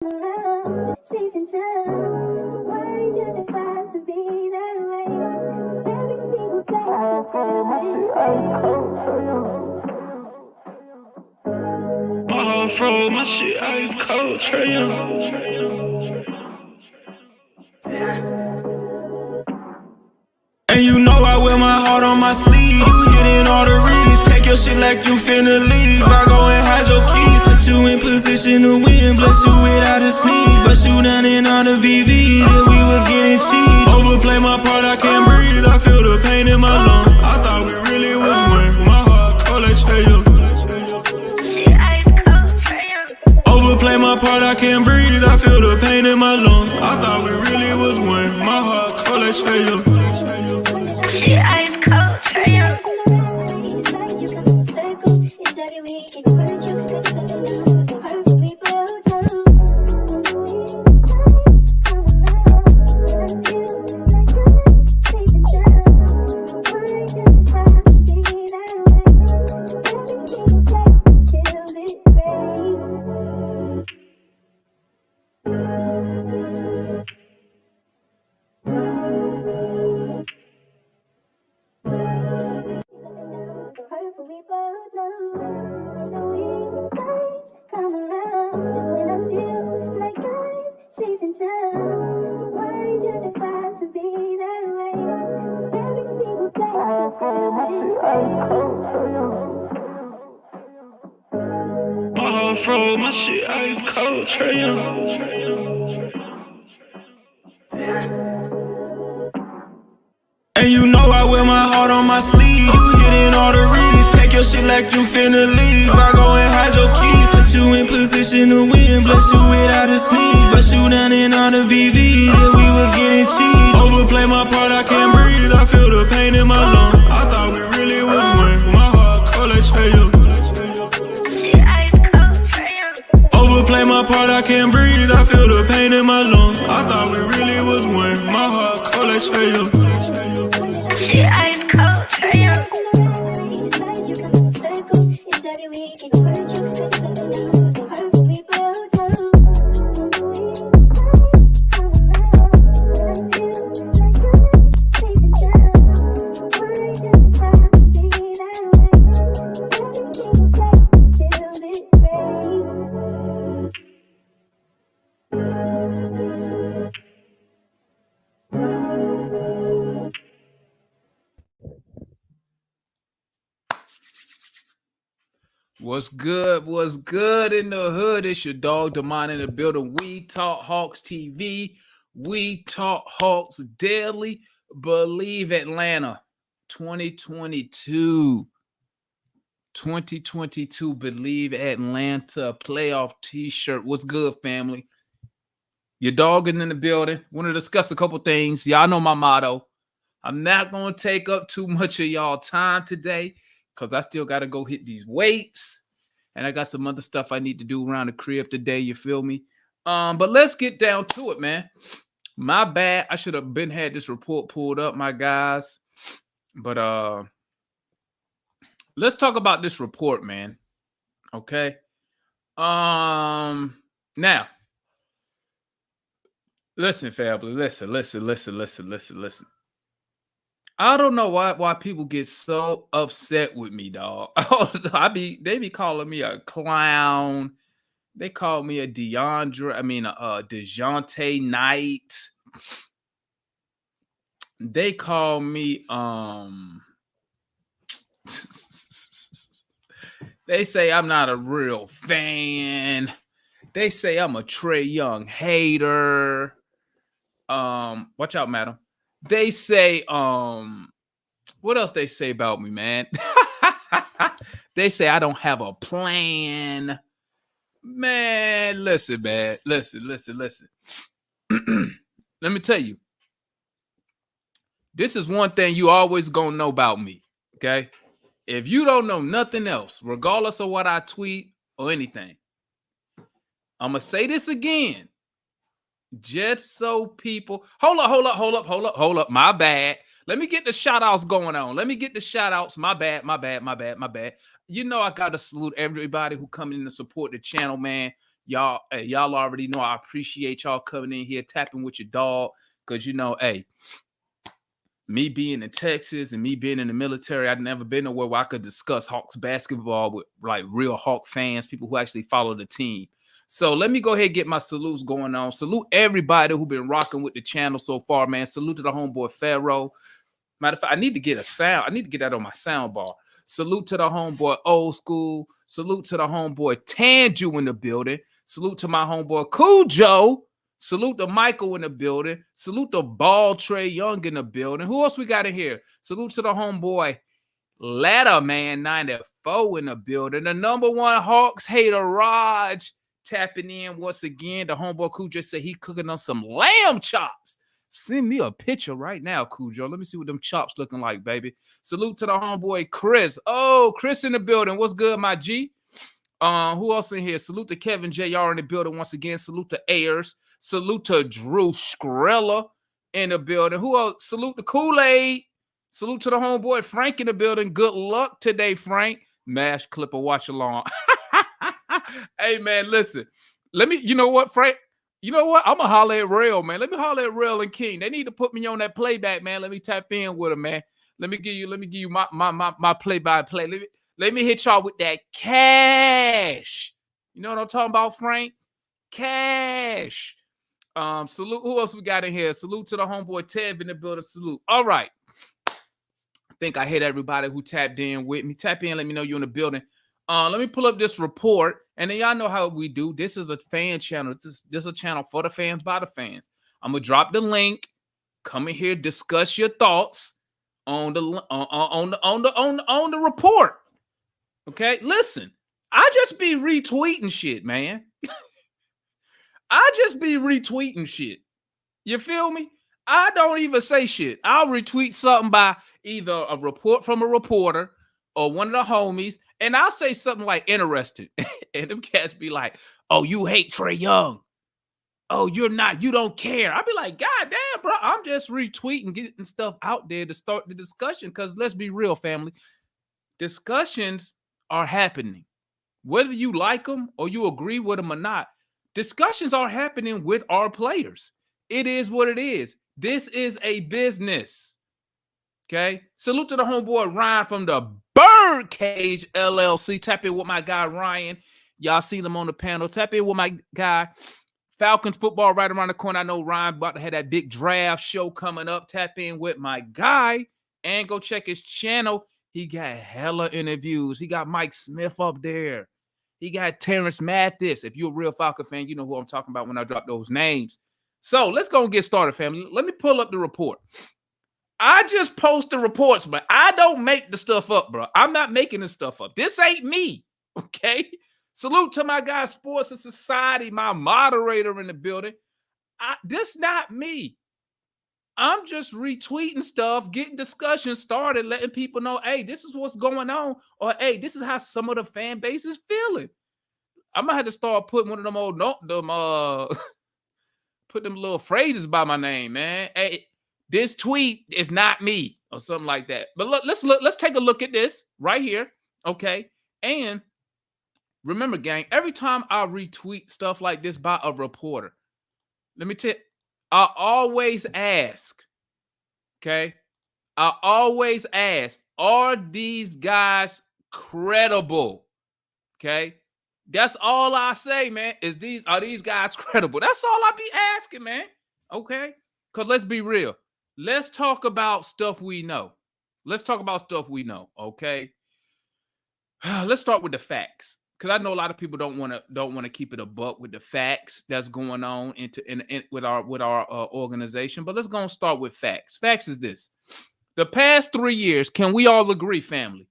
around, safe and sound. Why does it have to be that way? Every single day I feel this way. My heart froze, my shit ice cold, Trey Young. And you know I wear my heart on my sleeve. You hitting all the reads, pack your shit like you finna leave. I go and hide your keys, put you in position to win. Bless you without a speed, bust you down in all the VV. Yeah, we was getting cheap. Overplay my part, I can't breathe. I feel the pain in my lungs. I thought we really was one. My heart cold like Trey Young. Overplay my part, I can't breathe. I feel the pain in my lungs. I thought we really was one. My heart cold like Trey Young. She ice cold, Trey Young. My heart froze, my shit ice cold, Trey Young. And you know I wear my heart on my sleeve. You hitting all the reads, pack your shit like you finna leave. I go and hide your keys, put you in position to win. Bless you without a speed, bust you down in all the VV. Yeah, we was getting cheap. Overplay my part, I can't breathe. I feel the pain in my lungs. I thought we really was one. My heart cold like Trey Young. Overplay my part, I can't breathe. I feel the pain in my lungs. I thought we really was one. My heart cold like Trey Young. She ice cold, Trey Young. What's good? What's good in the hood? It's your dog Demond in the building. We Talk Hawks TV. We Talk Hawks Daily. Believe Atlanta 2022. 2022 Believe Atlanta playoff t-shirt. What's good, family? Your dog is in the building. Want to discuss a couple things. Y'all know my motto. I'm not going to take up too much of y'all time today because I still got to go hit these weights. And I got some other stuff I need to do around the crib today. You feel me? But let's get down to it, man. My bad. I should have had this report pulled up, my guys. But let's talk about this report, man. Okay. Now, listen, family. Listen. I don't know why people get so upset with me, dog. They be calling me a clown. They call me a DeJounte Knight. They call me they say I'm not a real fan. They say I'm a Trey Young hater. Watch out, madam. They say, what else they say about me, man? They say I don't have a plan. Man, listen, man. Listen. Let me tell you. This is one thing you always gonna know about me, okay? If you don't know nothing else, regardless of what I tweet or anything, I'm gonna say this again. Just so people, hold up. My bad. Let me get the shout outs going on. My bad. You know, I got to salute everybody who come in to support the channel, man. Y'all, hey, y'all already know I appreciate y'all coming in here, tapping with your dog. Cause hey, me being in Texas and me being in the military, I'd never been nowhere where I could discuss Hawks basketball with like real Hawk fans, people who actually follow the team. So let me go ahead and get my salutes going on. Salute everybody who been rocking with the channel so far, man. Salute to the homeboy Pharaoh. Matter of fact, I need to get a sound. I need to get that on my sound bar. Salute to the homeboy Old School. Salute to the homeboy Tanju in the building. Salute to my homeboy Cool Joe. Salute to Michael in the building. Salute to Ball Trey Young in the building. Who else we got in here? Salute to the homeboy Ladderman 94 in the building. The number one Hawks hater Raj tapping in once again. The homeboy Cujo said he cooking on some lamb chops. Send me a picture right now, Cujo. Let me see what them chops looking like, baby. Salute to the homeboy Chris. Oh, Chris in the building. What's good, my G? Who else in here? Salute to Kevin JR in the building once again. Salute to Ayers. Salute to Drew Skrilla in the building. Who else? Salute to Kool-Aid. Salute to the homeboy Frank in the building. Good luck today, Frank. Mash Clipper watch along. Hey, man, listen. Let me, you know what, Frank? You know what? I'm going to holler at Rail, man. Let me holler at Rail and King. They need to put me on that playback, man. Let me tap in with them, man. Let me give you my play-by-play. Let me hit y'all with that cash. You know what I'm talking about, Frank? Cash. Salute. Who else we got in here? Salute to the homeboy Tev in the building. Salute. All right. I think I hit everybody who tapped in with me. Tap in. Let me know you're in the building. Let me pull up this report. And then y'all know how we do. This is a fan channel. This is a channel for the fans, by the fans. I'm going to drop the link. Come in here, discuss your thoughts on the report. Okay, listen, I just be retweeting shit, man. I just be retweeting shit. You feel me? I don't even say shit. I'll retweet something by either a report from a reporter or one of the homies, and I'll say something like interested. And them cats be like, oh, you hate Trey Young. Oh, you don't care. I'll be like, God damn, bro. I'm just retweeting, getting stuff out there to start the discussion. Because let's be real, family. Discussions are happening. Whether you like them or you agree with them or not, discussions are happening with our players. It is what it is. This is a business. Okay? Salute to the homeboy Ryan from the Birdcage LLC. Tap in with my guy Ryan. Y'all seen him on the panel. Tap in with my guy Falcons football right around the corner. I know Ryan about to have that big draft show coming up. Tap in with my guy and go check his channel. He got hella interviews. He got Mike Smith up there. He got Terrence Mathis. If you're a real Falcon fan, you know who I'm talking about when I drop those names. So let's go and get started, family. Let me pull up the report. I just post the reports, but I don't make the stuff up, bro. I'm not making this stuff up. This ain't me, okay? Salute to my guy, Sports and Society, my moderator in the building. This not me. I'm just retweeting stuff, getting discussions started, letting people know, hey, this is what's going on, or hey, this is how some of the fan base is feeling. I'm gonna have to start putting one of them put them little phrases by my name, man. Hey, this tweet is not me, or something like that. But let's take a look at this right here, okay? And remember, gang, every time I retweet stuff like this by a reporter, let me tell you, I always ask, okay? I always ask, are these guys credible? Okay? That's all I say, man, are these guys credible? That's all I be asking, man. Okay? Because let's be real. Let's talk about stuff we know. Let's talk about stuff we know, okay? Let's start with the facts. Because I know a lot of people don't want to keep it a buck with the facts that's going on with our organization. But let's go and start with facts. Facts is this: the past 3 years. Can we all agree, family?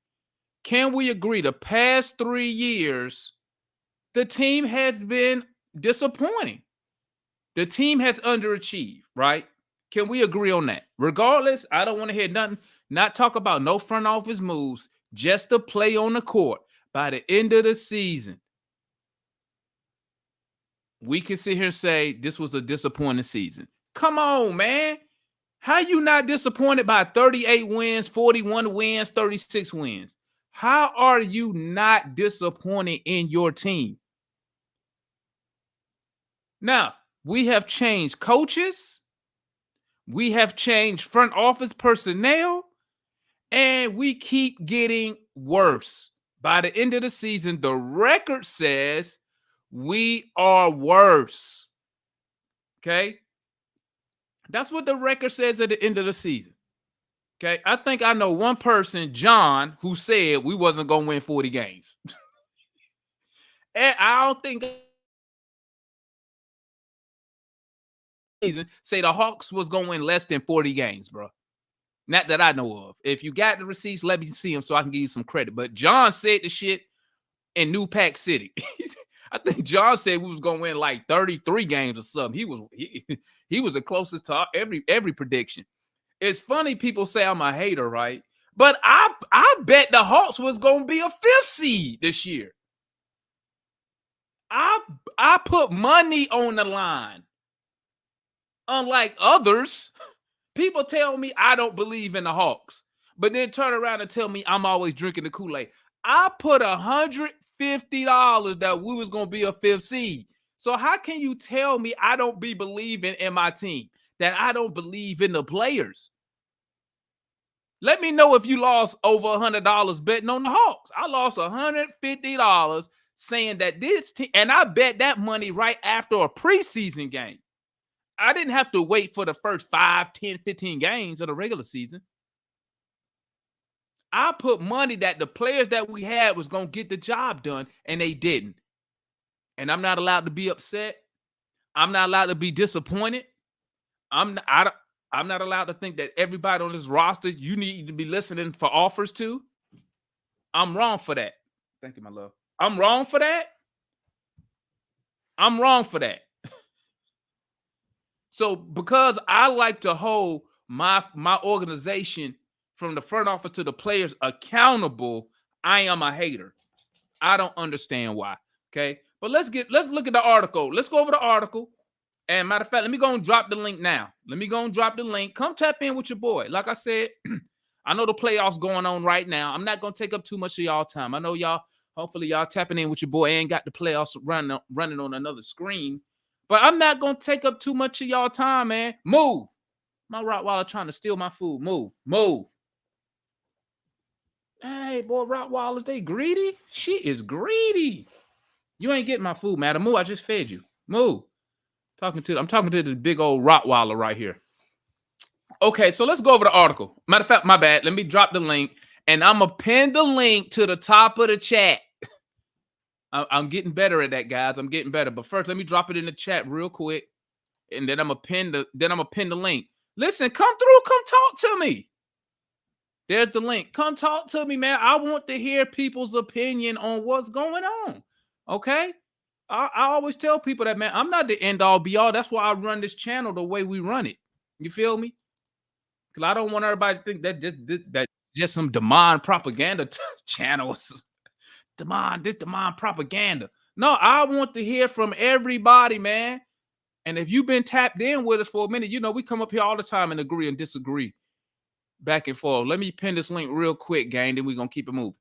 Can we agree? The past 3 years, the team has been disappointing. The team has underachieved, right? Can we agree on that? Regardless, I don't want to hear nothing. Not talk about no front office moves. Just the play on the court. By the end of the season, we can sit here and say this was a disappointing season. Come on, man. How you not disappointed by 38 wins, 41 wins, 36 wins? How are you not disappointed in your team? Now, we have changed coaches, we have changed front office personnel, and we keep getting worse. By the end of the season, the record says we are worse. Okay? That's what the record says at the end of the season. Okay? I think I know one person, John, who said we wasn't going to win 40 games. And I don't think say the Hawks was going to win less than 40 games, bro. Not that I know of. If you got the receipts, let me see them so I can give you some credit. But John said the shit in New Pack City. I think John said we was gonna win like 33 games or something. He was the closest to every prediction. It's funny people say I'm a hater, right? But I bet the Hawks was gonna be a 5th seed this year. I put money on the line. Unlike others, people tell me I don't believe in the Hawks, but then turn around and tell me I'm always drinking the Kool-Aid. I put $150 that we was going to be a 5th seed. So how can you tell me I don't be believing in my team, that I don't believe in the players? Let me know if you lost over $100 betting on the Hawks. I lost $150 saying that this team, and I bet that money right after a preseason game. I didn't have to wait for the first 5, 10, 15 games of the regular season. I put money that the players that we had was going to get the job done, and they didn't. And I'm not allowed to be upset. I'm not allowed to be disappointed. I'm not allowed to think that everybody on this roster you need to be listening for offers to. I'm wrong for that. Thank you, my love. I'm wrong for that. I'm wrong for that. So because I like to hold my organization from the front office to the players accountable, I am a hater. I don't understand why. Okay. But let's look at the article. Let's go over the article. And matter of fact, let me go and drop the link now. Let me go and drop the link. Come tap in with your boy. Like I said, I know the playoffs going on right now. I'm not going to take up too much of y'all time. I know y'all, hopefully y'all tapping in with your boy and got the playoffs running on another screen. But I'm not going to take up too much of y'all time, man. Move. My Rottweiler trying to steal my food. Move. Move. Hey, boy, Rottweilers, they greedy? She is greedy. You ain't getting my food, madam. Move, I just fed you. Move. I'm talking to this big old Rottweiler right here. Okay, so let's go over the article. Matter of fact, my bad. Let me drop the link, and I'm going to pin the link to the top of the chat. I'm getting better at that, guys. I'm getting better. But first, let me drop it in the chat real quick, and then I'm gonna pin the link. Listen, come through, come talk to me. There's the link. Come talk to me, man. I want to hear people's opinion on what's going on. Okay? I always tell people that, man, I'm not the end all be all. That's why I run this channel the way we run it. You feel me? Because I don't want everybody to think that just some demand propaganda channels. Demand propaganda. No, I want to hear from everybody, man. And if you've been tapped in with us for a minute, you know we come up here all the time and agree and disagree back and forth. Let me pin this link real quick, gang, then we're going to keep it moving.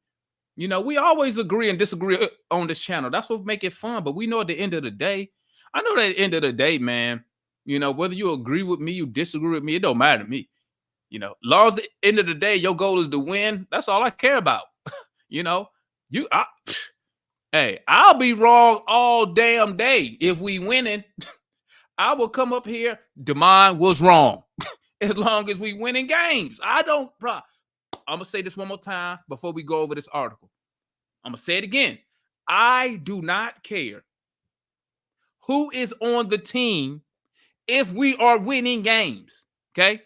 You know, we always agree and disagree on this channel. That's what make it fun. But we know at the end of the day, I know that at the end of the day, man, you know, whether you agree with me, you disagree with me, it don't matter to me. You know, long as at the end of the day, your goal is to win, that's all I care about. You know, hey, I'll be wrong all damn day. If we winning, I will come up here. Demond was wrong. As long as we winning games. I'm going to say this one more time before we go over this article. I'm going to say it again. I do not care who is on the team if we are winning games. Okay?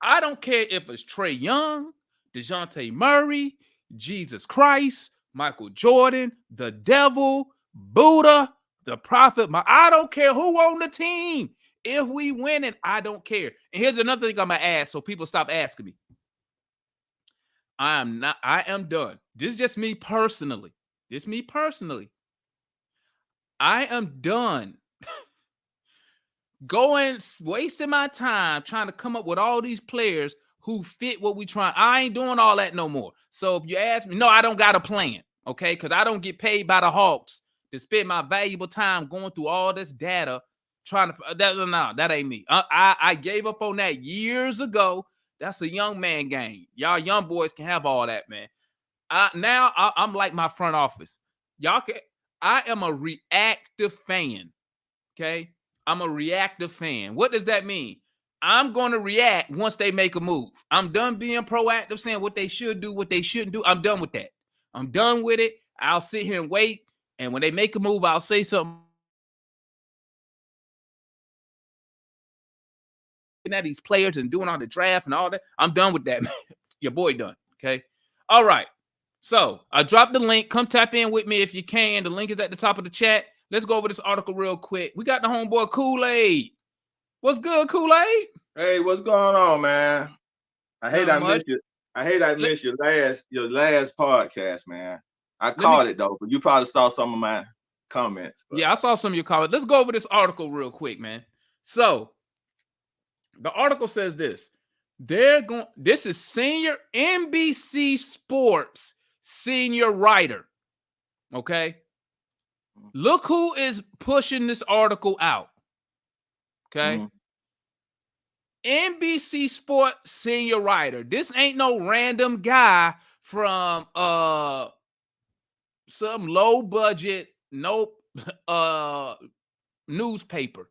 I don't care if it's Trey Young, DeJounte Murray, Jesus Christ, Michael Jordan, the devil, Buddha, the prophet. I don't care who on the team. If we win it, I don't care. And here's another thing I'm going to ask so people stop asking me. I am done. This is just me personally. I am done wasting my time trying to come up with all these players who fit what we trying. I ain't doing all that no more. So if you ask me, no, I don't got a plan, okay? Because I don't get paid by the Hawks to spend my valuable time going through all this data trying to that ain't me. I gave up on that years ago. That's a young man game. Y'all young boys can have all that, man. I'm like my front office. I am a reactive fan. Okay. I'm a reactive fan. What does that mean? I'm going to react once they make a move. I'm done being proactive, saying what they should do, what they shouldn't do. I'm done with that. I'm done with it. I'll sit here and wait. And when they make a move, I'll say something at these players and doing all the draft and all that. I'm done with that, man. Your boy done. Okay. All right. So I dropped the link. Come tap in with me if you can. The link is at the top of the chat. Let's go over this article real quick. We got the homeboy Kool-Aid. What's good, Kool-Aid? Hey, what's going on, man? I hate I missed you. I hate I missed your last podcast, man. I caught it though, but you probably saw some of my comments. But. Yeah, I saw some of your comments. Let's go over this article real quick, man. So the article says this. This is senior NBC Sports senior writer. Okay. Look who is pushing this article out. Okay. NBC Sports senior writer. This ain't no random guy from some low budget newspaper.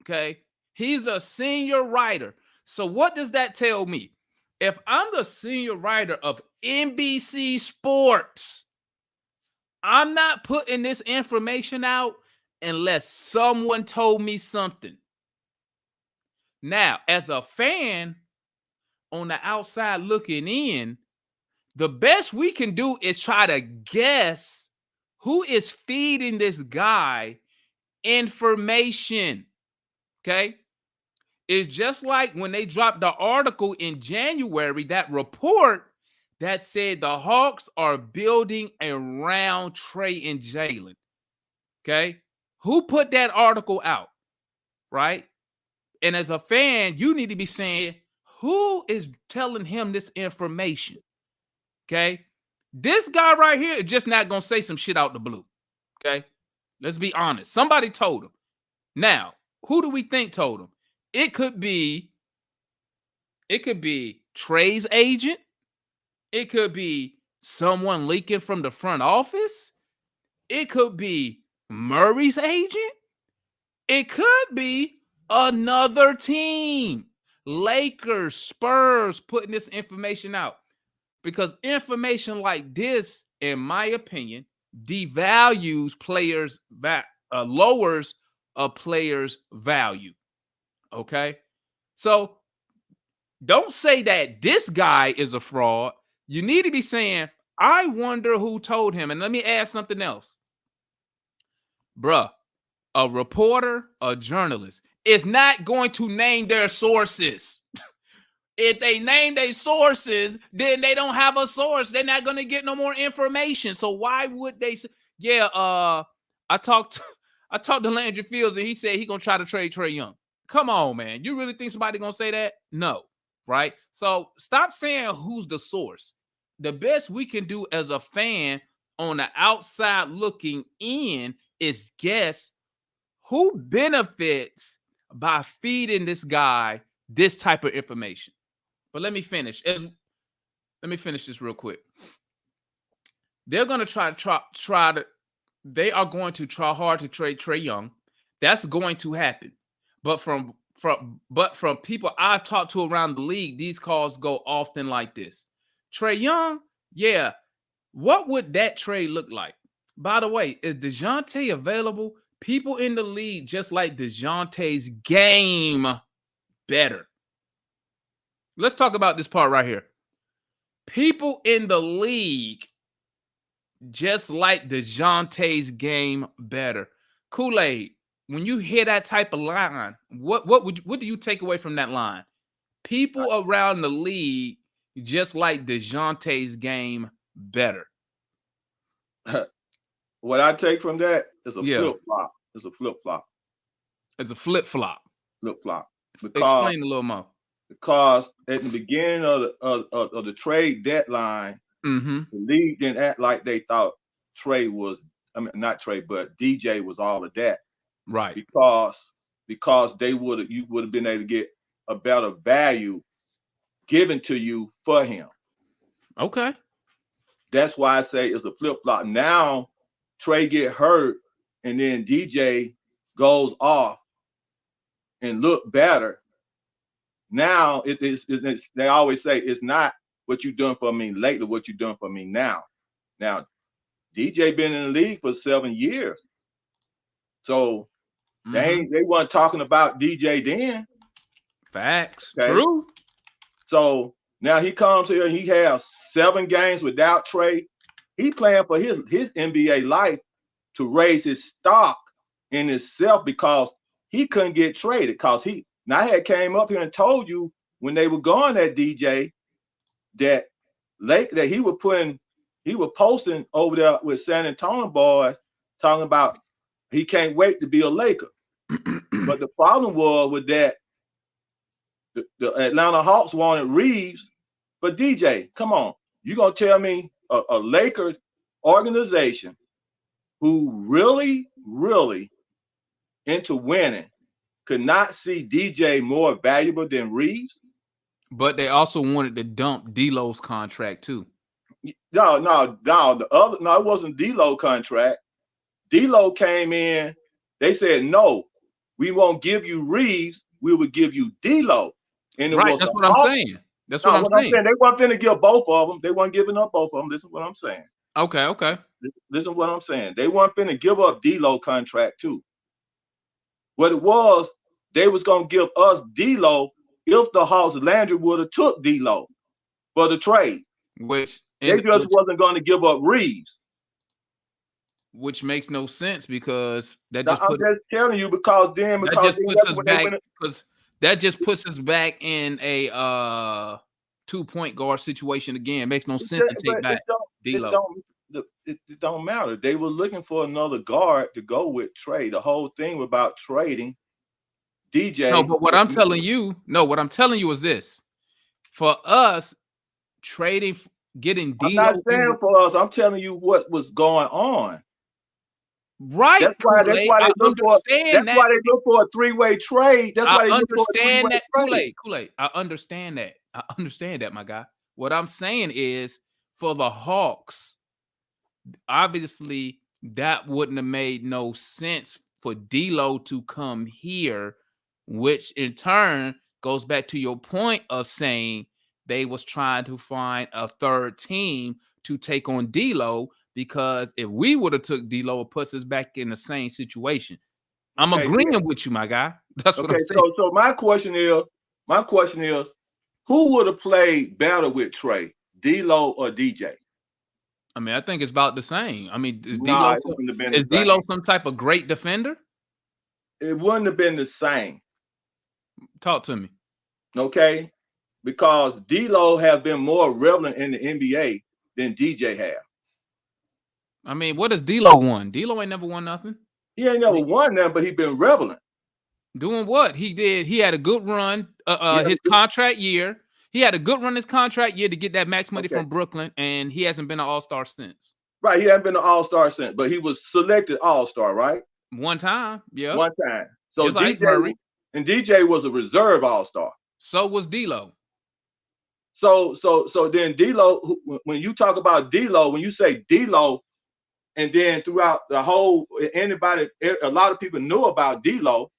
Okay. He's a senior writer. So what does that tell me? If I'm the senior writer of NBC Sports, I'm not putting this information out unless someone told me something. Now, as a fan on the outside looking in, the best we can do is try to guess who is feeding this guy information. Okay? It's just like when they dropped the article in January, that report that said the Hawks are building around Trey and Jalen. Okay? Who put that article out? Right? And as a fan, you need to be saying, who is telling him this information? Okay? This guy right here is just not going to say some shit out the blue. Okay? Let's be honest. Somebody told him. Now, who do we think told him? It could be Trey's agent. It could be someone leaking from the front office. It could be Murray's agent. It could be another team. Lakers, Spurs putting this information out. Because information like this, in my opinion, devalues players, lowers a player's value. Okay? So don't say that this guy is a fraud. You need to be saying, I wonder who told him. And let me add something else. Bruh, a reporter, a journalist is not going to name their sources. If they name their sources, then they don't have a source. They're not going to get no more information. So why would they? Yeah, I talked to Landry Fields and he said he's going to try to trade Trey Young. Come on, man. You really think somebody going to say that? No, right? So stop saying who's the source. The best we can do as a fan on the outside looking in is guess who benefits by feeding this guy this type of information. But let me finish. Let me finish this real quick. They're going to they are going to try hard to trade Trey Young. That's going to happen. But from people I've talked to around the league, these calls go often like this. Trey Young, yeah. What would that trade look like? By the way, is DeJounte available? People in the league just like DeJounte's game better. Let's talk about this part right here. People in the league just like DeJounte's game better. Kool-Aid, when you hear that type of line, what do you take away from that line? People around the league just like DeJounte's game better. What I take from that is a flip-flop. It's a flip-flop. It's a flip-flop. Flip-flop. Explain a little more. Because at the beginning of the trade deadline, the league didn't act like they thought Trey was I mean, not Trey, but DJ was all of that. Right. Because you would have been able to get a better value given to you for him. Okay. That's why I say it's a flip-flop. Now Trey get hurt and then DJ goes off and look better. Now it's they always say it's not what you done for me lately, what you done for me now. Now DJ been in the league for 7 years. So they weren't talking about DJ then. Facts. Okay? True. So now he comes here and he has 7 games without Trey. He playing for his NBA life to raise his stock in himself because he couldn't get traded. Because I had came up here and told you when they were going at DJ that he was posting over there with San Antonio boys talking about he can't wait to be a Laker. But the problem was with that the Atlanta Hawks wanted Reeves, but DJ, come on, you gonna tell me a Lakers organization who really into winning could not see DJ more valuable than Reeves? But they also wanted to dump D'Lo's contract too. No, it wasn't D'Lo contract. D'Lo came in, they said, no, we won't give you Reeves, we will give you D'Lo. And right, that's what I'm saying. That's what I'm saying. They weren't going to give both of them. They weren't giving up both of them. This is what I'm saying. Okay. This is what I'm saying. They weren't finna give up D'Lo contract too. What it was, they was gonna give us D'Lo if the Hawks Landry would have took D'Lo for the trade. Which wasn't going to give up Reeves. Which makes no sense because that just I'm just telling you because that just puts us back in a 2-point guard situation again. It makes no sense to take back D'Lo. It don't matter. They were looking for another guard to go with Trey. The whole thing about trading DJ. No, but what I'm telling you is this: for us trading, getting D'Lo. I'm not saying for us. I'm telling you what was going on. Right. That's why they look for a 3-way trade. That's why they understand that, Kool-Aid. I understand that, my guy. What I'm saying is for the Hawks, obviously that wouldn't have made no sense for D'Lo to come here, which in turn goes back to your point of saying they was trying to find a third team to take on D'Lo, because if we would have took D'Lo, it puts us back in the same situation. I'm agreeing with you, my guy. That's what I'm saying. So my question is, who would have played better with Trey, D'Lo or DJ? I mean, I think it's about the same. I mean, is D'Lo some type of great defender? It wouldn't have been the same. Talk to me. Okay, because D'Lo have been more relevant in the NBA than DJ have. I mean, what has D'Lo won? D'Lo ain't never won nothing. He ain't never won nothing, but he been relevant. Doing what? He did. He had a good run his contract year. He had a good run his contract year to get that max money from Brooklyn, and he hasn't been an all-star since. Right, he hasn't been an all-star since, but he was selected all-star, right? One time, yeah. One time. So DJ was a reserve all-star. So was D'Lo. So then D'Lo, when you talk about D'Lo, when you say D'Lo, and then throughout the whole, a lot of people knew about D'Lo.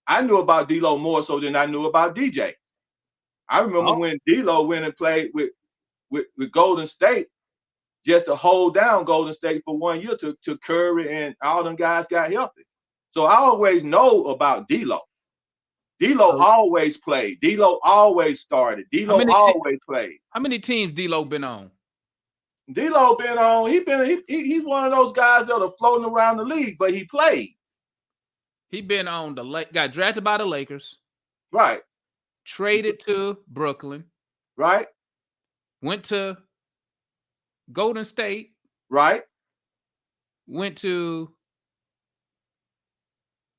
I knew about D'Lo more so than I knew about DJ. I remember when D'Lo went and played with Golden State, just to hold down Golden State for 1 year to Curry and all them guys got healthy. So I always know about D'Lo. D'Lo always played. D'Lo always started. D'Lo always played. How many teams D'Lo been on? D'Lo been on. He's one of those guys that are floating around the league, but he played. He been on got drafted by the Lakers. Right. Traded to Brooklyn. Right. Went to Golden State. Right.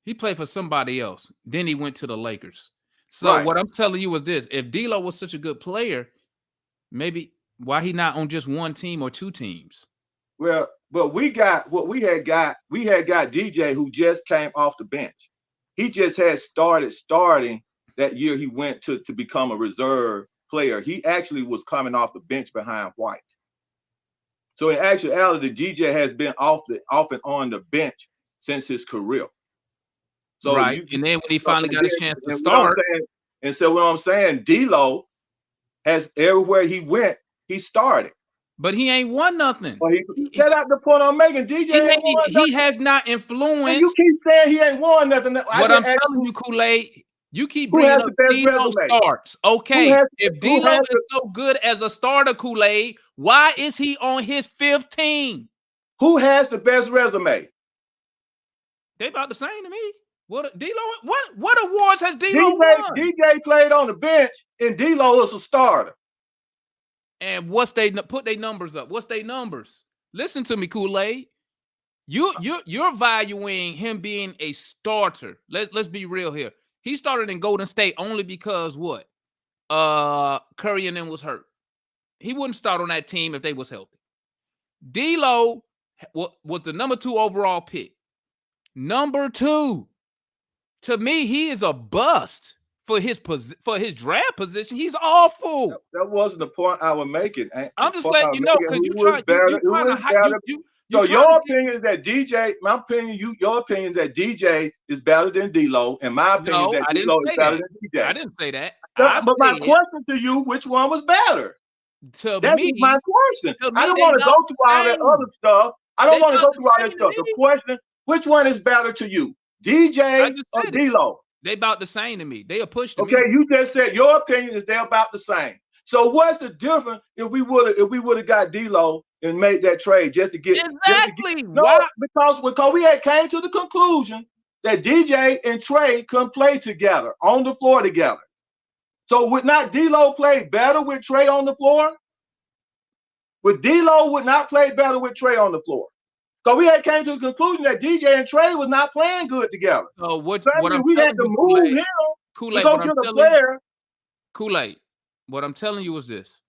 He played for somebody else. Then he went to the Lakers. So what I'm telling you is this: if D'Lo was such a good player, maybe why he not on just one team or two teams? Well, But we got what we had got. We had got DJ who just came off the bench. He just had starting that year. He went to become a reserve player. He actually was coming off the bench behind White. So in actuality, DJ has been off and on the bench since his career. So right. And then when he finally got a chance to start. And so what I'm saying, D-Lo has everywhere he went, he started. But he ain't won nothing. Well, that's out the point I'm making. DJ he has not influenced. And you keep saying he ain't won nothing. What I'm telling you, Kool-Aid, you keep bringing up D-Lo starts. Okay, if D-Lo is so good as a starter, Kool-Aid, why is he on his 5th team? Who has the best resume? They about the same to me. What D-Lo? What awards has D-Lo won? DJ played on the bench, and D-Lo is a starter. And what's they put their numbers up? What's their numbers? Listen to me, Kool-Aid. You're valuing him being a starter. Let's be real here. He started in Golden State only because what? Curry and them was hurt. He wouldn't start on that team if they was healthy. D-Lo was the number 2 overall pick. Number 2. To me, he is a bust. For his draft position, he's awful. That wasn't the point I was making. I'm just letting you know because you trying to hype. So your opinion is that DJ. My opinion, your opinion is that DJ is better than D-Lo, and my opinion is that D-Lo is better than DJ. I didn't say that. But my question to you, which one was better? That's my question. I don't want to go through all that other stuff. I don't want to go through all that stuff. The question: which one is better to you, DJ or D-Lo? They about the same to me. They are pushed. Okay, you just said your opinion is they're about the same. So what's the difference if we would have got D-Lo and made that trade just to get exactly? Because we had came to the conclusion that DJ and Trey couldn't play together on the floor together. So would not D-Lo play better with Trey on the floor? Would D-Lo would not play better with Trey on the floor? So we had came to the conclusion that DJ and Trey was not playing good together. So what we had to move him to go to the player. Kool-Aid, what I'm telling you is this.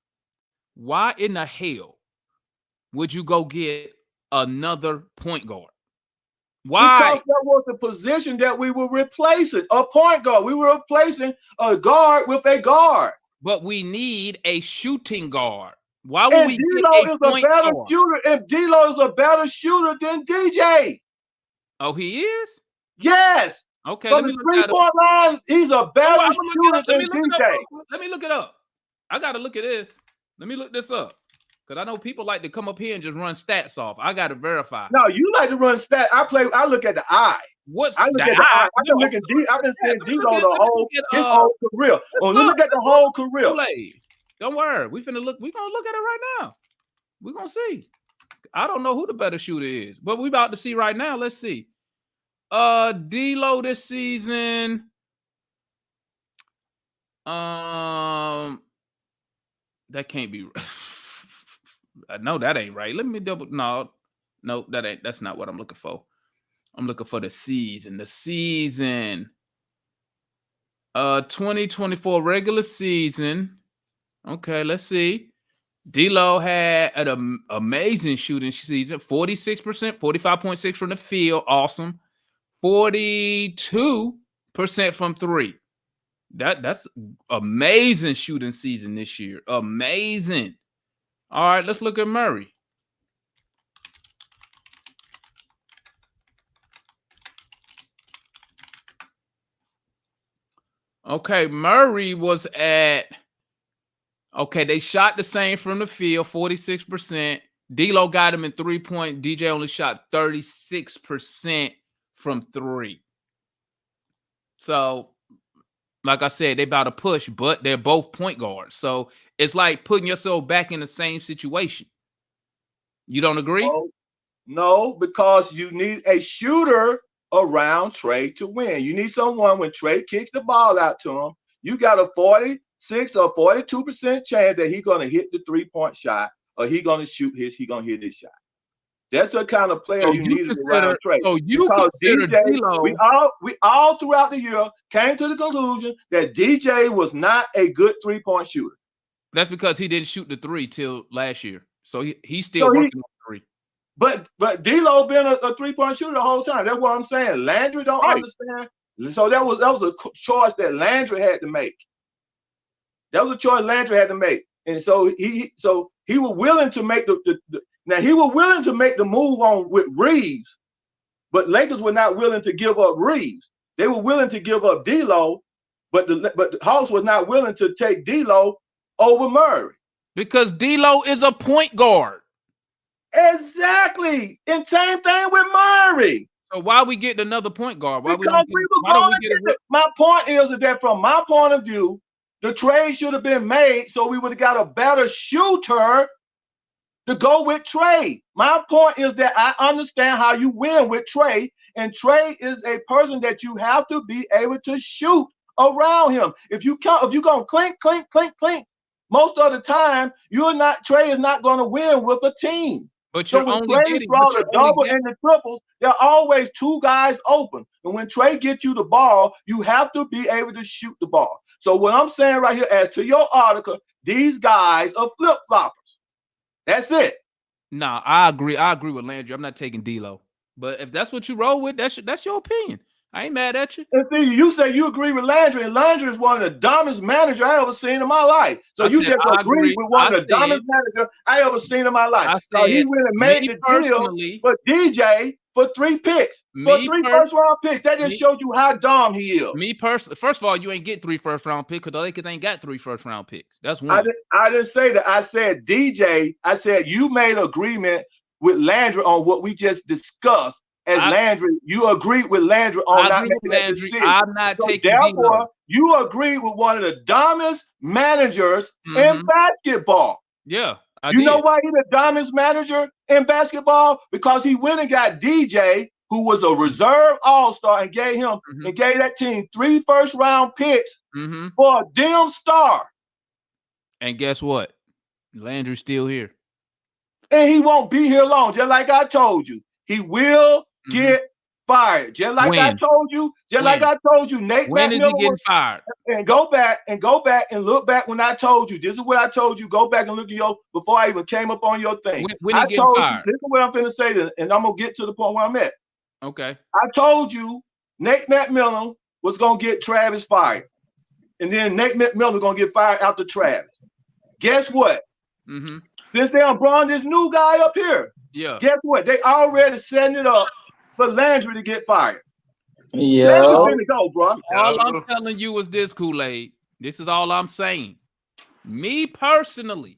Why in the hell would you go get another point guard? Why? Because that was the position that we were replacing, a point guard. We were replacing a guard with a guard. But we need a shooting guard. Why would we D-Lo is a better shooter, and D-Lo is a better shooter than DJ. Oh, he is? Yes. Okay. From the 3-point line, he's a better shooter than DJ. Let me look it up. I got to look at this. Let me look this up. Because I know people like to come up here and just run stats off. I got to verify. No, you like to run stats. I look at the eye. What's I look at the eye? I've been seeing D-Lo his whole career. Look at the whole career. Don't worry. We're going to look at it right now. We're going to see. I don't know who the better shooter is, but we're about to see right now. Let's see. D-Lo this season. That can't be right. No, that ain't right. Let me double. No, that's not what I'm looking for. I'm looking for the season. 2024 regular season. Okay, let's see. D-Lo had an amazing shooting season. 46%, 45.6 from the field. Awesome. 42% from 3. That's amazing shooting season this year. Amazing. All right, let's look at Murray. Okay, Murray was at, they shot the same from the field, 46%. D-Lo got him in 3-point. DJ only shot 36% from 3. So, like I said, they about to push, but they're both point guards. So, it's like putting yourself back in the same situation. You don't agree? No, because you need a shooter around Trey to win. You need someone when Trey kicks the ball out to him, you got a 46 or 42% chance that he's going to hit the 3-point shot or he's going to hit his shot. That's the kind of player you needed around Trey. So you consider D-Lo. We all throughout the year came to the conclusion that DJ was not a good 3-point shooter. That's because he didn't shoot the 3 till last year. So he's still working on 3. But D'Lo been a 3-point shooter the whole time. That's what I'm saying. Landry don't understand. So that was a choice that Landry had to make. That was a choice Landry had to make. And so he was willing to make he was willing to make the move on with Reeves, but Lakers were not willing to give up Reeves. They were willing to give up D'Lo, but the Hawks was not willing to take D'Lo over Murray. Because D'Lo is a point guard. Exactly. And same thing with Murray. So why we getting another point guard? My point is that from my point of view, the trade should have been made so we would have got a better shooter to go with Trey. My point is that I understand how you win with Trey, and Trey is a person that you have to be able to shoot around him. If you're gonna clink, most of the time Trey is not gonna win with a team. But you're only getting the double and the triples. There are always two guys open, and when Trey gets you the ball, you have to be able to shoot the ball. So what I'm saying right here, as to your article, these guys are flip-floppers. That's it. Nah, I agree. I agree with Landry. I'm not taking D'Lo. But if that's what you roll with, that's your opinion. I ain't mad at you. And see, you say you agree with Landry, and Landry is one of the dumbest managers I ever seen in my life. So you just agree with one of the dumbest managers I ever seen in my life. So he really made the deal for DJ for 3 picks, for 3 first-round picks. That just shows you how dumb he is. Me personally, first of all, you ain't get 3 first-round picks because the Lakers ain't got 3 first-round picks. That's one. I didn't say that. I said DJ. I said you made agreement with Landry on what we just discussed. As Landry, you agreed with Landry on not making that decision. I'm not taking therefore, you agreed with one of the dumbest managers in basketball. Yeah. You know why he's the dumbest manager in basketball? Because he went and got DJ, who was a reserve all-star, and gave that team 3 first-round picks for a damn star. And guess what? Landry's still here. And he won't be here long, just like I told you. He will get fired. Just like I told you, like I told you, Nate. When is he getting fired? And go back and look back when I told you. This is what I told you. Go back and look at before I even came up on your thing. When he getting fired? This is what I'm finna say, and I'm gonna get to the point where I'm at. Okay. I told you Nate McMillan was gonna get Travis fired, and then Nate McMillan was gonna get fired after Travis. Guess what? Since they brought this new guy up here, guess what? They already setting it up for Landry to get fired. Yeah. Go, bro. All I'm telling you is this, Kool-Aid. This is all I'm saying. Me personally,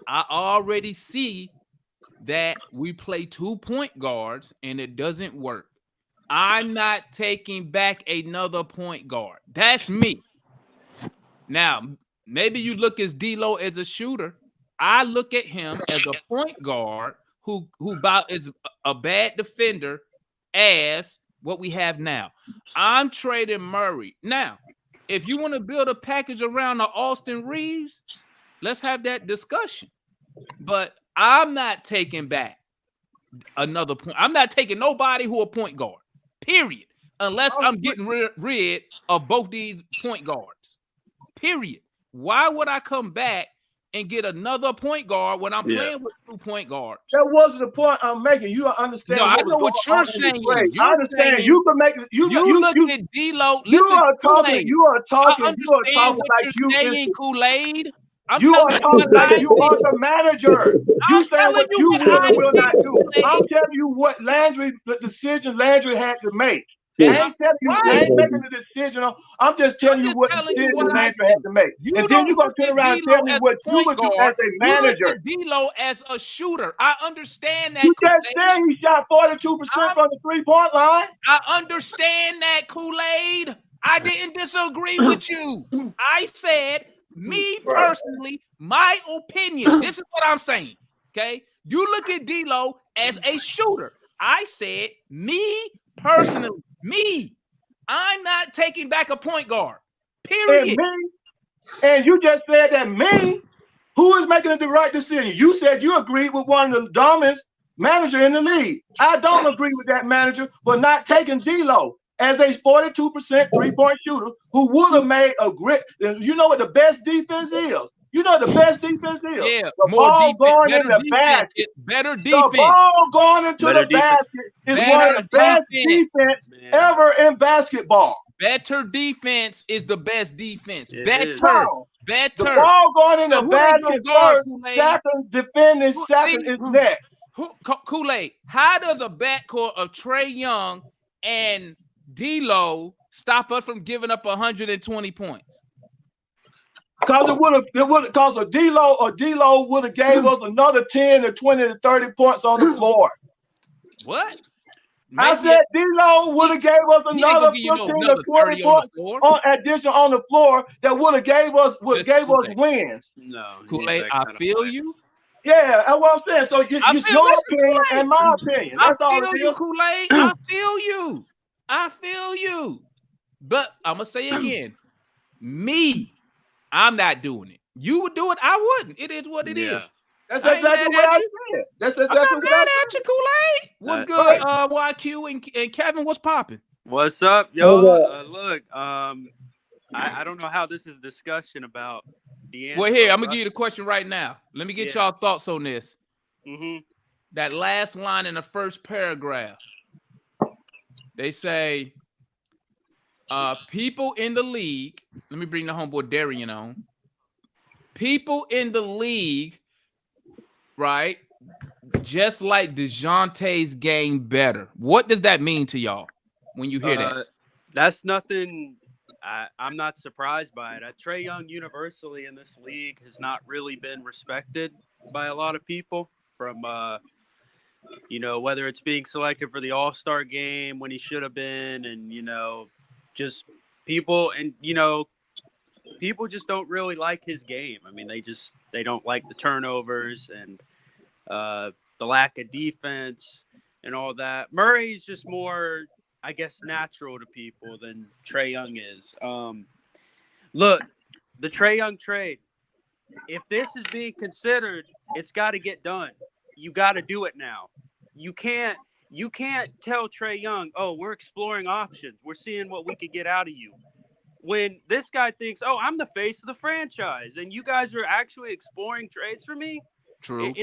I already see that we play 2 point guards and it doesn't work. I'm not taking back another point guard. That's me. Now, maybe you look at D'Lo as a shooter. I look at him as a point guard who about is a bad defender as what we have now. I'm trading Murray. Now, if you want to build a package around the Austin Reeves, let's have that discussion. But I'm not taking back another point. I'm not taking nobody who a point guard, period, unless I'm getting rid of both these point guards, period. Why would I come back and get another point guard when I'm playing with 2 point guards? That wasn't the point I'm making. You understand? No, I know what you're saying. I understand. You can make it. You look at D'Lo. You are talking. You are talking like you Kool-Aid. You are talking like you are the manager. You saying what you will and will not do. I'm telling you what the decision Landry had to make. I ain't telling you, I ain't making the decision. I'm just telling you what decision Landry had to make. And then you're going to turn around and tell me what you would do as a manager. You look at D'Lo as a shooter. I understand that. You just said he shot 42% from the 3-point line. I understand that, Kool-Aid. I didn't disagree with you. I said, me personally, my opinion. This is what I'm saying. Okay? You look at D'Lo as a shooter. I said, me personally, I'm not taking back a point guard. Period. And you just said that who is making the right decision? You said you agreed with one of the dumbest managers in the league. I don't agree with that manager for not taking D'Lo as a 42% 3-point shooter who would have made a great. You know what the best defense is? You know the best defense is? Yeah, The more ball defense, going in better the defense, basket. better The defense. ball going into Better the defense. basket is Better one of the best defense. defense Man. ever in basketball. Better defense is the best defense. It Better, is. No. The better. ball going in So the who they basket gonna guard, first, Kool-Aid? second, defending Who- second see? is next. Kool-Aid, how does a backcourt of Trey Young and D-Lo stop us from giving up 120 points? Because because a D-Lo would have gave us another 10 to 20 to 30 points on the floor. What? I Maybe said D-Lo would have gave us he ain't another gonna give you 15 another to 20 30 on points the floor. on addition on the floor that would have gave us Kool-Aid. wins. No. Kool-Aid, he's that I kind of feel player. you. Yeah, that's what I'm saying. So I it's feel- your listen, opinion Kool-Aid. and my opinion. That's all I it feel you, is. Kool-Aid. I feel you. I feel you. But I'm gonna say again, me, I'm not doing it. You would do it, I wouldn't. It is what it is. Yeah. That's I ain't exactly mad what at I you. said. That's I'm exactly not what mad I at you, Kool-Aid. What's That- good, YQ and Kevin? What's popping? What's up, y'all? Look, I don't know how this is a discussion about D'Angelo. Well, here, I'm gonna give you the question right now. Let me get Yeah. y'all thoughts on this. Mm-hmm. That last line in the first paragraph. They say, people in the league. Let me bring the homeboy Darian on. People in the league, right? Just like DeJounte's game better. What does that mean to y'all when you hear that? That's nothing. I'm not surprised by it. Trey Young universally in this league has not really been respected by a lot of people from, whether it's being selected for the All-Star game when he should have been, and, just people, and, people just don't really like his game. I mean, they don't like the turnovers and the lack of defense and all that. Murray's just more, I guess, natural to people than Trey Young is. Look, the Trey Young trade, if this is being considered, it's got to get done. You got to do it now. You can't tell Trey Young, oh, we're exploring options. We're seeing what we could get out of you. When this guy thinks, oh, I'm the face of the franchise, and you guys are actually exploring trades for me. True.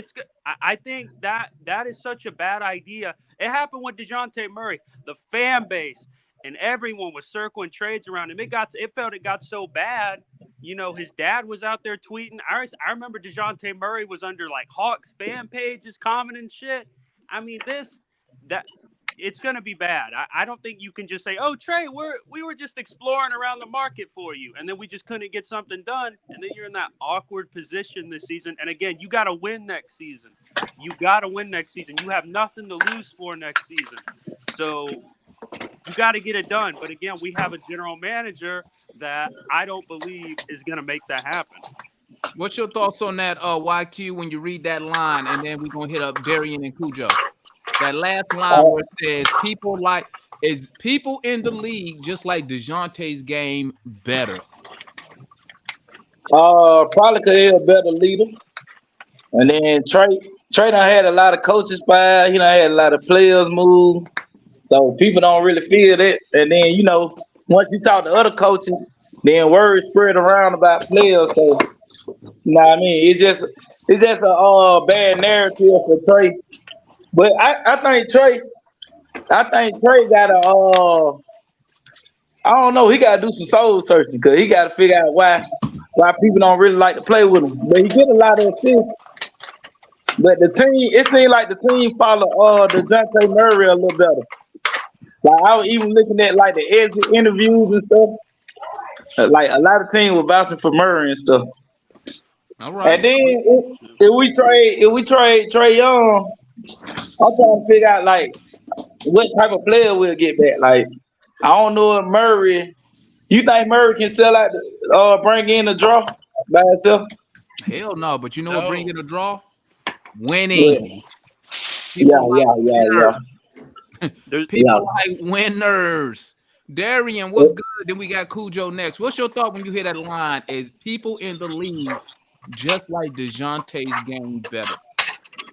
I think that is such a bad idea. It happened with DeJounte Murray. The fan base and everyone was circling trades around him. It got so bad. His dad was out there tweeting. I remember DeJounte Murray was under like Hawks fan pages commenting shit. I mean, it's going to be bad. I don't think you can just say, oh, Trey, we were just exploring around the market for you, and then we just couldn't get something done, and then you're in that awkward position this season. And again, you got to win next season. You have nothing to lose for next season. So you got to get it done. But again, we have a general manager that I don't believe is going to make that happen. What's your thoughts on that, YQ, when you read that line, and then we're going to hit up Darian and Cujo? That last line where it says people in the league just like DeJounte's game better. Probably because he's a better leader. And then Trey done had a lot of coaches by, had a lot of players move. So people don't really feel that. And then, once you talk to other coaches, then words spread around about players. So, you know what I mean? It's just a bad narrative for Trey. But I think Trey got I don't know, he got to do some soul searching because he got to figure out why people don't really like to play with him. But he get a lot of assists. But the team, it seems like the team follow DeJounte Murray a little better. Like I was even looking at like the exit interviews and stuff. Like a lot of teams were vouching for Murray and stuff. All right. And then if we trade Trey Young, I'm trying to figure out like what type of player we'll get back. Like I don't know if Murray. You think Murray can sell out, bring in a draw by himself? Hell no. But you know what? Bringing a draw, winning. Yeah. People like winners. Darian, what's good? Then we got Cujo next. What's your thought when you hear that line? Is people in the league just like DeJounte's game better?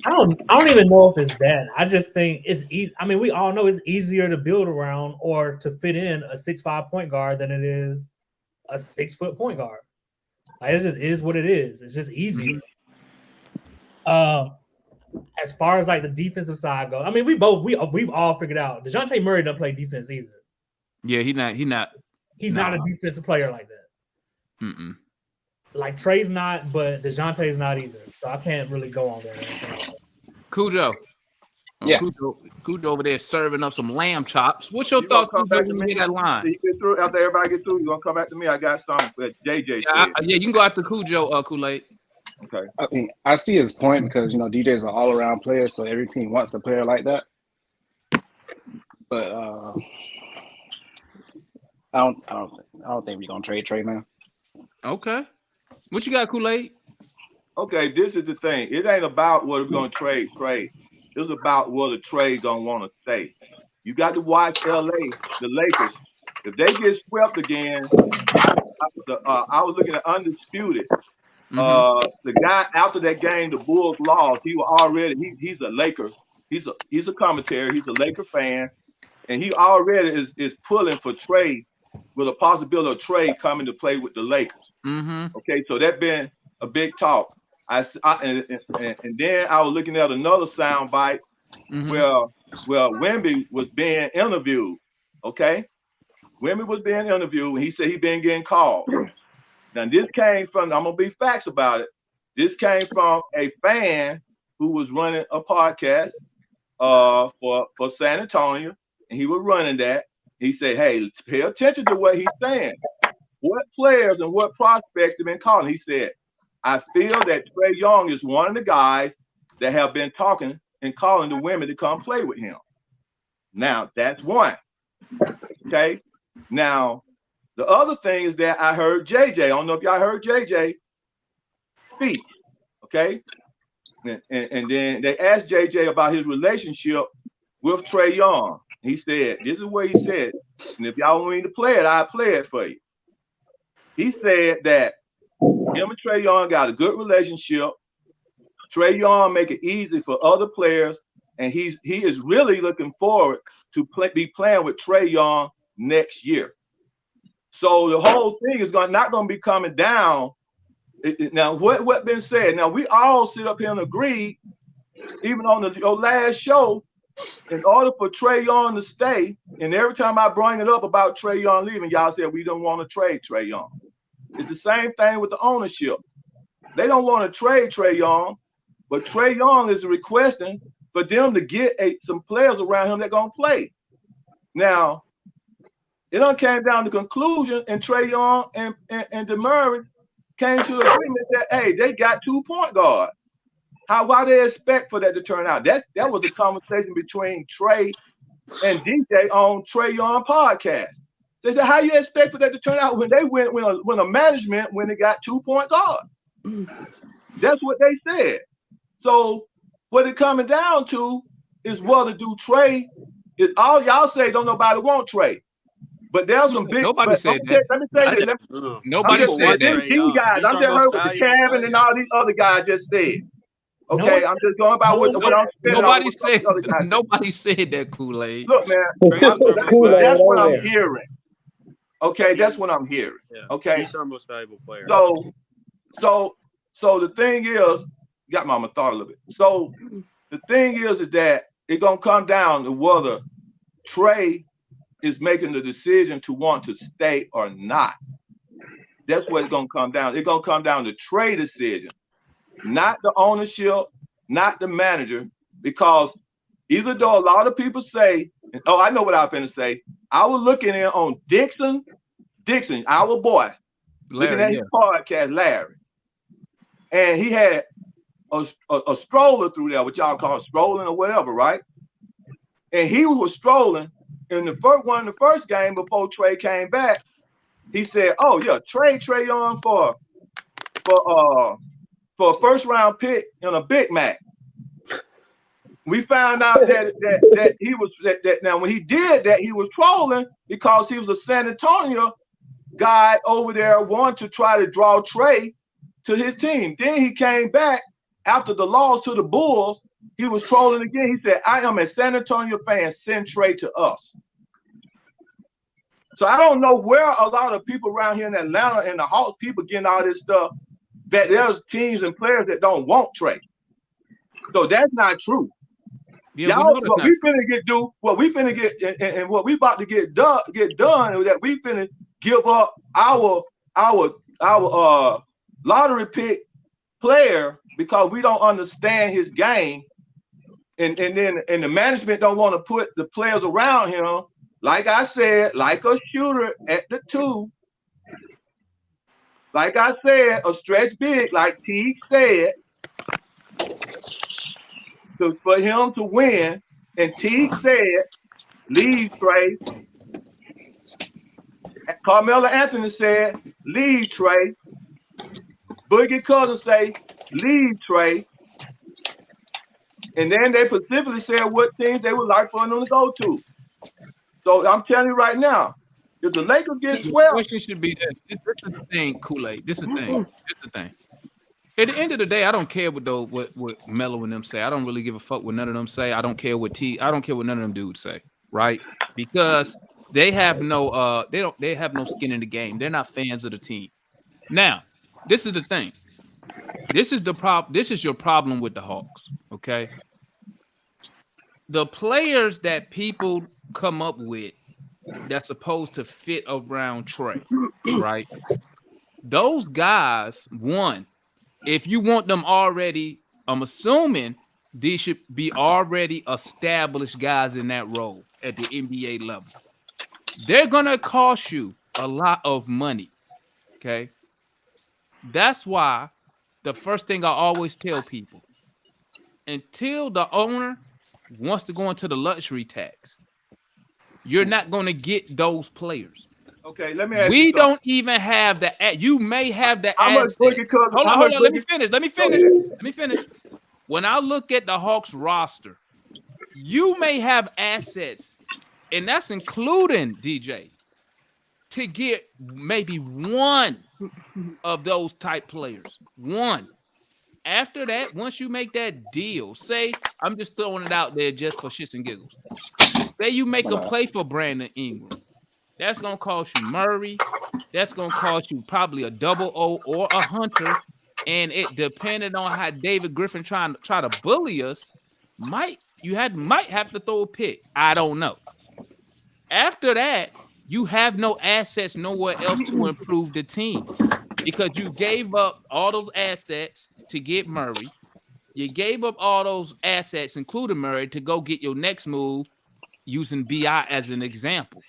I don't even know if it's that. I just think it's easy. I mean, we all know it's easier to build around or to fit in a 6'5" point guard than it is a 6 foot point guard. Like it just is what it is. It's just easier. As far as like the defensive side goes, I mean, we've all figured out DeJounte Murray doesn't play defense either. Yeah, he's not a defensive player like that. Mm-mm. Like Trey's not, but DeJounte's not either. So I can't really go on there. Cujo. Yeah. Cujo over there serving up some lamb chops. What's your You gonna thoughts come back when to you me? hear that line? You get through, after everybody get through, you gonna come back to me. I got something that JJ Yeah, said. you can go after Cujo, Kool-Aid. Okay. I mean, I see his point because DJ is an all-around player, so every team wants a player like that. But I don't think we're gonna trade Trey now. Okay. What you got, Kool-Aid? Okay, this is the thing. It ain't about whether we're gonna trade Trey. It's about whether Trey gonna want to stay. You got to watch LA, the Lakers. If they get swept again, I was looking at Undisputed. The guy after that game, the Bulls lost. He was already he's a Laker. He's a commentator. He's a Laker fan, and he already is pulling for Trey with a possibility of Trey coming to play with the Lakers. Okay, so that been a big talk. And then I was looking at another soundbite where Wemby was being interviewed. Okay, Wemby was being interviewed, and he said he been getting called. Now this came from, I'm gonna be facts about it. This came from a fan who was running a podcast for San Antonio, and he was running that. He said, "Hey, pay attention to what he's saying. What players and what prospects have been calling?" He said, "I feel that Trey Young is one of the guys that have been talking and calling the women to come play with him." Now that's one. Okay. Now the other thing is that I heard JJ. I don't know if y'all heard JJ speak. Okay. And then they asked JJ about his relationship with Trey Young. He said, this is what he said. And if y'all want me to play it, I'll play it for you. He said that him and Trey Young got a good relationship. Trey Young make it easy for other players, and he is really looking forward to be playing with Trey Young next year. So the whole thing is not going to be coming down. Now, what been said? Now we all sit up here and agree, even on your last show, in order for Trey Young to stay. And every time I bring it up about Trey Young leaving, y'all said we don't want to trade Trey Young. It's the same thing with the ownership. They don't want to trade Trey Young, but Trey Young is requesting for them to get some players around him that gonna play. Now, it done came down to conclusion, and Trey Young and DeMurray came to the agreement that, hey, they got 2 point guards. Why they expect for that to turn out? That was the conversation between Trey and DJ on Trey Young podcast. They said, how you expect for that to turn out when they when a management when they got 2 point guards? That's what they said. So what it coming down to is whether do Trey is all y'all say don't nobody want Trey. But there's some big. Nobody said that. Let me say this. Nobody said that. These guys, I'm just heard what the Kevin and all these other guys just said. Okay, I'm just going by what I'm saying. Nobody said that, Kool-Aid. Look, man, that's what I'm hearing. Okay, that's what I'm hearing. Okay, he's our most valuable player. So the thing is, got my thought a little bit. So the thing is that it's gonna come down to whether Trey is making the decision to want to stay or not. That's what it's gonna come down. It's gonna come down to Trey decision, not the ownership, not the manager, because even though a lot of people say, oh, I know what I was finna say. I was looking in on Dixon, our boy, Larry, looking at his podcast, Larry, and he had a stroller through there, what y'all call strolling or whatever, right? And he was strolling in the first game before Trey came back. He said, "Oh yeah, Trey Young for a first round pick and a Big Mac." We found out that he was that now when he did that, he was trolling because he was a San Antonio guy over there wanting to try to draw Trey to his team. Then he came back after the loss to the Bulls. He was trolling again. He said, "I am a San Antonio fan. Send Trey to us." So I don't know where a lot of people around here in Atlanta and the Hawks people getting all this stuff that there's teams and players that don't want Trey. So that's not true. Yeah, Y'all, what we finna and what we about to get done is that we finna give up our lottery pick player because we don't understand his game, and the management don't want to put the players around him, like I said, like a shooter at the 2. Like I said, a stretch big, like T said, for him to win. And T said, leave Trey. Carmelo Anthony said, leave Trey. Boogie Cousins say, leave Trey. And then they specifically said what teams they would like for them to go to. So I'm telling you right now, if the Lakers get swept, the question should be this. This is the thing, Kool-Aid. This is the thing. At the end of the day, I don't care what Melo and them say. I don't really give a fuck what none of them say. I don't care what none of them dudes say, right? Because they have no they have no skin in the game. They're not fans of the team. Now, this is the thing. This is your problem with the Hawks, okay? The players that people come up with that's supposed to fit around Trey, right? Those guys, one, if you want them already, I'm assuming these should be already established guys in that role at the NBA level. They're gonna cost you a lot of money, okay? That's why the first thing I always tell people, until the owner wants to go into the luxury tax, you're not going to get those players. Okay, let me ask you We something. don't even have the you may have the How much Boogie Cousins? Hold on, let me finish. When I look at the Hawks roster, you may have assets, and that's including DJ, to get maybe one of those type players. One. After that, once you make that deal, say, I'm just throwing it out there just for shits and giggles. Say you make a play for Brandon Ingram. That's going to cost you Murray. That's going to cost you probably a double O or a Hunter. And it depending on how David Griffin try to bully us, might have to throw a pick. I don't know. After that, you have no assets nowhere else to improve the team because you gave up all those assets to get Murray. You gave up all those assets, including Murray, to go get your next move using BI as an example.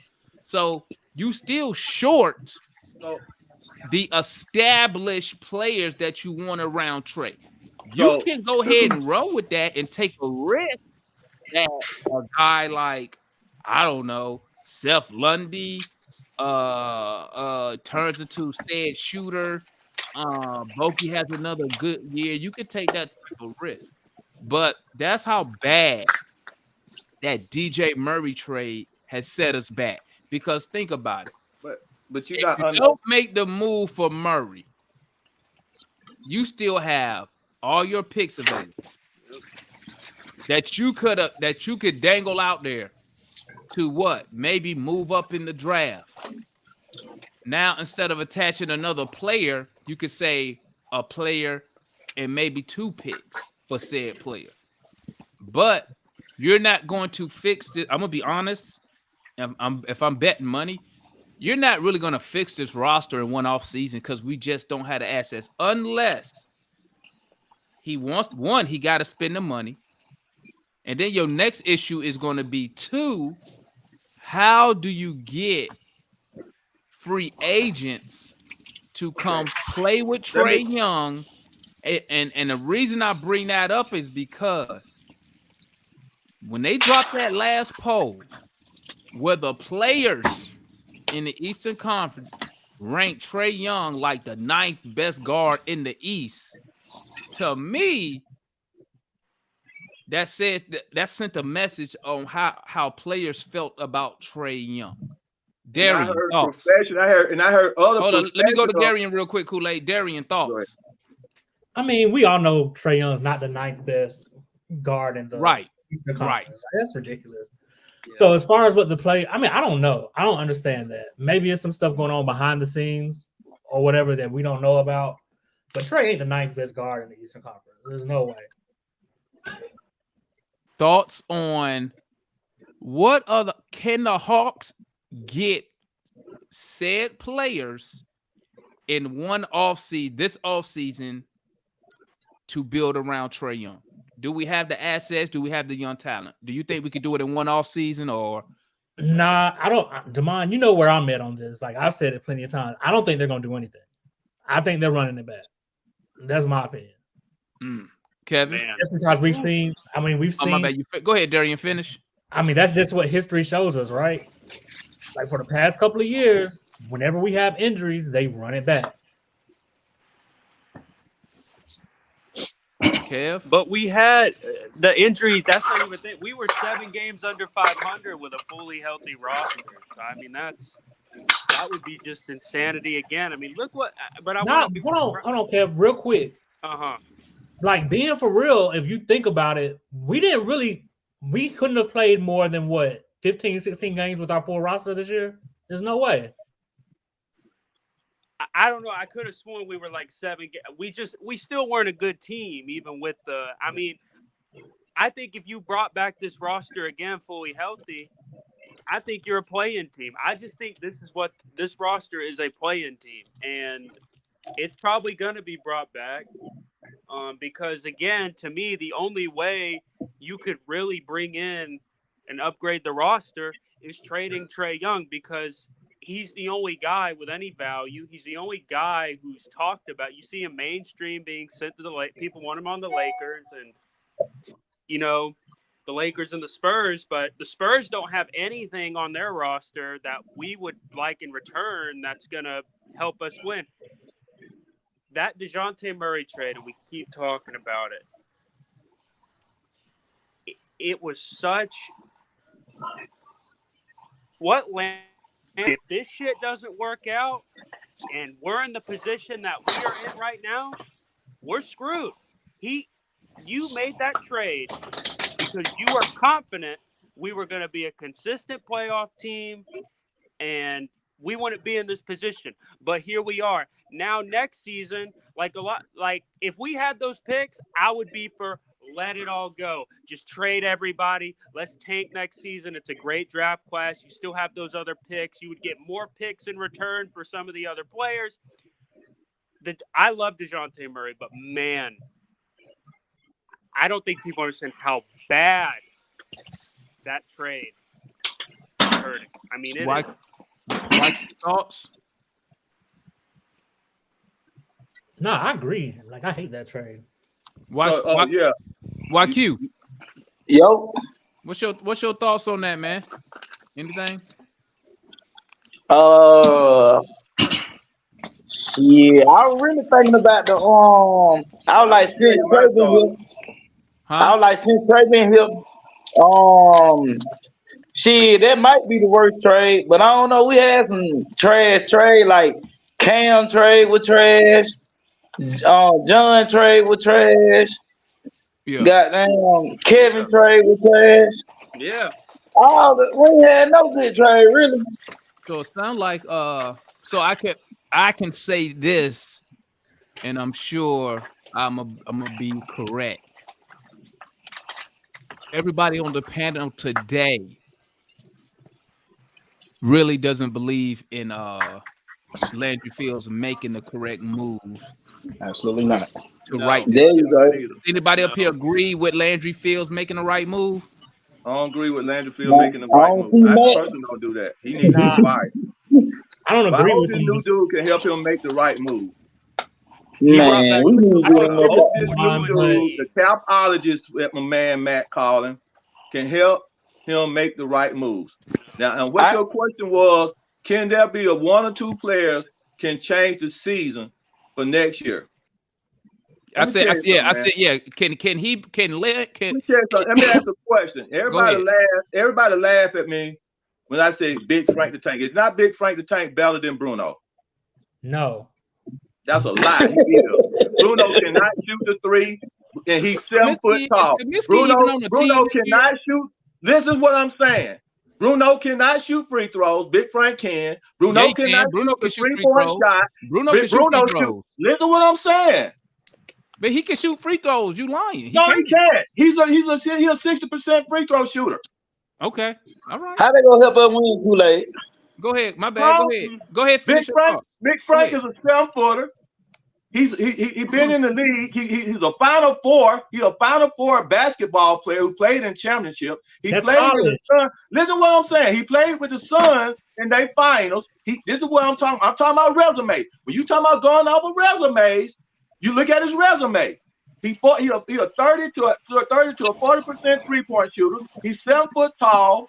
So you still short the established players that you want around Trey. You can go ahead and run with that and take a risk that a guy like, I don't know, Seth Lundy turns into said shooter. Boki has another good year. You could take that type of risk. But that's how bad that DJ Murray trade has set us back. Because think about it. But you don't make the move for Murray, you still have all your picks available that you could dangle out there to what? Maybe move up in the draft. Now, instead of attaching another player, you could say a player and maybe 2 picks for said player. But you're not going to fix this. I'm gonna be honest. If I'm betting money, you're not really going to fix this roster in one off season because we just don't have the assets. Unless he wants one, he got to spend the money. And then your next issue is going to be 2, how do you get free agents to come play with Trey Young? And the reason I bring that up is because when they dropped that last poll where the players in the Eastern Conference ranked Trey Young like the 9th best guard in the East, to me, that sent a message on how players felt about Trey Young. Darian, thoughts? I heard other. Hold on, let me go to Darian real quick, Kool-Aid. Darian, thoughts? I mean, we all know Trey Young's not the 9th best guard in the Eastern Conference. Right. That's ridiculous. So as far as what the play, I mean, I don't know. I don't understand that. Maybe it's some stuff going on behind the scenes or whatever that we don't know about. But Trey ain't the ninth best guard in the Eastern Conference. There's no way. Thoughts on what other can the Hawks get said players in one this offseason to build around Trey Young? Do we have the assets? Do we have the young talent? Do you think we could do it in one offseason or? Nah, I don't. Damon, you know where I'm at on this. Like I've said it plenty of times. I don't think they're going to do anything. I think they're running it back. That's my opinion. Kevin? Just because we've seen. I mean, we've seen. My bad. Go ahead, Darian. Finish. I mean, that's just what history shows us, right? Like for the past couple of years, whenever we have injuries, they run it back. Kev? But we had the injuries. That's not even thing. We were 7 games under 500 with a fully healthy roster. So, I mean, that would be just insanity again. I mean, look what. But I want to hold on, Kev, real quick. Like being for real, if you think about it, we couldn't have played more than what 15, 16 games with our full roster this year. There's no way. I don't know. I could have sworn we were like 7. We still weren't a good team, even with the. I mean, I think if you brought back this roster again fully healthy, I think you're a play-in team. I just think this roster is a play-in team, and it's probably going to be brought back because, again, to me, the only way you could really bring in and upgrade the roster is trading Trey Young because he's the only guy with any value. He's the only guy who's talked about. You see him mainstream being sent to the Lakers. People want him on the Lakers and, the Lakers and the Spurs, but the Spurs don't have anything on their roster that we would like in return that's going to help us win. That DeJounte Murray trade, and we keep talking about it, it was such – what land – if this shit doesn't work out and we're in the position that we are in right now, we're screwed. You made that trade because you were confident we were going to be a consistent playoff team and we wouldn't be in this position. But here we are. Now next season, if we had those picks, I would be for let it all go. Just trade everybody. Let's tank next season. It's a great draft class. You still have those other picks. You would get more picks in return for some of the other players. I love DeJounte Murray, but man, I don't think people understand how bad that trade hurt. I mean, thoughts? No, I agree. Like, I hate that trade. Yeah. YQ. Yo. What's your thoughts on that, man? Anything? Yeah, I was really thinking about the I was like since Trey been here. Shit, that might be the worst trade, but I don't know. We had some trash trade, like Cam trade with trash, John trade with trash. Yeah. Goddamn Kevin trade with trash. Yeah. We had no good trade, really. So it sounds like so I can say this, and I'm sure I'm gonna be correct. Everybody on the panel today really doesn't believe in Landry Fields making the correct move. Absolutely not. There you go. Anybody up here agree with Landry Fields making the right move? I don't agree with Landry Fields making the right move. That person don't do that. He needs to be fired. I don't agree with this you. new dude can help him make the right move. Man, we need to hope this new dude, the capologist that my man Matt Collin, can help him make the right moves. Now, and what your question was, can there be a 1 or 2 players can change the season for next year? I said, yeah. Can Let me ask a question. Everybody laugh at me when I say Big Frank the Tank. It's not Big Frank the Tank better than Bruno. No. That's a lie. Bruno cannot shoot the 3, and he's 7 foot tall. Bruno cannot shoot. This is what I'm saying. Bruno cannot shoot free throws. Big Frank can. Bruno Yeah, he cannot can. Bruno shoot can the shoot free 3-point throws. shot. Bruno can shoot free Bruno throws. Listen to what I'm saying. But he can shoot free throws. You lying? He No, can't. he can't. He's a 60% free throw shooter. Okay. All right. How they gonna help us win, Kool-Aid? Go ahead. My bad. Go ahead. Go ahead. Big Finish your Frank. thought. Big Go Frank ahead. is a 7-footer. He been in the league. He's a Final Four. He's a Final Four basketball player who played in championship. He That's played with college. the Suns. Listen to what I'm saying. He played with the Suns in their finals. This is what I'm talking. I'm talking about resume. When you talking about going over resumes, you look at his resume. He a 30 to a 40% 3-point shooter. He's 7 foot tall.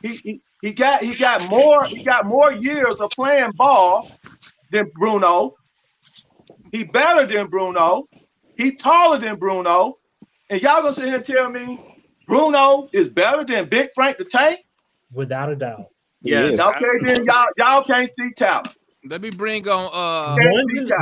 He got more years of playing ball than Bruno. He better than Bruno. He taller than Bruno. And y'all gonna sit here and tell me Bruno is better than Big Frank the Tank? Without a doubt. Yes. Okay, then y'all can't see talent. Let me bring on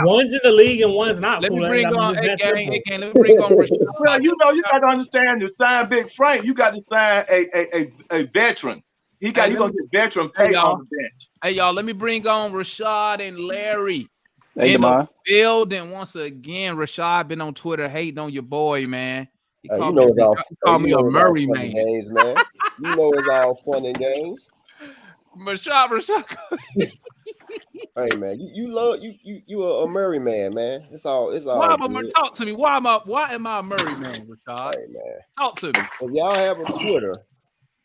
One's in the league and one's not. let me Kool-Aid. bring I mean, on it's that let simple. me bring on Rashad. Well, you got to understand to sign Big Frank, you got to sign a veteran. He gonna get veteran pay on the bench. Hey y'all, let me bring on Rashad and Larry. Hey, In the Demar. building once again. Rashad been on Twitter hating on your boy, man. He You called know me, it's all. he called me you a know it's all Murray fun and man. games, man. You know it's all fun and games. Rashad. Hey, man, you a Murray man, man. It's all Why am I good. talk to me? Why am I a Murray man, Rashad? Hey, man. Talk to me. If y'all have a Twitter,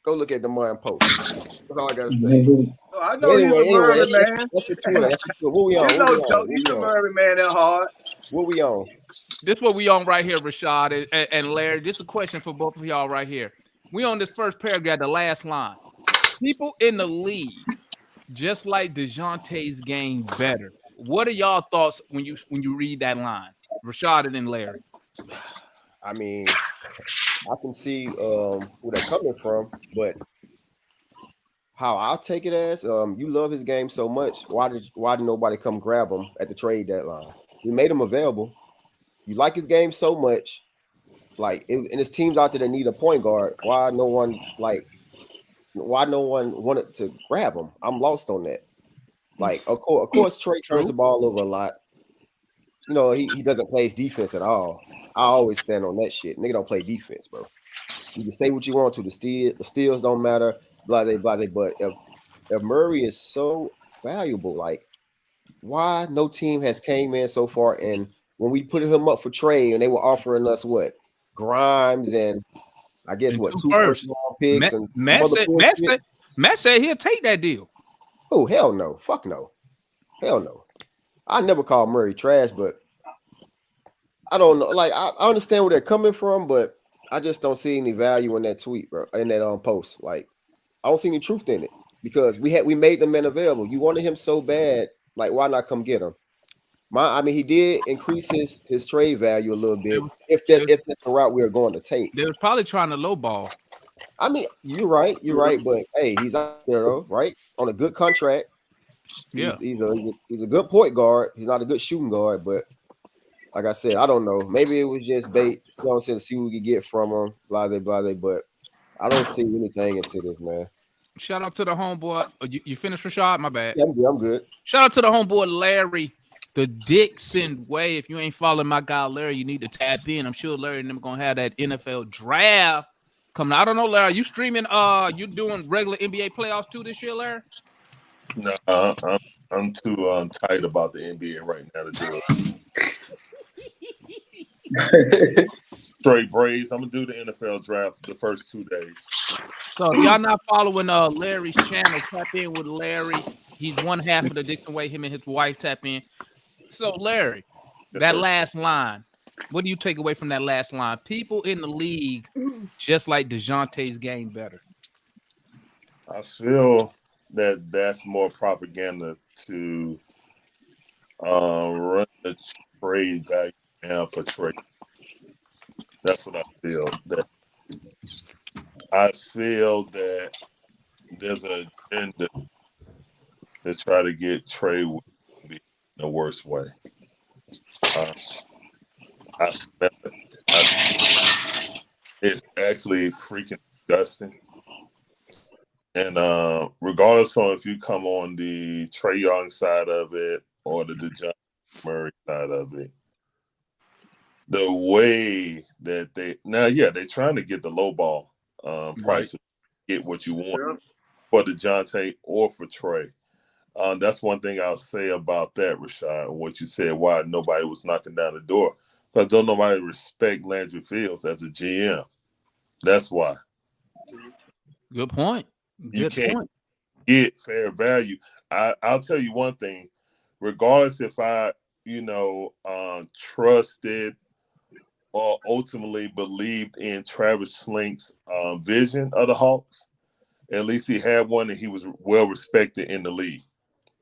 go look at the Demar post. That's all I gotta say. So I know he's a Anyway, Murray that's man. the Twitter. That's the Twitter. What we on? He's a Murray man that hard. What we on? This is what we on right here, Rashad and Larry. This is a question for both of y'all right here. We on this first paragraph, the last line. People in the league just like DeJounte's game better. What are y'all thoughts when you read that line? Rashad and then Larry. I mean, I can see where they're coming from, but how I'll take it as you love his game so much. Why did nobody come grab him at the trade deadline? We made him available. You like his game so much, like, and there's teams out there that need a point guard. Why no one wanted to grab him? I'm lost on that. Like, of course, Trey turns the ball over a lot. You know, he doesn't play his defense at all. I always stand on that shit. Nigga don't play defense, bro. You can say what you want to. The steals don't matter. Blase. But if Murray is so valuable, like, why no team has came in so far? And when we put him up for trade, and they were offering us what, Grimes and I guess what, 2 first-round picks and Matt said he'll take that deal. Oh, hell no. Fuck no. Hell no. I never call Murray trash, but I don't know. Like, I understand where they're coming from, but I just don't see any value in that tweet, bro, in that post. Like, I don't see any truth in it because we made the man available. You wanted him so bad, like, why not come get him? I mean, he did increase his trade value a little bit. If that's the route we are going to take, they was probably trying to lowball. I mean, you're right, but hey, he's out there though, right? On a good contract. Yeah, he's a good point guard. He's not a good shooting guard, but like I said, I don't know. Maybe it was just bait. You know what I'm saying? See what we could get from him. Blase. But I don't see anything into this, man. Shout out to the homeboy. You finished, Rashad? My bad. Yeah, I'm good. Shout out to the homeboy Larry, the Dixon way. If you ain't following my guy Larry, you need to tap in. I'm sure Larry and them gonna have that NFL draft coming. I don't know, Larry. Are you streaming? You doing regular NBA playoffs too this year, Larry? No, I'm too tight about the NBA right now to do it. Straight Braves. I'm gonna do the NFL draft the first 2 days. So if y'all not following Larry's channel, tap in with Larry. He's one half of the Dixon way. Him and his wife tap in. So Larry, that last line. What do you take away from that last line? People in the league just like DeJounte's game better. I feel that's more propaganda to run the trade value down for trade. That's what I feel. I feel that there's an agenda to try to get trade in the worst way. I smell it. It's actually freaking disgusting. And regardless of if you come on the Trey Young side of it or the DeJounte Murray side of it, the way that they're trying to get the low ball price to get what you want for DeJounte or for Trey. That's one thing I'll say about that, Rashad, and what you said, why nobody was knocking down the door. Because don't nobody respect Landry Fields as a GM. That's why. Good point. You can't get fair value. I'll tell you one thing. Regardless if I, trusted or ultimately believed in Travis Slink's vision of the Hawks, at least he had one and he was well respected in the league.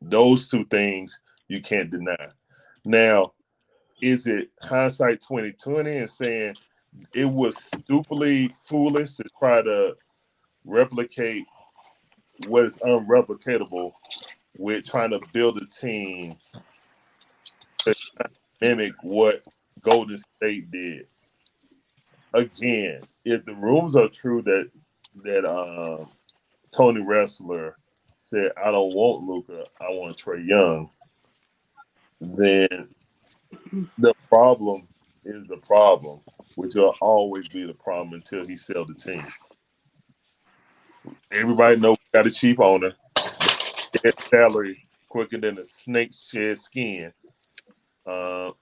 Those two things you can't deny. Now, is it hindsight 2020 and saying it was stupidly foolish to try to replicate what is unreplicatable with trying to build a team to mimic what Golden State did? Again, if the rumors are true that Tony Ressler said, I don't want Luka, I want Trey Young, then the problem is the problem, which will always be the problem until he sells the team. Everybody knows we got a cheap owner. Get salary quicker than a snake shed skin. Put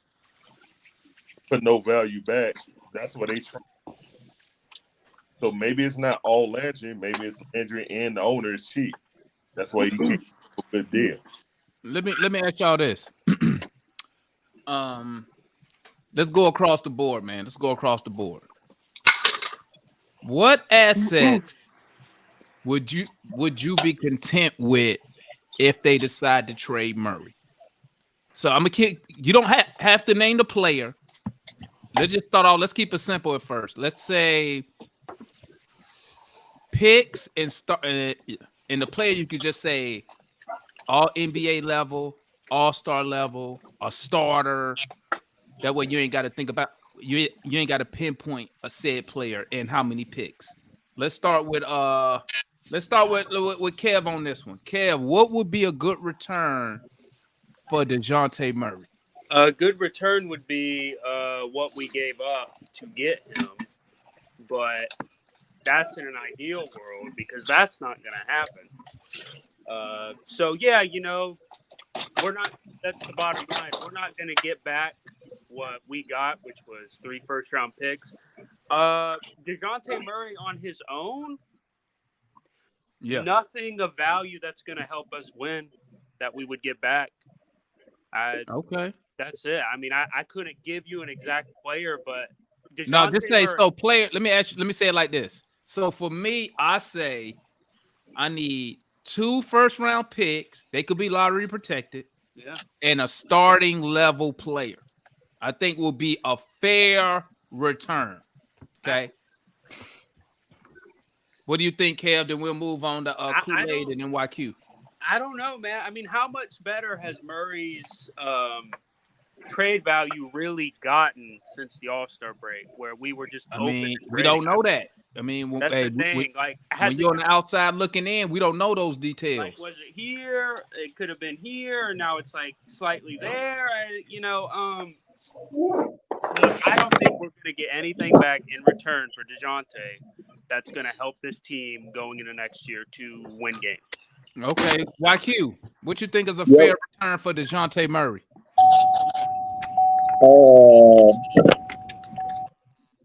no value back. That's what they try. So maybe it's not all Landry. Maybe it's Landry and the owner is cheap. That's why you can't get a good deal. Let me ask y'all this. Let's go across the board, man. Let's go across the board. What assets would you be content with if they decide to trade Murray? So I'm gonna you don't have to name the player. Let's just start off. Let's keep it simple at first. Let's say picks and start. And the player you could just say all NBA level, all-star level, a starter. That way you ain't got to think about you ain't got to pinpoint a said player and how many picks. Let's start with Kev on this one. Kev, what would be a good return for DeJounte Murray? A good return would be what we gave up to get him, but that's in an ideal world because that's not going to happen. So yeah, we're not. That's the bottom line. We're not going to get back what we got, which was 3 first-round picks. DeJounte Murray on his own, nothing of value that's going to help us win that we would get back. Okay. That's it. I mean, I couldn't give you an exact player, but no, just say so. Player. Let me say it like this. So for me, I say I need 2 first-round picks. They could be lottery protected. Yeah. And a starting level player. I think will be a fair return. Okay. What do you think, Kev? Then we'll move on to Kool-Aid and NYQ. I don't know, man. I mean, how much better has Murray's trade value really gotten since the All-Star break, where we were just we don't know that. I mean, that's the thing. When you're on the outside looking in, we don't know those details. Like, was it here? It could have been here, and now it's like slightly there. I don't think we're going to get anything back in return for DeJounte that's going to help this team going into next year to win games. Okay, YQ, what you think is a fair return for DeJounte Murray?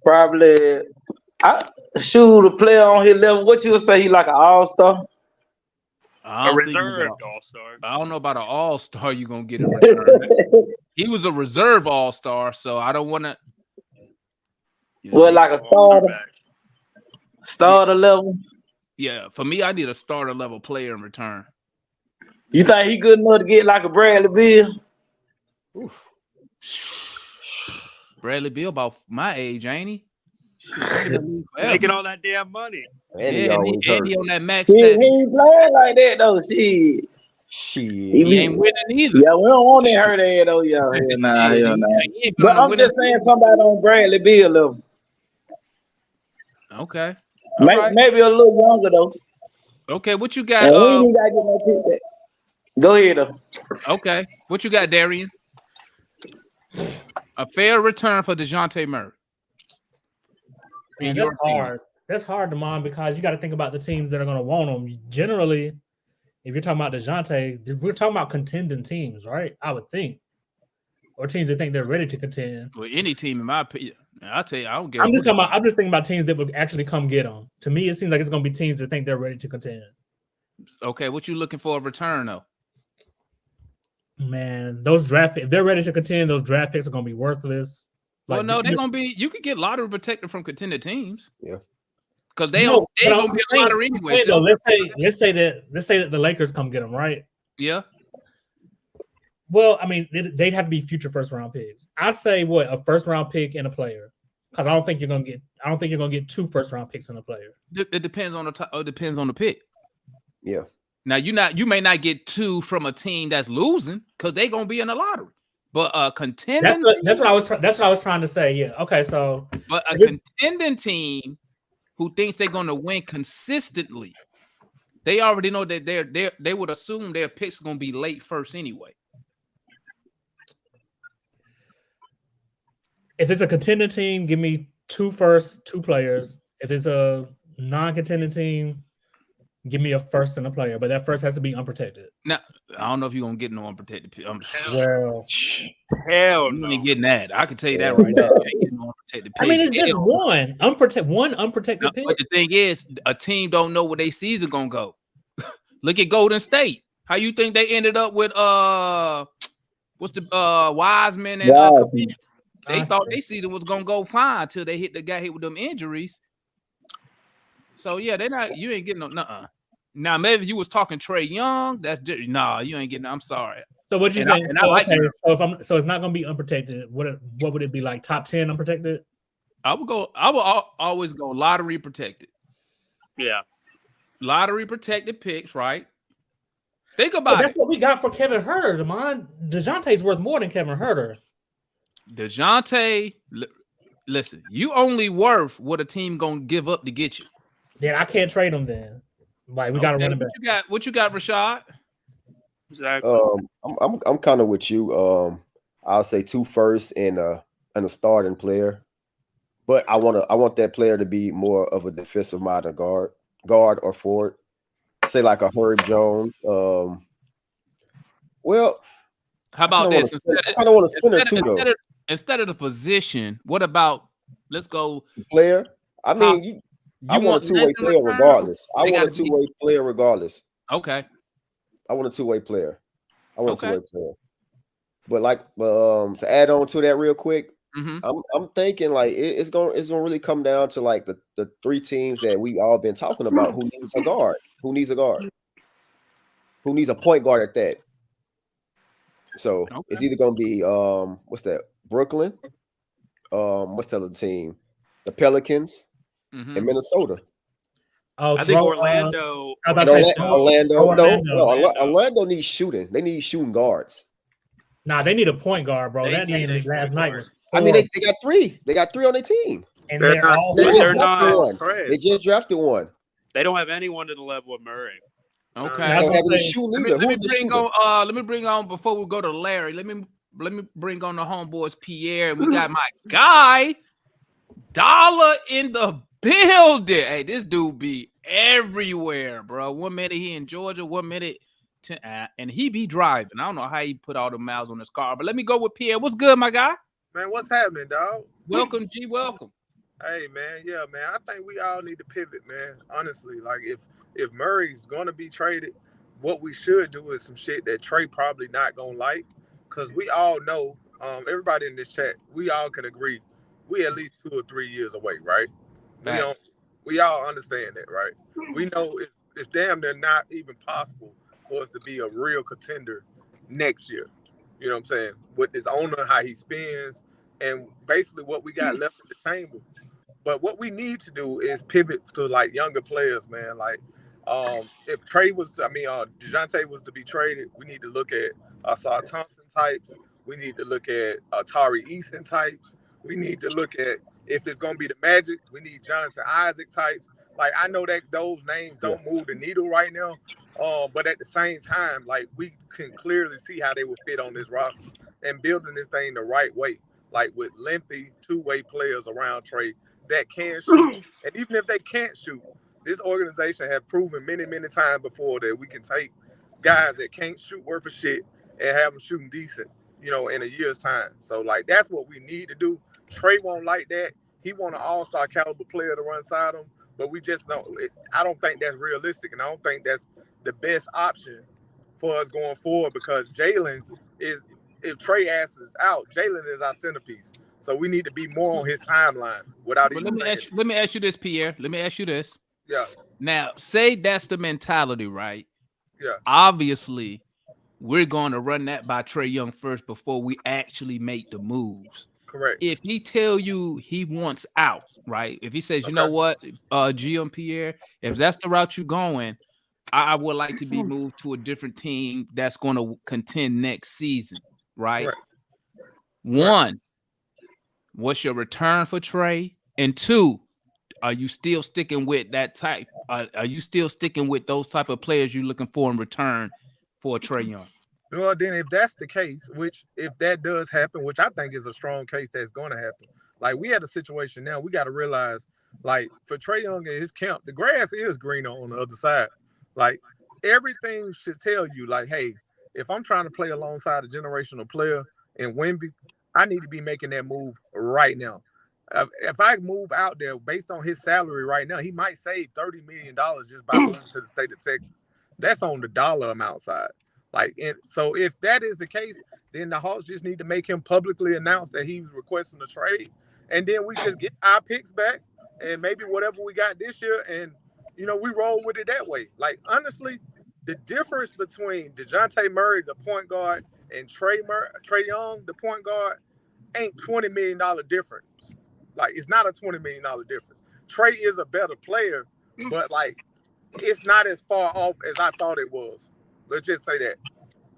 Probably. A player on his level. What you would say? He like an all-star? A reserved all-star. I don't know about an all-star you're going to get in return. He was a reserve all-star, so I don't want to. Well, like a starter? Starter level? Yeah, for me, I need a starter level player in return. You think he good enough to get like a Bradley Beal? Oof. Bradley Beal about my age, ain't he? Making all that damn money. And he on that max. He ain't playing like that though. Shit. He ain't winning either. Yeah, we don't want to hurt that though. Yeah, nah. But I'm just saying somebody on Bradley Beal level. Okay. Maybe a little younger though. Okay, what you And got? we ain't even gotta get no pick back. Go ahead, though. Okay, what you got, Darian? A fair return for DeJounte Murray. Man, that's hard. That's hard to mind because you got to think about the teams that are going to want him. Generally, if you're talking about DeJounte, we're talking about contending teams, right? I would think, or teams that think they're ready to contend. Well, any team, in my opinion, I'll tell you, I don't give. I'm just thinking about teams that would actually come get him. To me, it seems like it's going to be teams that think they're ready to contend. Okay, what you looking for a return though? Man, those draft if they're ready to contend, those draft picks are going to be worthless. Well, no, they're gonna be. You could get lottery protected from contended teams. Yeah, because they gonna be a lottery anyway. So let's say that the Lakers come get them, right? Yeah. Well, I mean, they'd have to be future first round picks. I'd say a first round pick and a player, because I don't think you're gonna get 2 first round picks and a player. It depends on the pick. Yeah. Now you may not get 2 from a team that's losing because they're gonna be in the lottery. But contending. That's what I was trying to say. Yeah. Okay. So. But a contending team who thinks they're gonna win consistently, they already know that they would assume their picks are gonna be late first anyway. If it's a contending team, give me 2 firsts, 2 players. If it's a non-contending team, give me a first and a player. But that first has to be unprotected. Now, I don't know if you're gonna get no unprotected. Well, hell you no. ain't getting that. I can tell you that right now. You ain't getting no unprotected pick. I mean, it's just one unprotected pick. But the thing is, a team don't know where their season gonna go. Look at Golden State. How you think they ended up with what's the Wiseman and Kawhi? They thought their season was gonna go fine until they got hit with them injuries. So yeah, you ain't getting no Now maybe if you was talking Trey Young, that's different. Nah, you ain't getting. I'm sorry. So what do you think? So it's not gonna be unprotected. What would it be like? Top 10 unprotected? I would always go lottery protected. Yeah, lottery protected picks, right? Think about that's what we got for Kevin Huerter. DeJounte's worth more than Kevin Huerter. DeJounte, listen, you only worth what a team gonna give up to get you. Then I can't trade him. Then, like we got to run him back. What you got, Rashad? Exactly. I'm kind of with you. I'll say 2 firsts and a starting player, but I want that player to be more of a defensive minded guard or forward. Say like a Herb Jones. Well, how about this? I kind of want a center too, though. Instead of the position, what about let's go player? I mean, I want a 2-way player regardless. I want a 2-way player regardless. Okay. I want a 2-way player. A 2-way player. But like to add on to that real quick, I'm thinking like it's gonna really come down to like the 3 teams that we all been talking about. Who needs a guard? Who needs a guard? Who needs a point guard at that? So it's either gonna be what's that? Brooklyn. What's the other team? The Pelicans and Minnesota. I think Orlando. Orlando needs shooting. They need shooting guards. Nah, they need a point guard, bro. That name last night was. I mean, they got 3. They got 3 on their team. And they just drafted one. They don't have anyone to the level of Murray. Okay. They don't have any shooting either. Let me bring on before we go to Larry. Let me bring on the homeboys Pierre. And we got my guy Dollar in the building. Hey, this dude be everywhere, bro. 1 minute he in Georgia, 1 minute and he be driving. I don't know how he put all the miles on his car, but let me go with Pierre. What's good, my guy? Man, what's happening, dog? Welcome, G. Welcome. Hey, man. Yeah, man. I think we all need to pivot, man. Honestly, like if Murray's going to be traded, what we should do is some shit that Trey probably not going to like, because we all know, everybody in this chat, we all can agree, we at least 2 or 3 years away, right? We all understand that, right? We know it's damn near not even possible for us to be a real contender next year. You know what I'm saying? With his owner, how he spends, and basically what we got left in the chamber. But what we need to do is pivot to like younger players, man. Like if DeJounte was to be traded, we need to look at Asar Thompson types. We need to look at Tari Eason types. We need to look at, if it's going to be the Magic, we need Jonathan Isaac types. Like I know that those names don't move the needle right now, but at the same time, like we can clearly see how they would fit on this roster and building this thing the right way, like with lengthy two-way players around Trey that can shoot, and even if they can't shoot, this organization has proven many times before that we can take guys that can't shoot worth of shit and have them shooting decent, in a year's time. So like that's what we need to do. Trey won't like that. He want an all-star caliber player to run inside him, but we just don't. I don't think that's realistic, and I don't think that's the best option for us going forward because Jalen is. If Trey asses out, Jalen is our centerpiece. So we need to be more on his timeline without But even saying let me ask you this, Pierre. Let me ask you this. Yeah. Now, say that's the mentality, right? Yeah. Obviously, we're going to run that by Trey Young first before we actually make the moves. Correct. If he tell you he wants out, right? If he says, you know what, GM Pierre, if that's the route you're going, I would like to be moved to a different team that's going to contend next season, right? Correct. One, what's your return for Trey? And two, are you still sticking with that type? Are you still sticking with those type of players you're looking for in return for Trey Young? Well, then if that's the case, which if that does happen, which I think is a strong case that's going to happen, like we had a situation now, we got to realize, like for Trey Young and his camp, the grass is greener on the other side. Like everything should tell you, like, hey, if I'm trying to play alongside a generational player in Wemby, I need to be making that move right now. If I move out there based on his salary right now, he might save $30 million just by moving to the state of Texas. That's on the dollar amount side. Like, so if that is the case, then the Hawks just need to make him publicly announce that he's requesting a trade. And then we just get our picks back and maybe whatever we got this year. And, we roll with it that way. Like, honestly, the difference between DeJounte Murray, the point guard, and Trey Young, the point guard, ain't $20 million difference. Like, it's not a $20 million difference. Trey is a better player, but, like, it's not as far off as I thought it was. Let's just say that.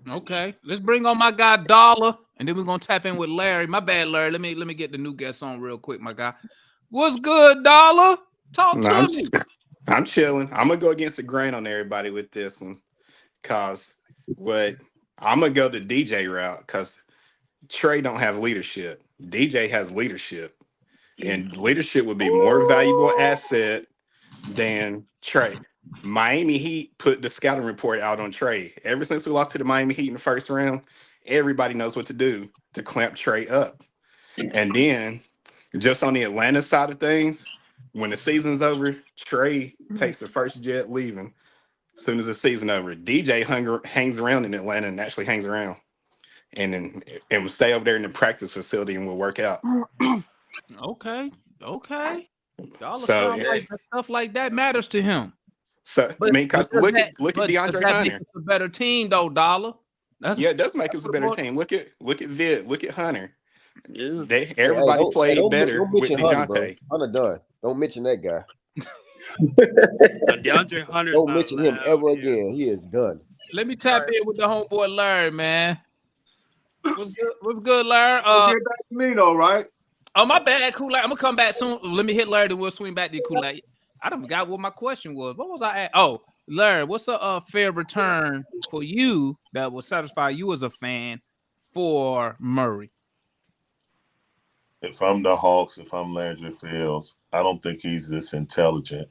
Okay, let's bring on my guy Dollar, and then we're gonna tap in with Larry. My bad, Larry. Let me get the new guest on real quick, my guy. What's good, Dollar? Talk to me. I'm chilling. I'm gonna go against the grain on everybody with this one, cause I'm gonna go the DJ route, cause Trey don't have leadership. DJ has leadership, and leadership would be more valuable asset than Trey. Miami Heat put the scouting report out on Trey. Ever since we lost to the Miami Heat in the first round, everybody knows what to do to clamp Trey up. And then just on the Atlanta side of things, when the season's over, Trey takes the first jet leaving as soon as the season's over. DJ hangs around in Atlanta and actually hangs around. And will stay over there in the practice facility and will work out. Okay. Dollar So, sounds like stuff like that matters to him. So But- because but look does at that- but DeAndre does that make Hunter. us a better team though, Dollar. Yeah, it does make us a better team. Look at Vit. Look at Hunter. Everybody don't- played don't better don't with mention Hunter, bro. DeJounte. Hunter done. Don't mention that guy. DeAndre Hunter's Don't not mention him allowed ever here. again. He is done. Let me tap in with the homeboy Larry, man. What's good, Larry? Get back to me though, right? Oh, my bad, Kool-Aid. I'm gonna come back soon. Let me hit Larry, then we'll swing back to Kool-Aid. I don't forgot what my question was. What was I at? Oh, Larry, what's a fair return for you that will satisfy you as a fan for Murray? If I'm the Hawks, if I'm Landry Fields, I don't think he's this intelligent,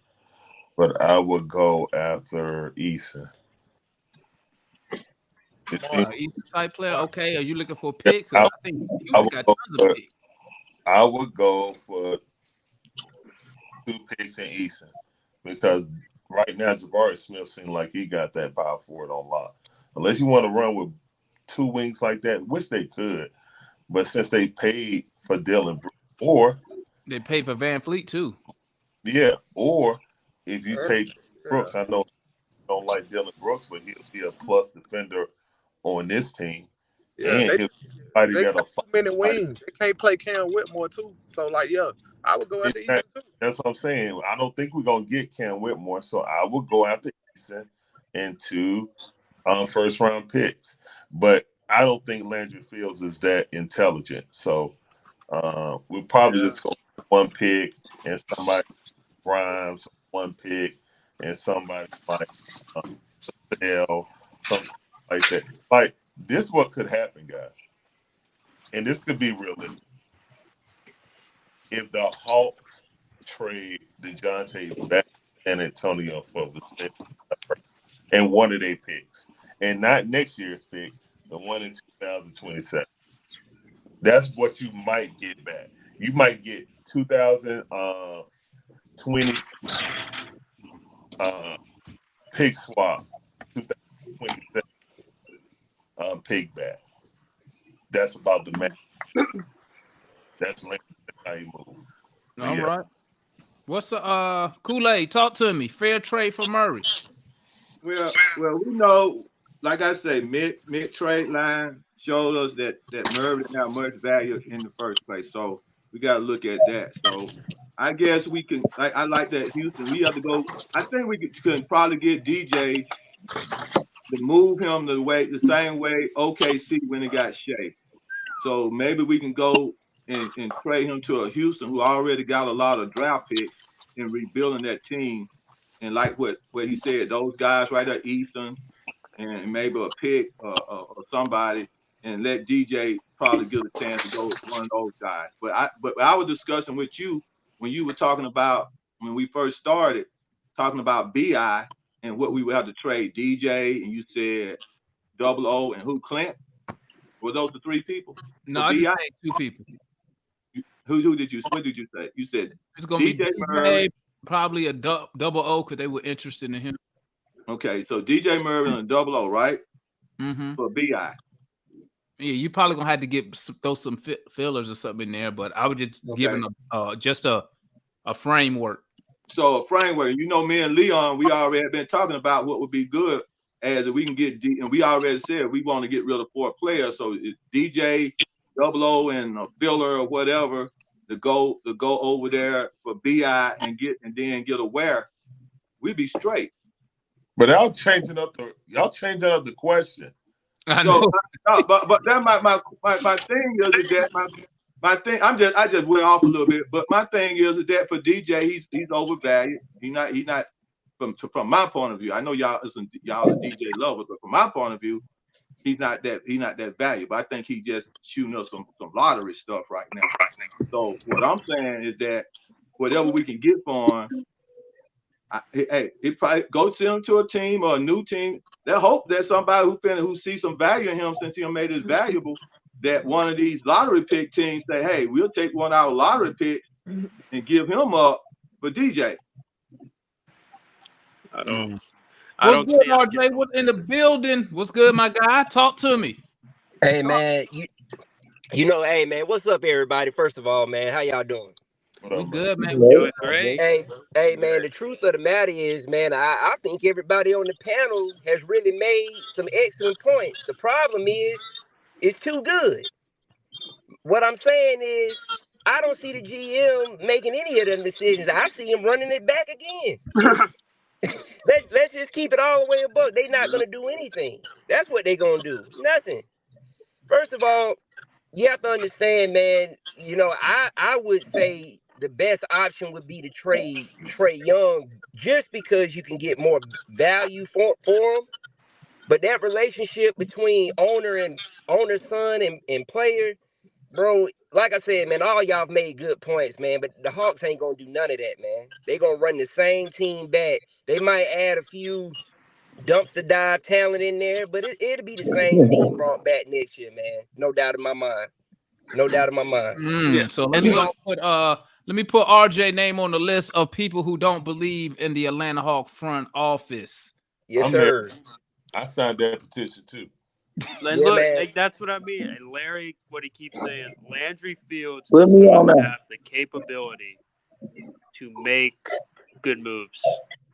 but I would go after Eason. East type player. Okay, are you looking for a pick? 'Cause I think Houston got tons of picks. I would go for 2 picks in Eason because right now Jabari Smith seems like he got that power forward on lock. Unless you want to run with 2 wings like that, which they could, but since they paid for Dylan Brooks, or they paid for Van Fleet too. Yeah, or if you take Brooks, I know you don't like Dylan Brooks, but he'll be a plus defender on this team. Yeah, and they he'll got too many wings. They can't play Cam Whitmore too. So like, yeah, I would go after Eason too. That's what I'm saying. I don't think we're gonna get Cam Whitmore, so I would go after Eason and 2 first round picks. But I don't think Landry Fields is that intelligent. So we'll probably just go 1 pick and somebody Grimes, one pick and somebody might sell something like that. Like this, what could happen, guys, and this could be realistic. If the Hawks trade DeJounte back to San Antonio for the and one of their picks, and not next year's pick, the one in 2027. That's what you might get back. You might get 2020 pick swap, 2027 pick back. That's about the max. That's how you move. All right. What's the Kool-Aid? Talk to me. Fair trade for Murray. Well, we know, like I say, mid trade line showed us that Murray didn't have much value in the first place. So we got to look at that. So I guess we can. I like that Houston. We have to go. I think we could probably get DJ to move him the same way OKC when it got Shea. So maybe we can go and trade him to a Houston who already got a lot of draft picks and rebuilding that team. And like what he said, those guys right there, Easton, and maybe a pick or somebody, and let DJ probably get a chance to go with one of those guys. But I was discussing with you when you were talking about when we first started talking about BI and what we would have to trade DJ, and you said 00 and who, Clint? Were those the three people? No, I just said two people. What did you say? You said it's gonna DJ be Murray, probably a 00 because they were interested in him. Okay, so DJ Murray and 00, right? Mm-hmm. For BI. Yeah, you probably gonna have to throw some fillers or something in there, but I was just giving just a framework. So a framework. You know, me and Leon, we already have been talking about what would be good as we can get, and we already said we want to get rid of 4 players. So it's DJ, 00, and a filler or whatever to go over there for BI and then get aware. We'd be straight. But y'all changing up the question. So, but that my thing is that my thing. I just went off a little bit, but my thing is that for DJ, he's overvalued. He's not from my point of view. I know y'all are DJ lovers, but from my point of view, he's not that valuable. I think he just shooting up some lottery stuff right now. So what I'm saying is that whatever we can get for him, it probably go to him to a team or a new team. They hope that somebody who sees some value in him since he made it valuable, that one of these lottery pick teams say, hey, we'll take one of our lottery picks and give him up for DJ. What's good, RJ? What's in the building? What's good, my guy? Talk to me. Hey, man. Hey, man. What's up, everybody? First of all, man, how y'all doing? We good, man. We doing great. Hey, man, the truth of the matter is, man, I think everybody on the panel has really made some excellent points. The problem is, it's too good. What I'm saying is, I don't see the GM making any of them decisions. I see him running it back again. Let's just keep it all the way above. They're not going to do anything. That's what they're going to do. Nothing. First of all, you have to understand, man, I would say the best option would be to trade Trey Young just because you can get more value for him. But that relationship between owner's son and player, bro, like I said, man, all y'all have made good points, man. But the Hawks ain't going to do none of that, man. They're going to run the same team back. They might add a few dumpster dive talent in there, but it'll be the same team brought back next year, man. No doubt in my mind. No doubt in my mind. So let me put RJ name on the list of people who don't believe in the Atlanta Hawks front office. Yes, sir. I signed that petition too. Look, that's what I mean. And Larry, what he keeps saying, Landry Fields Put me on doesn't that. have the capability to make good moves.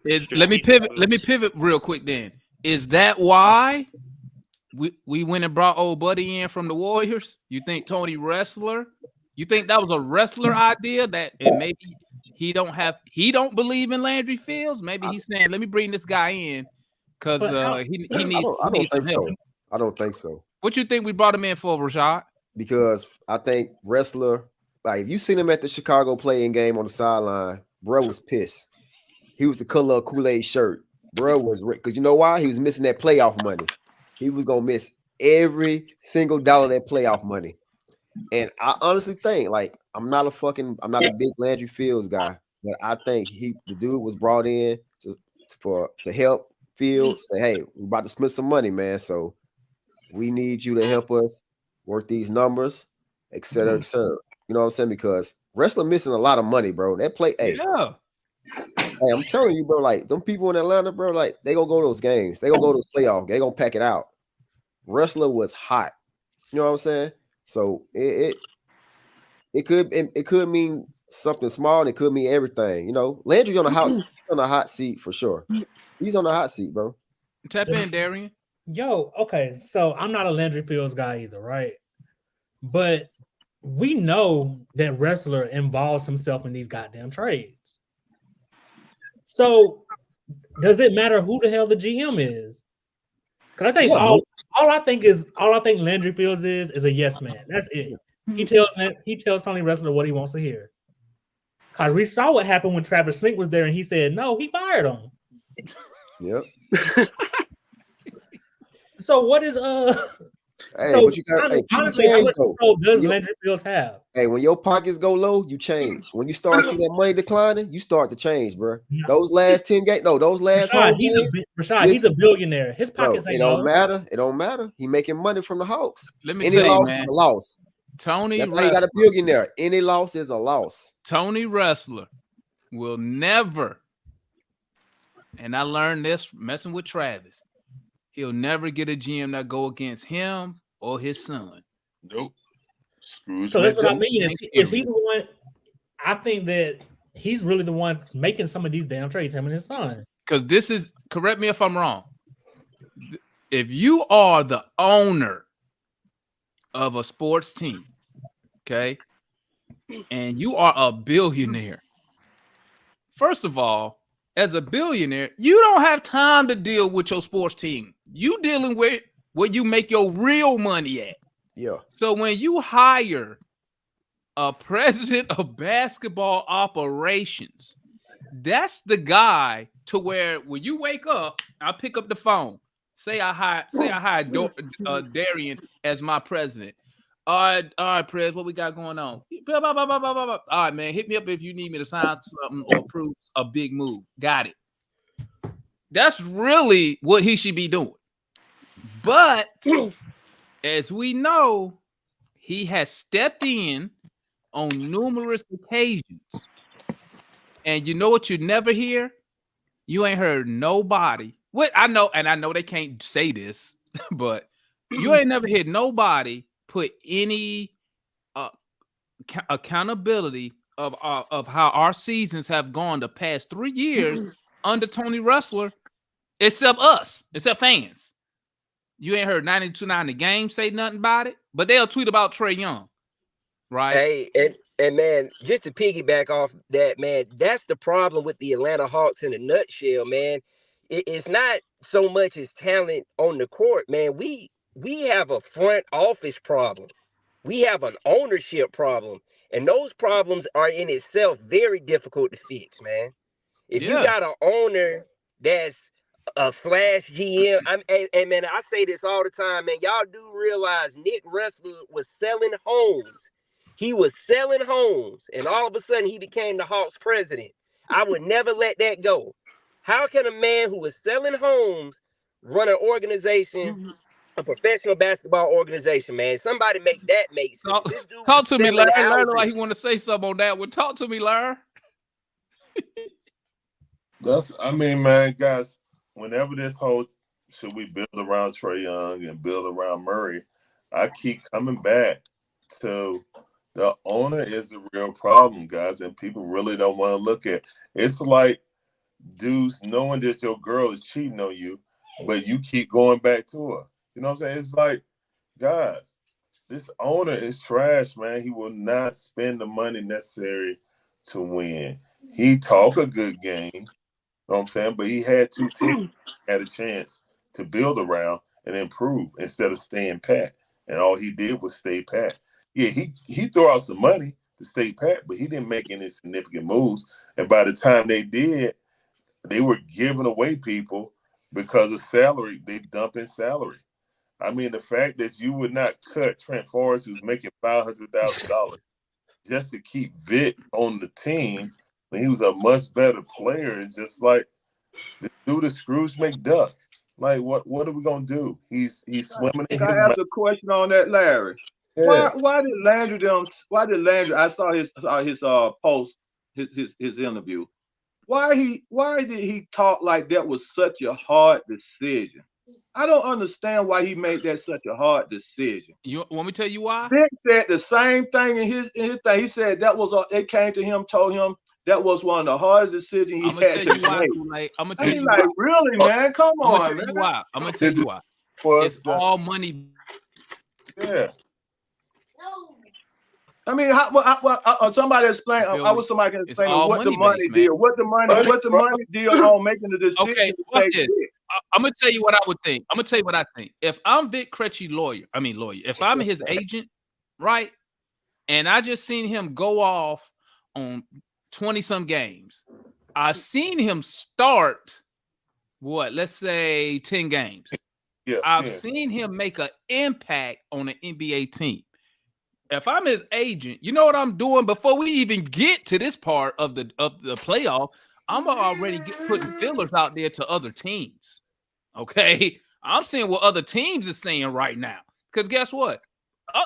Let me pivot real quick then. Is that why we went and brought old buddy in from the Warriors? You think Tony Wrestler? You think that was a wrestler idea that maybe he don't believe in Landry Fields? Maybe he's saying, let me bring this guy in because he needs. I don't think so. I don't think so. What you think we brought him in for, Rashad? Because I think wrestler, like if you seen him at the Chicago playing game on the sideline, bro was pissed. he was the color of Kool-Aid shirt. Bro was because you know why? He was missing that playoff money. He was gonna miss every single dollar of that playoff money. And I honestly think, like, I'm not a big Landry Fields guy, but I think the dude was brought in to help Fields. Say, hey, we're about to spend some money, man. So we need you to help us work these numbers, et cetera, et cetera. You know what I'm saying? Because wrestler missing a lot of money, bro. That play, hey, I'm telling you, bro, like them people in Atlanta, bro, like they gonna go to those games, they gonna go to those playoffs, they gonna pack it out. Wrestler was hot. You know what I'm saying? So it could mean something small, and it could mean everything. You know, Landry on the hot seat for sure. He's on the hot seat, bro. Tap in, Darian. Yo, okay. So I'm not a Landry Fields guy either, right? But we know that wrestler involves himself in these goddamn trades. So does it matter who the hell the GM is? Because I think all I think Landry Fields is a yes man. That's it. He tells Tony Wrestler what he wants to hear. Because we saw what happened when Travis Slink was there and he said no, he fired him. Yep. So what is Hey, so but you got honestly, how much control does Landry Fields have? Hey, when your pockets go low, you change. When you start seeing that money declining, you start to change, bro. No. Those last 10 games, those last Rashad, he's a billionaire. His pockets ain't low. It don't matter. He making money from the Hawks. Let me Any tell you, loss man. is a loss. Tony That's how you got a billionaire. Any loss is a loss. Tony Wrestler will never, and I learned this messing with Travis, he'll never get a GM that go against him or his son. Nope. So that's what I mean. Is he the one? I think that he's really the one making some of these damn trades, him and his son. Because this is, correct me if I'm wrong. If you are the owner of a sports team, okay, and you are a billionaire, first of all, as a billionaire, you don't have time to deal with your sports team. You dealing with where you make your real money at. Yeah. So when you hire a president of basketball operations, that's the guy to where when you wake up, I pick up the phone. Say I hired Darian as my president. All right, Prez, what we got going on? Blah, blah, blah, blah, blah, blah. All right, man, hit me up if you need me to sign something or approve a big move. Got it. That's really what he should be doing. But as we know, he has stepped in on numerous occasions. And you know what you never hear? You ain't heard nobody. What I know, and I know they can't say this, but you ain't never heard nobody put any accountability of how our seasons have gone the past 3 years under Tony Wrestler, except us, except fans. You ain't heard 92.9 The Game say nothing about it, but they'll tweet about Trey Young, right? Hey, and man, just to piggyback off that, man, that's the problem with the Atlanta Hawks in a nutshell, man. It's not so much as talent on the court, man. We have a front office problem. We have an ownership problem. And those problems are in itself very difficult to fix, man. If you got an owner that's a slash GM, and man, I say this all the time, man. Y'all do realize Nick Wrestler was selling homes. He was selling homes, and all of a sudden he became the Hawks president. I would never let that go. How can a man who was selling homes run an organization, a professional basketball organization, man? Somebody make that make sense. Talk to me, Larry. Larry, like he want to say something on that one. Talk to me, Larry. I mean, man, guys, whenever this whole should we build around Trey Young and build around Murray, I keep coming back to the owner is the real problem, guys, and people really don't want to look at. It's like dudes knowing that your girl is cheating on you, but you keep going back to her. You know what I'm saying? It's like, guys, this owner is trash, man. He will not spend the money necessary to win. He talk a good game, you know what I'm saying? But he had two teams had a chance to build around and improve instead of staying pat. And all he did was stay pat. Yeah, he threw out some money to stay pat, but he didn't make any significant moves. And by the time they did, they were giving away people because of salary. They dump in salary. I mean, the fact that you would not cut Trent Forrest, who's making $500,000, just to keep Vit on the team when he was a much better player is just like the dude is Scrooge McDuck. Like, what are we gonna do? He's swimming in Can I his ask money. a question on that, Larry? Yeah. Why did Landry I saw his post, his interview. Why did he talk like that was such a hard decision? I don't understand why he made that such a hard decision. You want me to tell you why? Vic said the same thing in his thing. He said that was they came to him, told him that was one of the hardest decisions he had to make. I'm gonna tell you like, why. really, man? Come I'm gonna on, tell man. you why. I'm gonna tell you why. It's all money. Yeah. I mean, somebody explain. I wish somebody can explain all what the money money based, deal. man. What the money deal on making the decision Okay, to watch take this. Vic? I'm gonna tell you what I would think. I'm gonna tell you what I think. If I'm Vit Krejci lawyer, if I'm his agent, right, and I just seen him go off on 20-some games, I've seen him start let's say 10 games. Yeah, I've 10. seen him make an impact on an NBA team. If I'm his agent, you know what I'm doing before we even get to this part of the playoff? I'm already putting fillers out there to other teams. Okay, I'm seeing what other teams are saying right now. Because guess what?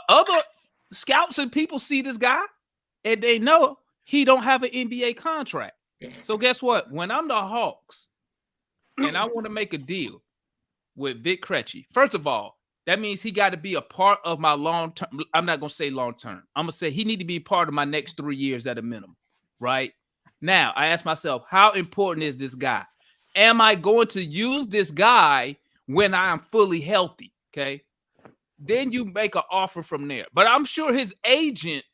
Other scouts and people see this guy, and they know he don't have an NBA contract. So guess what? When I'm the Hawks, and I want to make a deal with Vit Krejci, first of all, that means he got to be a part of my long-term. I'm not going to say long-term. I'm going to say he need to be part of my next 3 years at a minimum, right? Now, I ask myself, how important is this guy? Am I going to use this guy when I am fully healthy, okay? Then you make an offer from there. But I'm sure his agent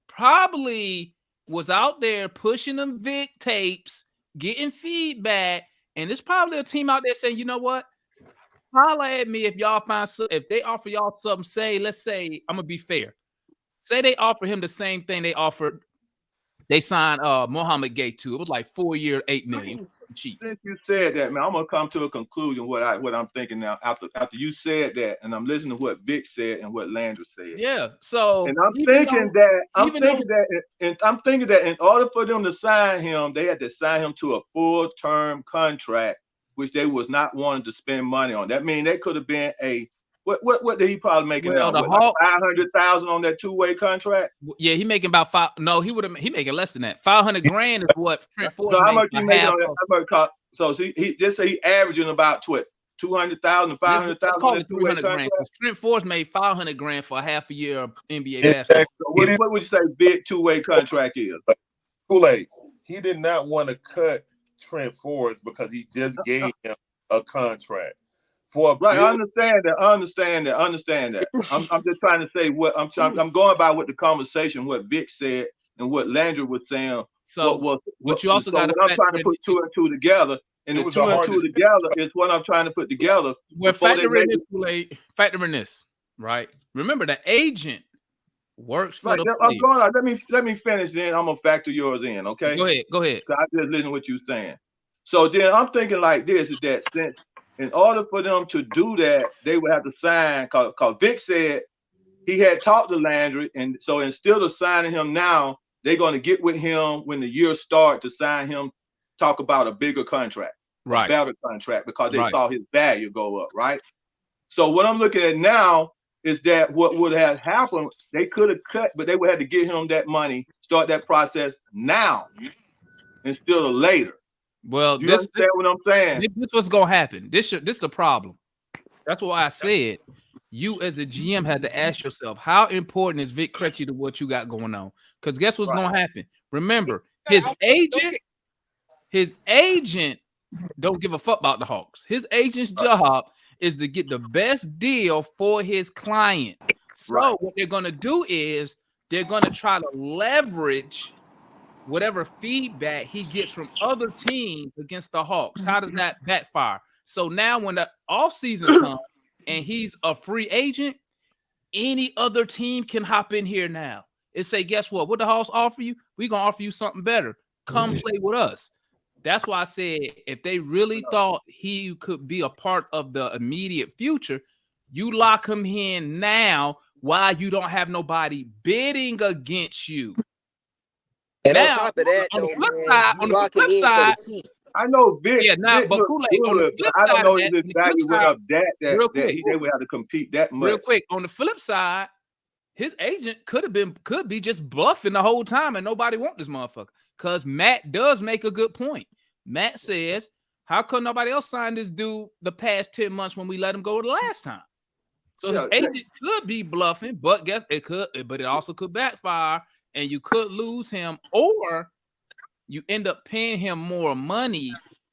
probably was out there pushing them Vic tapes, getting feedback, and there's probably a team out there saying, you know what? Holla at me if y'all if they offer y'all something. Say, let's say, I'm gonna be fair. Say they offer him the same thing they signed Mohamed Gay to. It was like 4 year, $8 million. Cheap. Since you said that, man, I'm gonna come to a conclusion what I'm thinking now. After you said that, and I'm listening to what Vic said and what Landry said. Yeah. So and I'm thinking that in order for them to sign him, they had to sign him to a full-term contract, which they was not wanting to spend money on. That means they could have been what did he probably making now? The like Hawks, 500,000 on that two-way contract. Yeah, he making about five. No, he making less than that. 500,000 is what Trent Forrest. So how much you making on that? So he just say he averaging about what 200,000, 500,000. Let's call it 300,000. Trent Forrest made 500,000 for half a year of NBA basketball. So what would you say big two-way contract is? Kool-Aid. He did not want to cut Trent Forrest because he just gave him a contract. I understand that. I'm just just trying to say what I'm going by what the conversation, what Vic said and what Landry was saying. So what you also got to I'm trying to put two and two together, and the two and two together is what I'm trying to put together. We're factoring in this, right? Remember, the agent works for the player. Let me finish. Then I'm gonna factor yours in. Okay. Go ahead. I just listen to what you're saying. So then I'm thinking like this: is that since in order for them to do that, they would have to sign. Because Vic said he had talked to Landry, and so instead of signing him now, they're going to get with him when the year starts to sign him, talk about a bigger contract, right? A better contract, because they saw his value go up, right? So what I'm looking at now is that what would have happened, they could have cut, but they would have to give him that money, start that process now instead of later. Well, do you understand what I'm saying? This what's gonna happen. This the problem. That's why I said you as a GM had to ask yourself, how important is Vit Krejci to what you got going on? Because guess what's gonna happen? Remember, his agent don't give a fuck about the Hawks. His agent's job is to get the best deal for his client. So what they're gonna do is they're gonna try to leverage whatever feedback he gets from other teams against the Hawks. How does that backfire? So now when the offseason comes and he's a free agent, any other team can hop in here now and say, guess what? What the Hawks offer you? We're going to offer you something better. Come play with us. That's why I said if they really thought he could be a part of the immediate future, you lock him in now while you don't have nobody bidding against you. And now, on top of that, on the though, flip man, side, you on the lock him flip in for side, the cheap. I know Vic. yeah, now, Vic but look Kool-Aid, on the good, flip but I don't side know of if that, his on the flip value went side, up that real that quick, they would have to compete that much. real quick, on the flip side, his agent could be just bluffing the whole time and nobody want this motherfucker. Because Matt does make a good point. Matt says, how come nobody else signed this dude the past 10 months when we let him go the last time? So his agent could be bluffing, but but it also could backfire and you could lose him, or you end up paying him more money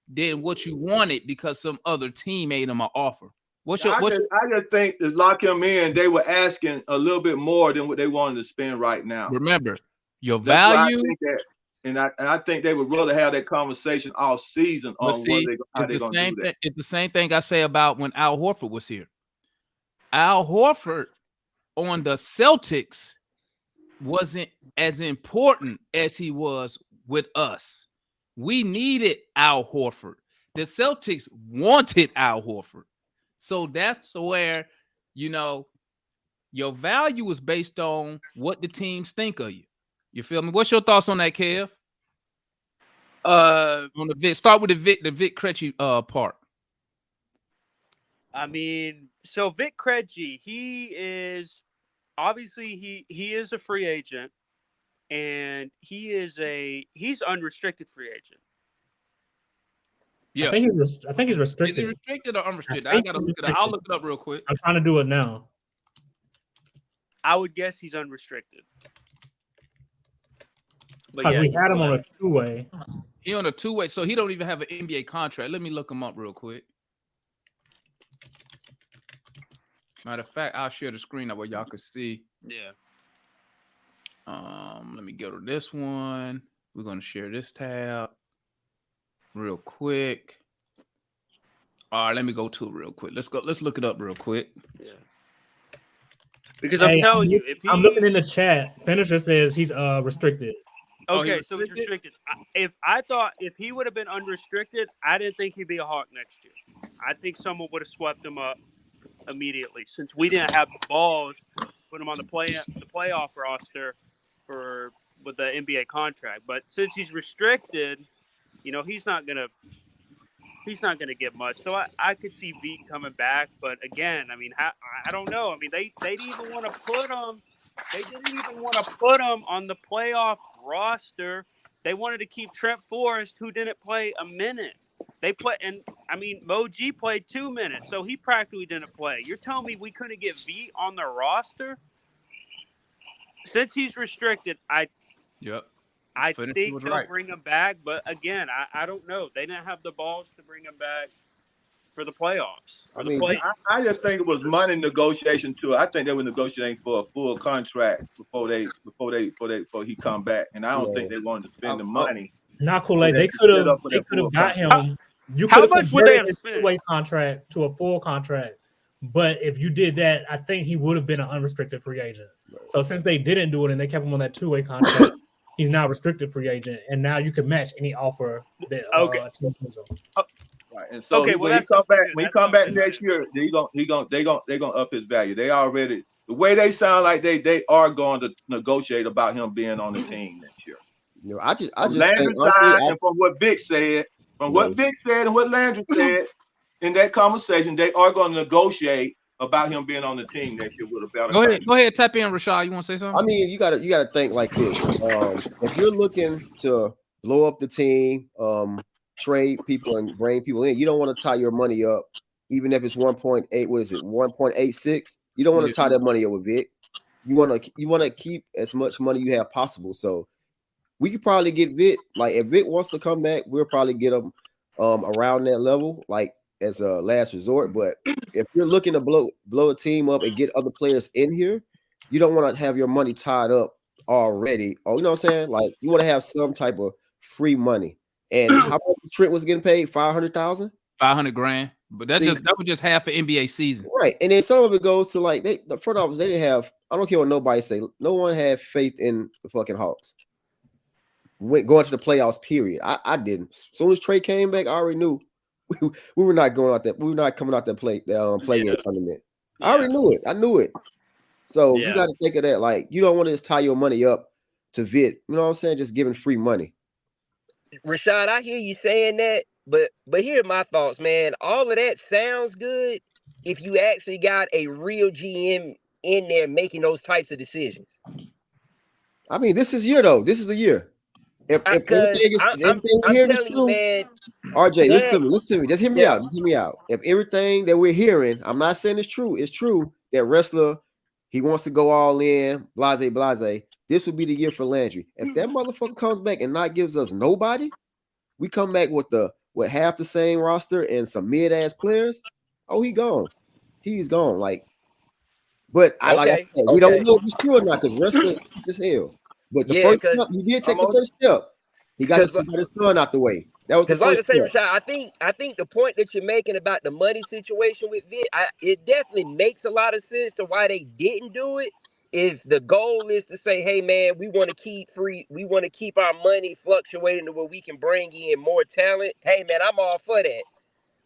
than what you wanted because some other team made him an offer. I just think to lock him in, they were asking a little bit more than what they wanted to spend right now. Remember, your That's why value. I think that, and I think they would rather have that conversation all season on how they're going to do that. It's the same thing I say about when Al Horford was here. Al Horford on the Celtics wasn't as important as he was with us. We needed Al Horford. The Celtics wanted Al Horford. So that's where, your value is based on what the teams think of you. You feel me? What's your thoughts on that, Kev? On the Vit. Start with the Vit Krejci part. I mean, so Vit Krejci, he is obviously he is a free agent, and he's unrestricted free agent. Yeah, I think he's restricted. Is he restricted or unrestricted? I gotta look it up. I'll look it up real quick. I'm trying to do it now. I would guess he's unrestricted. Because we had him on a two-way. He on a two-way, so he don't even have an NBA contract. Let me look him up real quick. Matter of fact, I'll share the screen where y'all can see. Yeah. Let me go to this one. We're gonna share this tab real quick. All right, let me go to it real quick. Let's look it up real quick. Yeah. Because I'm telling you, I'm looking in the chat. Finisher says he's restricted. Okay, so he's restricted. If he would have been unrestricted, I didn't think he'd be a Hawk next year. I think someone would have swept him up immediately, since we didn't have the balls to put him on the playoff roster with the NBA contract. But since he's restricted, he's not gonna get much. So I could see Vit coming back, but again, I mean, I don't know. I mean, they didn't even want to put him. They didn't even want to put him on the playoff roster. They wanted to keep Trent Forrest, who didn't play a minute. Mo G played 2 minutes, so he practically didn't play. You're telling me we couldn't get Vit on the roster? Since he's restricted, I think they'll bring him back. But again, I don't know. They didn't have the balls to bring him back for the playoffs. I just think it was money negotiation too. I think they were negotiating for a full contract before he come back, and I don't think they wanted to spend the money. Not Kool-Aid. They could have got him. How much would they have spent? Two-way contract to a full contract. But if you did that, I think he would have been an unrestricted free agent. So since they didn't do it and they kept him on that two-way contract, he's now restricted free agent, and now you can match any offer that team gives him. Right, and so when he come back next year, they gonna up his value. They already, the way they sound like they are going to negotiate about him being on the team next year. I just Landry think, side, and from what Vic said, and what Landry said in that conversation, they are going to negotiate about him being on the team next year with a better. Go ahead, tap in, Rashad. You want to say something? I mean, you gotta think like this. If you're looking to blow up the team, trade people and bring people in, you don't want to tie your money up, even if it's 1.8. What is it? 1.86. You don't want to tie that money up with Vic. You want to keep as much money you have possible. So we could probably get Vit. Like if Vit wants to come back, we'll probably get him around that level, like as a last resort. But if you're looking to blow a team up and get other players in here, you don't want to have your money tied up already. Oh, you know what I'm saying? Like you want to have some type of free money. And how much Trent was getting paid? $500,000? $500,000. But that was just half an NBA season. Right. And then some of it goes to like the front office, they didn't have, I don't care what nobody say, no one had faith in the fucking Hawks. going to the playoffs. Period. I didn't. As soon as Trey came back, I already knew we were not going out there. We were not coming out there play in tournament. I already knew it. I knew it. So you got to think of that. Like, you don't want to just tie your money up to Vit. You know what I'm saying? Just giving free money. Rashad, I hear you saying that, but here are my thoughts, man. All of that sounds good if you actually got a real GM in there making those types of decisions. I mean, this is year though. This is the year. If everything we're hearing is true, man, RJ, listen to me. Just hear me out. Just hear me out. If everything that we're hearing, I'm not saying it's true. It's true that wrestler, he wants to go all in, blase. This would be the year for Landry. If that motherfucker comes back and not gives us nobody, we come back with half the same roster and some mid-ass players. Oh, he gone. He's gone. Like I said, we don't know if it's true or not because wrestler is cheap as hell. But the first step, he did take the first step. He got his son out the way. That was the first step. Like I say, Rashad, I think the point that you're making about the money situation with Vit, it definitely makes a lot of sense to why they didn't do it. If the goal is to say, hey man, we want to keep our money fluctuating to where we can bring in more talent. Hey man, I'm all for that.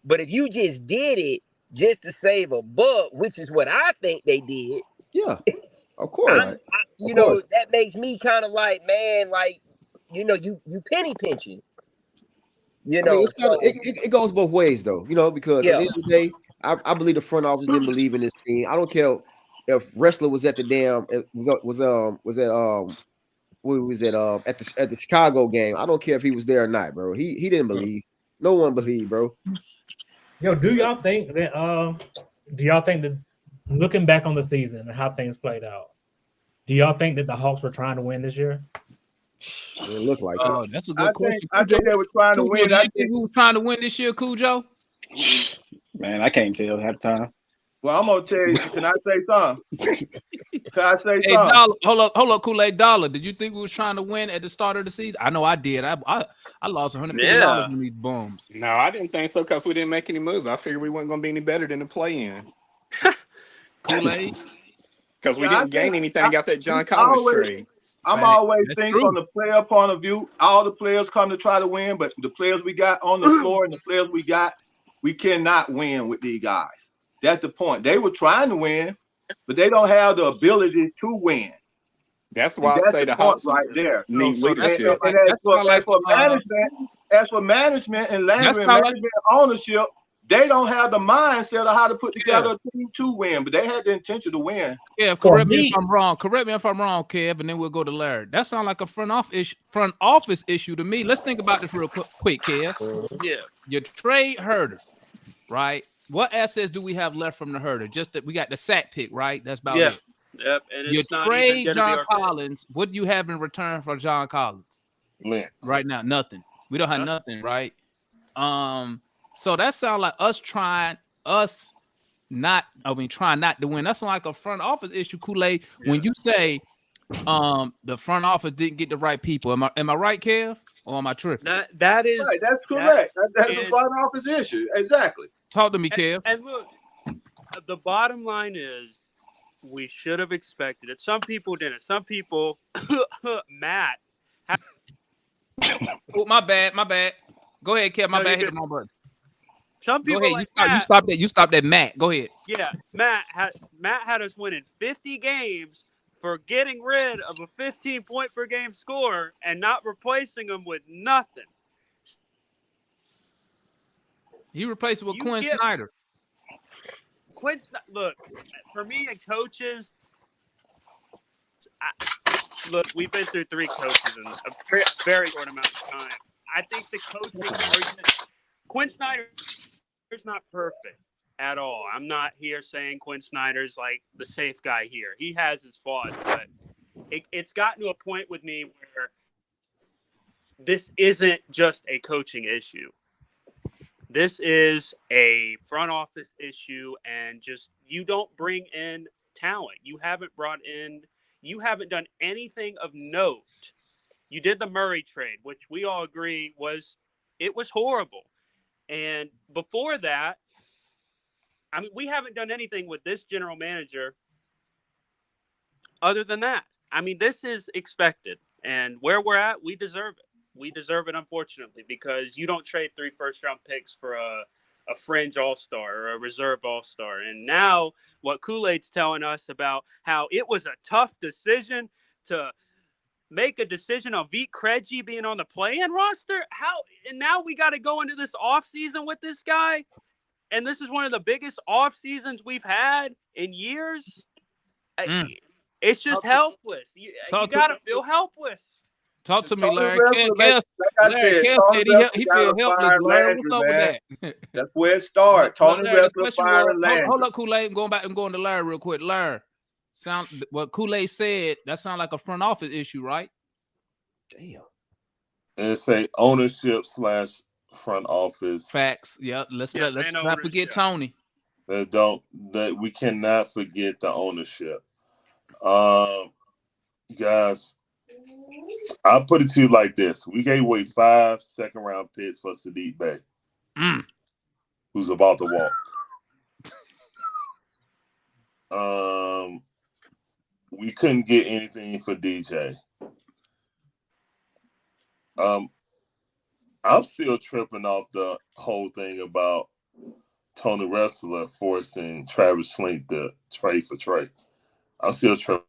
But if you just did it just to save a buck, which is what I think they did. Yeah, of course. That makes me kind of like, man, like, you penny pinching. I mean, it's kind of it goes both ways though, because at the end of the day, I believe the front office didn't believe in this team. I don't care if wrestler was at the at the Chicago game. I don't care if he was there or not, bro. He didn't believe. No one believed, bro. Yo, do y'all think that looking back on the season and how things played out, do y'all think that the Hawks were trying to win this year? It looked like it. That's a good question. I think they were trying to win. Do you think we were trying to win this year, Cujo? Man, I can't tell half the time. Well, I'm gonna tell you. Can I say something? Can I say Hey, something? Dollar, hold up, Kool-Aid Dollar. Did you think we was trying to win at the start of the season? I know I did. I lost $150 in these bums. No, I didn't think so because we didn't make any moves. I figured we weren't going to be any better than the play-in. Kool-Aid? Because we didn't gain anything out that John Collins trade. I'm always thinking from the player point of view. All the players come to try to win, but the players we got on the floor and the players we got, we cannot win with these guys. That's the point. They were trying to win, but they don't have the ability to win. That's why I say the Hawks right there need leadership. And as for management and Landry and management ownership, they don't have the mindset of how to put together a team to win, but they had the intention to win. Yeah, correct me if I'm wrong. Correct me if I'm wrong, Kev, and then we'll go to Larry. That sounds like a front office issue to me. Let's think about this real quick, Kev. Yeah. You trade Herder, right? What assets do we have left from the Herder? Just that we got the sack pick, right? That's about it. Yep. And you it's not trade even John Collins. What do you have in return for John Collins? Right now, nothing. We don't have nothing, right? So that sounds like trying not to win. That's like a front office issue, Kool-Aid. Yeah. When you say the front office didn't get the right people, am I right, Kev? Or am I tripping? That is right. That's correct. That's a front office issue. Exactly. Talk to me, Kev. And look, the bottom line is we should have expected it. Some people didn't. Some people, Matt. Oh, my bad. Go ahead, Kev. My bad. Hit the wrong button. Some people go ahead. You stopped that. Matt. Go ahead. Yeah, Matt had us winning 50 games for getting rid of a 15-point per game scorer and not replacing him with nothing. He replaced it with Quinn Snyder. Look, for me and coaches, look, we've been through 3 coaches in a very short amount of time. I think the coaching argument, Quinn Snyder is not perfect at all. I'm not here saying Quinn Snyder's like the safe guy here. He has his flaws, but it's gotten to a point with me where this isn't just a coaching issue. This is a front office issue, and just you don't bring in talent. You haven't done anything of note. You did the Murray trade, which we all agree was horrible. And before that, I mean, we haven't done anything with this general manager other than that. I mean, this is expected, and where we're at, we deserve it. We deserve it, unfortunately, because you don't trade 3 first-round picks for a fringe all-star or a reserve all-star. And now what Kool-Aid's telling us about how it was a tough decision to make a decision on Vit Krejci being on the play-in roster. And now we got to go into this offseason with this guy. And this is one of the biggest off seasons we've had in years. It's just helpless. You got to feel helpless. Talk to me, Tony Larry. Wrestler, like I said, Tony said he Wrestler feel gotta helpless. fire Larry, Landry, what's up with man. that? That's where it started. Tony Larry, the Wrestler question firing was, Landry. hold up, Kool-Aid. I'm going back and going to Larry real quick. Larry, what Kool-Aid said, that sounds like a front office issue, right? Damn. It's a ownership / front office. Facts. Yeah. Let's not forget Tony. That we cannot forget the ownership. Guys, I'll put it to you like this. We gave away 5 second-round picks for Sadiq Bey, who's about to walk. We couldn't get anything for DJ. I'm still tripping off the whole thing about Tony Wrestler forcing Travis Slink to trade for Trey. I'm still tripping.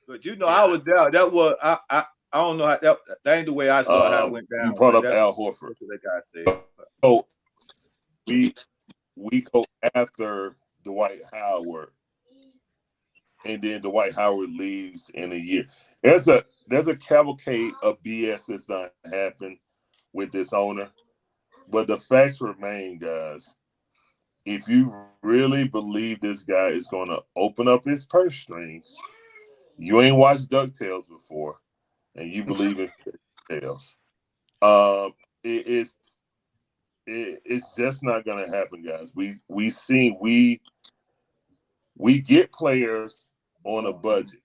But I was there. That was I don't know how that ain't the way I saw how it went down. You brought up Al Horford. That guy said. So we go after Dwight Howard, and then Dwight Howard leaves in a year. There's a cavalcade of BS that's done happen with this owner, but the facts remain, guys. If you really believe this guy is going to open up his purse strings, you ain't watched DuckTales before, and you believe in DuckTales. It's just not going to happen, guys. We get players on a budget.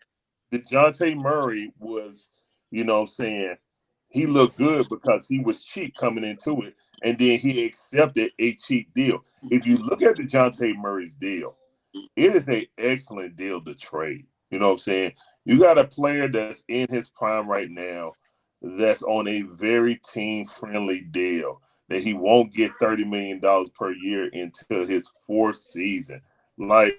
DeJounte Murray was, you know what I'm saying, he looked good because he was cheap coming into it, and then he accepted a cheap deal. If you look at DeJounte Murray's deal, it is an excellent deal to trade. You know what I'm saying? You got a player that's in his prime right now that's on a very team-friendly deal that he won't get $30 million per year until his 4th season. Like,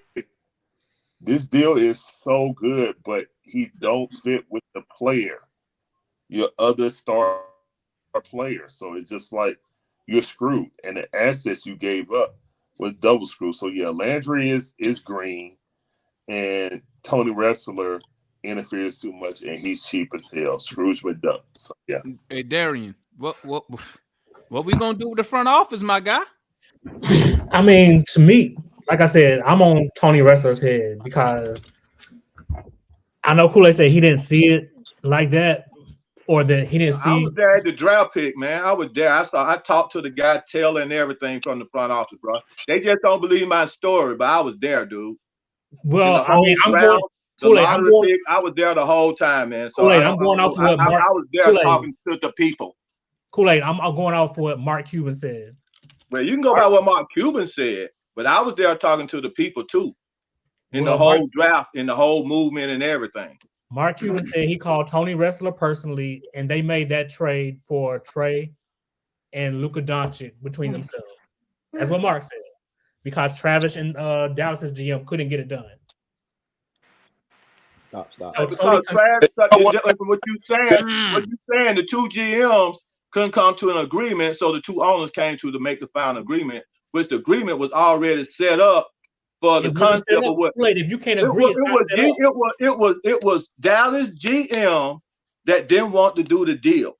this deal is so good, but he don't fit with the player, your other star player. So it's just like you're screwed. And the assets you gave up was double screwed. So yeah, Landry is green, and Tony Wrestler interferes too much, and he's cheap as hell. Scrooge McDuck. So yeah. Hey Darian, what we gonna do with the front office, my guy? I mean, to me, like I said, I'm on Tony Wrestler's head because I know Kool-Aid said he didn't see it like that, or that he didn't see. I was there at the draft pick, man. I was there. I talked to the guy, Taylor, and everything from the front office, bro. They just don't believe my story, but I was there, dude. Well, I mean, I'm draft, going. the lottery pick, I was there the whole time, man. So I'm going off of what Mark. I was there talking to the people. Kool-Aid, I'm going off of what Mark Cuban said. Well, you can go by what Mark Cuban said, but I was there talking to the people too, in the whole draft, in the whole movement and everything. Mark Cuban said he called Tony Wrestler personally, and they made that trade for Trey and Luka Doncic between themselves. That's what Mark said, because Travis and Dallas's GM couldn't get it done. Stop. So because Travis, what you saying, the two GMs couldn't come to an agreement, so the two owners came to make the final agreement, which the agreement was already set up for the concept of what. If you can't agree, it was Dallas GM that didn't want to do the deal.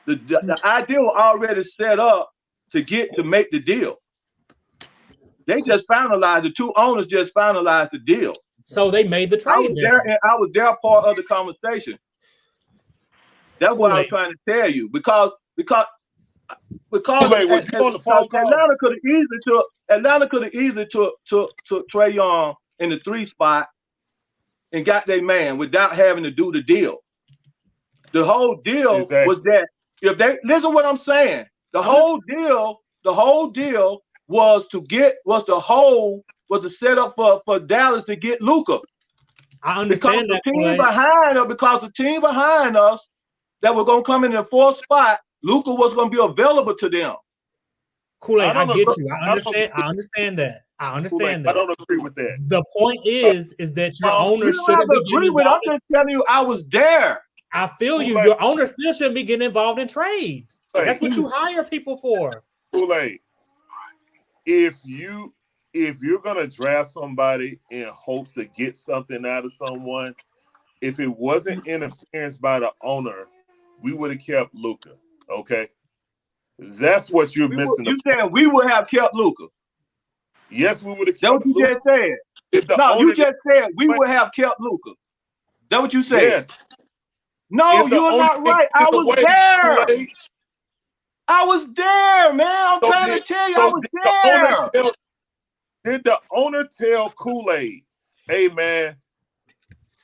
The idea was already set up to make the deal. They just finalized, the two owners just finalized the deal. So they made the trade. I was there part of the conversation. That's what I'm trying to tell you, because Atlanta could have easily took Trey Young in the 3 spot and got their man without having to do the deal. The whole deal was that if they listen what I'm saying, the whole deal was to set up for Dallas to get Luka. I understand that. Because the team behind us that were gonna come in the fourth spot, Luka was gonna be available to them. Kool-Aid, I get you. I understand that. I understand that. I don't agree with that. The point is that your owner You don't have to agree with it. I'm just telling you, I was there. I feel you. Your owner still shouldn't be getting involved in trades. That's what you hire people for. Kool-Aid, if you're gonna draft somebody in hopes to get something out of someone, if it wasn't interference by the owner, we would have kept Luka. Okay, that's what you're missing. You saying we would have kept Luka? Yes, we would have kept. That's what you just said. No, you just said we would have kept Luka. That's what you said. Yes. No, you're not right. I was there. I was there, man. I'm trying to tell you, I was there. Did the owner tell Kool-Aid, hey, man,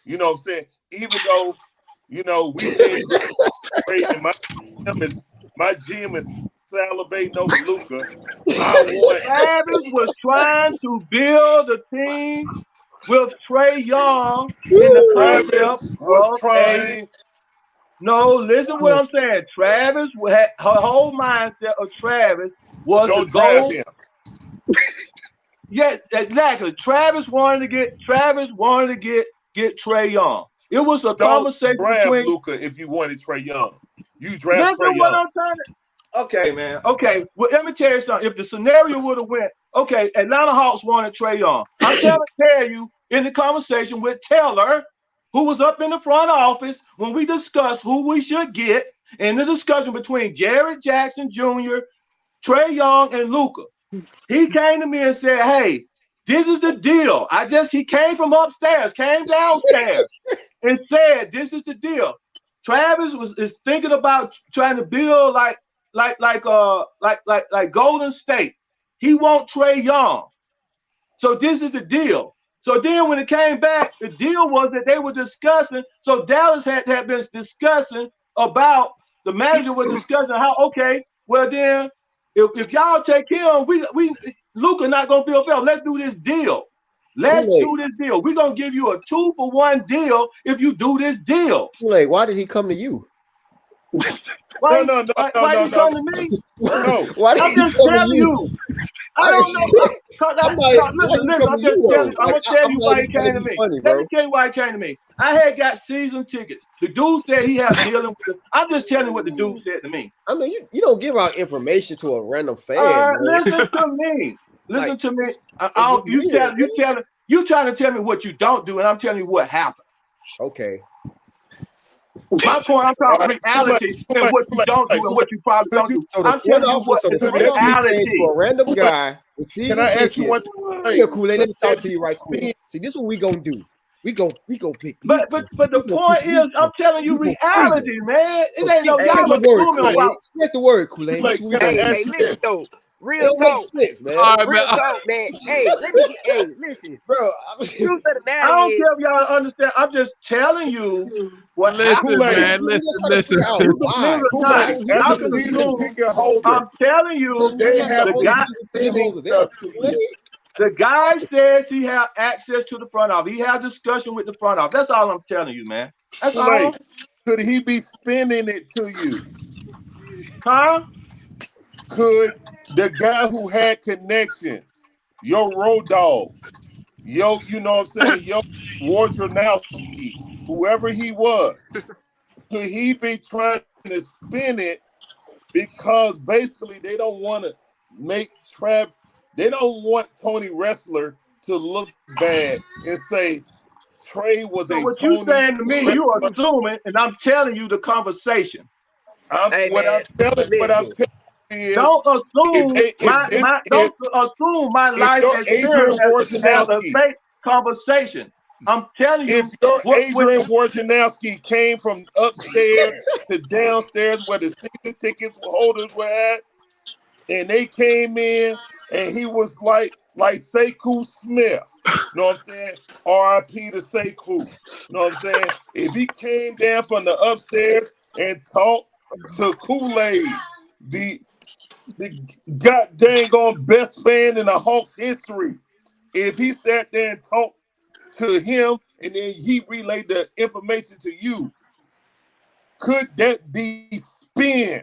you know what I'm saying? Even though, you know, we did great, and my GM is salivating over Luka. Travis was trying to build a team with Trey Young in the concept was of trying. No, listen to what I'm saying. Travis had her whole mindset of Travis was Don't to go. draft him. Yes, exactly. Travis wanted to get Trey Young. It was a conversation between Luka if you wanted Trey Young. You draft Trey Young. What I'm trying to. Okay, man. Okay, well, let me tell you something. If the scenario would have went, okay, Atlanta Hawks wanted Trey Young. I'm trying to tell you in the conversation with Taylor, who was up in the front office when we discussed who we should get in the discussion between Jared Jackson Jr., Trey Young, and Luka. He came to me and said, hey, this is the deal. He came from upstairs, came downstairs and said, this is the deal. Travis is thinking about trying to build like Golden State. He wants Trey Young. So this is the deal. So then when it came back, the deal was that they were discussing. So Dallas had been discussing about, the manager was discussing how, okay, well then, if y'all take him, we Luka not gonna feel fair. Let's do this deal. Let's do this deal. We're gonna give you a 2-for-1 deal if you do this deal. Kool-Aid, why did he come to you? Why you come to me? No. Why did I'm just telling you. I don't know. Listen, I'm gonna tell you why he came to me. Let me tell you why he came to me. I had got season tickets. The dude said he had dealing with it. I'm just telling you what the dude said to me. I mean, you don't give out information to a random fan. Listen to me. Listen to me. You trying to tell me what you don't do, and I'm telling you what happened. Okay. My point, I'm talking reality and what you don't do and what you probably don't do. So I'm telling you what the reality to a random guy with season Can I ask you tickets. what? Here, Kool-Aid, let me talk to you right quick. See, this is what we gonna do. We go pick. But the point is, I'm telling you reality, man. It ain't no y'all assuming about. Spread the word, Kool-Aid. Hey, listen though. Real talk, sense, man. Real talk, man. Hey, listen, bro. Truth of the matter I don't is, care if y'all understand. I'm just telling you what happened. Man, listen. I'm telling you, the guy says he have access to the front office. He have discussion with the front office. That's all I'm telling you, man. That's all. Could he be spinning it to you? Huh? Could the guy who had connections, your road dog, you know what I'm saying, your Wardronowski, whoever he was, could he be trying to spin it because basically they don't want to make they don't want Tony Wrestler to look bad and say Trey was so what you saying to me, you are assuming, and I'm telling you the conversation. I'm telling is, don't assume my life experience as a fake conversation. I'm telling you, if Adrian Wojnarowski came from upstairs to downstairs where the season tickets holders were at, and they came in and he was like Sekou Smith, you know what I'm saying? R.I.P. to Sekou, you know what I'm saying? If he came down from the upstairs and talked to Kool-Aid, the god dang on best fan in the Hawks history, if he sat there and talked to him, and then he relayed the information to you. Could that be spin?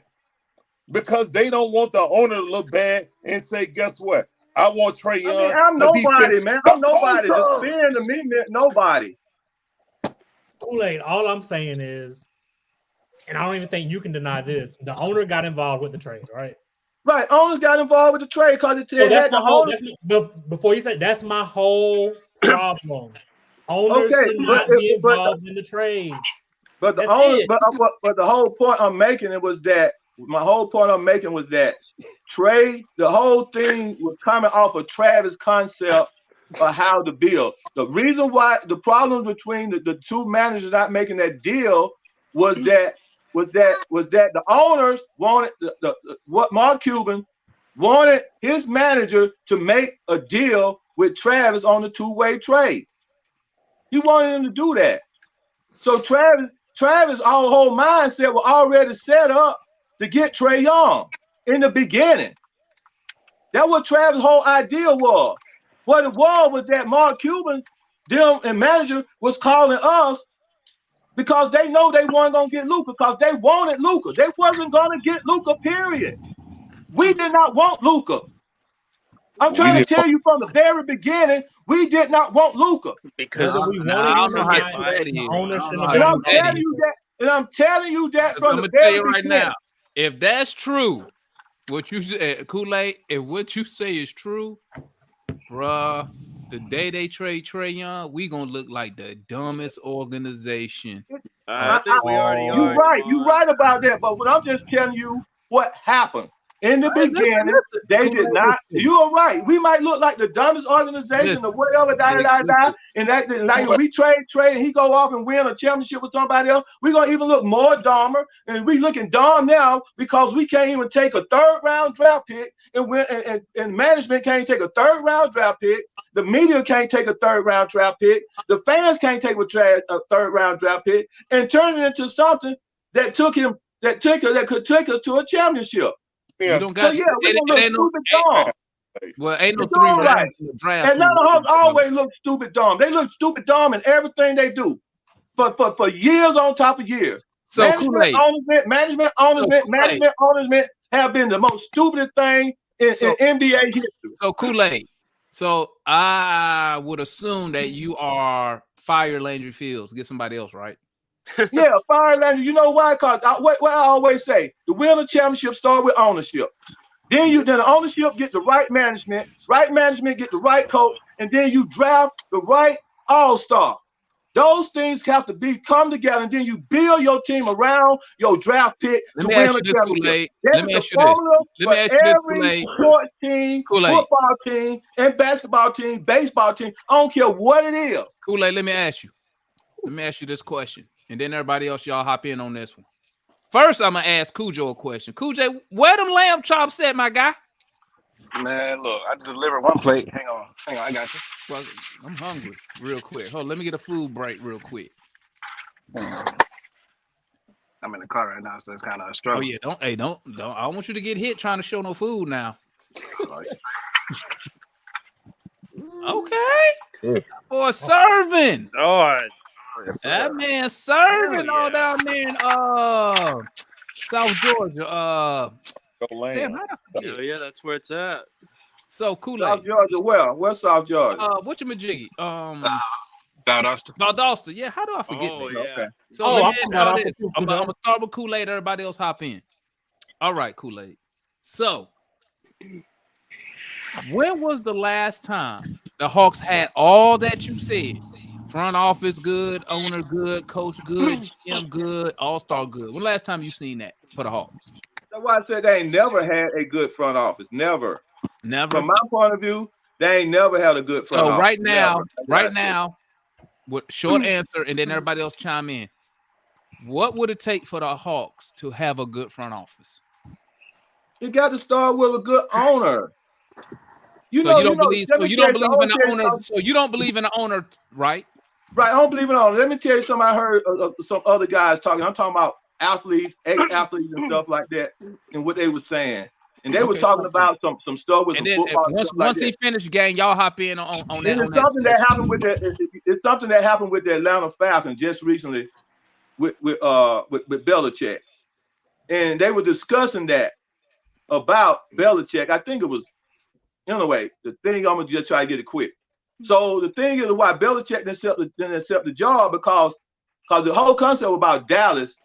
Because they don't want the owner to look bad and say, guess what? I want Trey Young. I mean, I'm because he nobody, fits man. the I'm nobody. The culture. spin to me meant nobody. Kool-Aid, all I'm saying is, and I don't even think you can deny this, the owner got involved with the trade, right? Right. Owners got involved with the trade because it So had that's the my whole, owners. before you say, that's my whole problem. Owners Okay, should not be involved in the trade. But the That's owners, it. but the whole point I'm making was that Trey, the whole thing was coming off of Travis' concept of how to build. The reason why the problem between the two managers not making that deal was that the owners wanted what Mark Cuban wanted his manager to make a deal with Travis on the two-way trade. He wanted him to do that. So Travis, our whole mindset was already set up to get Trey Young in the beginning. That's what Travis' whole idea was. What it was that Mark Cuban, them and manager was calling us because they know they weren't gonna get Luka because they wanted Luka. They wasn't gonna get Luka, period. We did not want Luka. I'm trying to tell you from the very beginning, we did not want Luka. Because we I don't know how true that is. And I'm telling you that from I'm the gonna tell very you right beginning. now, if that's true, what you said, Kool-Aid, if what you say is true, bruh, the day they trade Trey Young, we gonna look like the dumbest organization. I think we already You're are. right. You're right about that. But what I'm just telling you what happened. In the beginning, they did not. You are right. We might look like the dumbest organization or whatever, and like we trade, and he go off and win a championship with somebody else. We're gonna even look more dumber, and we looking dumb now because we can't even take a third-round draft pick, and management can't take a third-round draft pick. The media can't take a third-round draft pick. The fans can't take a third-round draft pick and turn it into something that could take us to a championship. You don't got. So, we're gonna look stupid dumb. Well, ain't no It's 3 all rounds right. in the draft. Atlanta Hawks always look stupid dumb. They look stupid dumb in everything they do for years on top of years. So Kool-Aid. Management have been the most stupidest thing in NBA history. So Kool-Aid. So I would assume that you are fire Landry Fields. Get somebody else, right? Yeah, fire Landry. You know why? Because what I always say, the win of championship start with ownership. Then the ownership get the right management get the right coach, and then you draft the right all-star. Those things have to come together, and then you build your team around your draft pick to win a championship. Let me ask you this. Let me ask you this, Kool-Aid. Sports team, football team, and basketball team, baseball team, I don't care what it is. Kool-Aid, let me ask you this question, and then everybody else, y'all hop in on this one. First, I'm gonna ask Cujo a question. Cujo, where them lamb chops at, my guy? Man, look, I just delivered one plate. Hang on, I got you. Well, I'm hungry real quick. Hold on, let me get a food break real quick. I'm in the car right now, so it's kind of a struggle. Oh yeah, don't. I don't want you to get hit trying to show no food now. Okay. Or serving. Oh, that man serving all down there in South Georgia. Yeah, that's where it's at. So Kool-Aid. South Georgia, well, where's South Georgia? What's your majiggy? Valdosta. Valdosta. Yeah, how do I forget that? Yeah. Okay. So let me ask you this. I'm gonna start with Kool-Aid. Everybody else hop in. All right, Kool-Aid. So when was the last time the Hawks had all that you said? Front office good, owner good, coach good, GM good, all-star good. When last time you seen that for the Hawks? That's why I said they ain't never had a good front office. Never. From my point of view, they ain't never had a good front office. So right now, with short answer, and then everybody else chime in. What would it take for the Hawks to have a good front office? You got to start with a good owner. You don't believe in the owner. So you don't believe in the owner, right? Right. I don't believe in the owner. Let me tell you something. I heard some other guys talking. I'm talking about athletes, ex-athletes, and stuff like that, and what they were saying. and they were talking about some stuff with And some then football. And once stuff like he that. finished, gang, y'all hop in on And that. it's something that happened with it's something that happened with the Atlanta Falcons just recently with Belichick, and they were discussing that about Belichick. I think it was anyway. The thing I'm gonna just try to get it quick. So the thing is why Belichick didn't accept the job because the whole concept about Dallas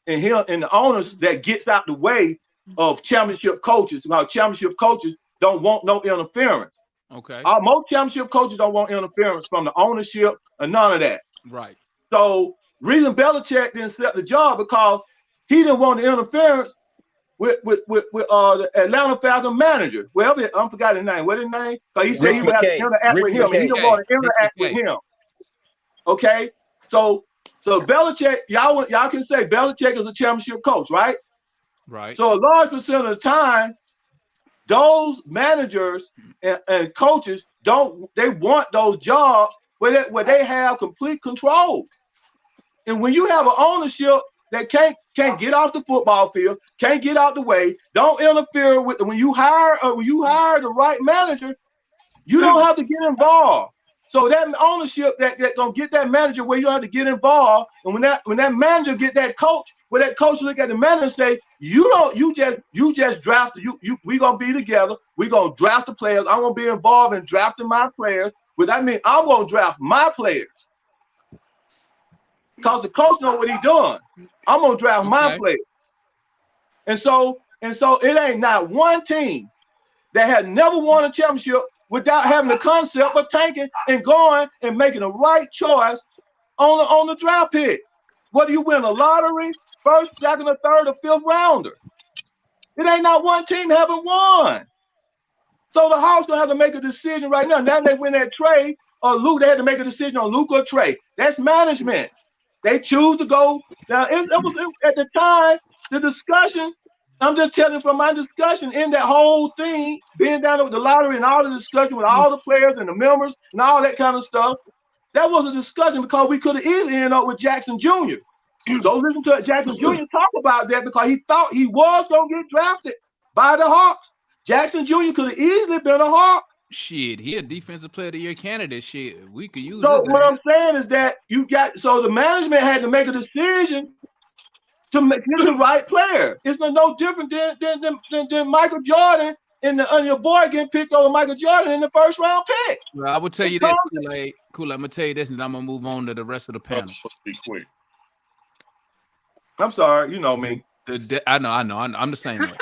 and him and the owners that gets out the way of championship coaches. About championship coaches don't want no interference. Okay. Most championship coaches don't want interference from the ownership and none of that. Right. So reason Belichick didn't accept the job because he didn't want the interference with the Atlanta Falcons manager. Well, I forgot his name. What his name? Because he said he would have to interact with him, and he didn't want to interact with him. Okay, so Belichick, y'all can say Belichick is a championship coach, right? Right. So a large percent of the time, those managers and coaches they want those jobs where they have complete control. And when you have an ownership that can't get off the football field, can't get out the way, don't interfere with when you hire the right manager, you don't have to get involved. So that ownership that gonna get that manager where you don't have to get involved, and when that manager get that coach, where that coach look at the manager and say, you just draft we gonna be together, we gonna draft the players. I'm gonna be involved in drafting my players. But that means I'm gonna draft my players. Because the coach know what he's doing. I'm gonna draft my players. And so it ain't not one team that had never won a championship without having the concept of tanking and going and making the right choice on the draft pick. Whether you win a lottery, first, second, or third, or fifth rounder. It ain't not one team haven't won. So the Hawks gonna have to make a decision right now. Now they win that trade or Luke, they had to make a decision on Luke or Trey. That's management. They choose to go. Now it was at the time, the discussion, I'm just telling from my discussion in that whole thing, being down there with the lottery and all the discussion with all the players and the members and all that kind of stuff, that was a discussion because we could have easily ended up with Jackson Jr. Go listen to Jackson Jr. talk about that because he thought he was going to get drafted by the Hawks. Jackson Jr. could have easily been a Hawk. Shit, he a defensive player of the year candidate. Shit, we could use. So what I'm saying is that the management had to make a decision to get the right player. It's no different than Michael Jordan and your boy getting picked over Michael Jordan in the first round pick. Well, I will tell you that, Kool-Aid. I'm gonna tell you this, and I'm gonna move on to the rest of the panel. Be quick. I'm sorry, you know me. I know. I'm the same way.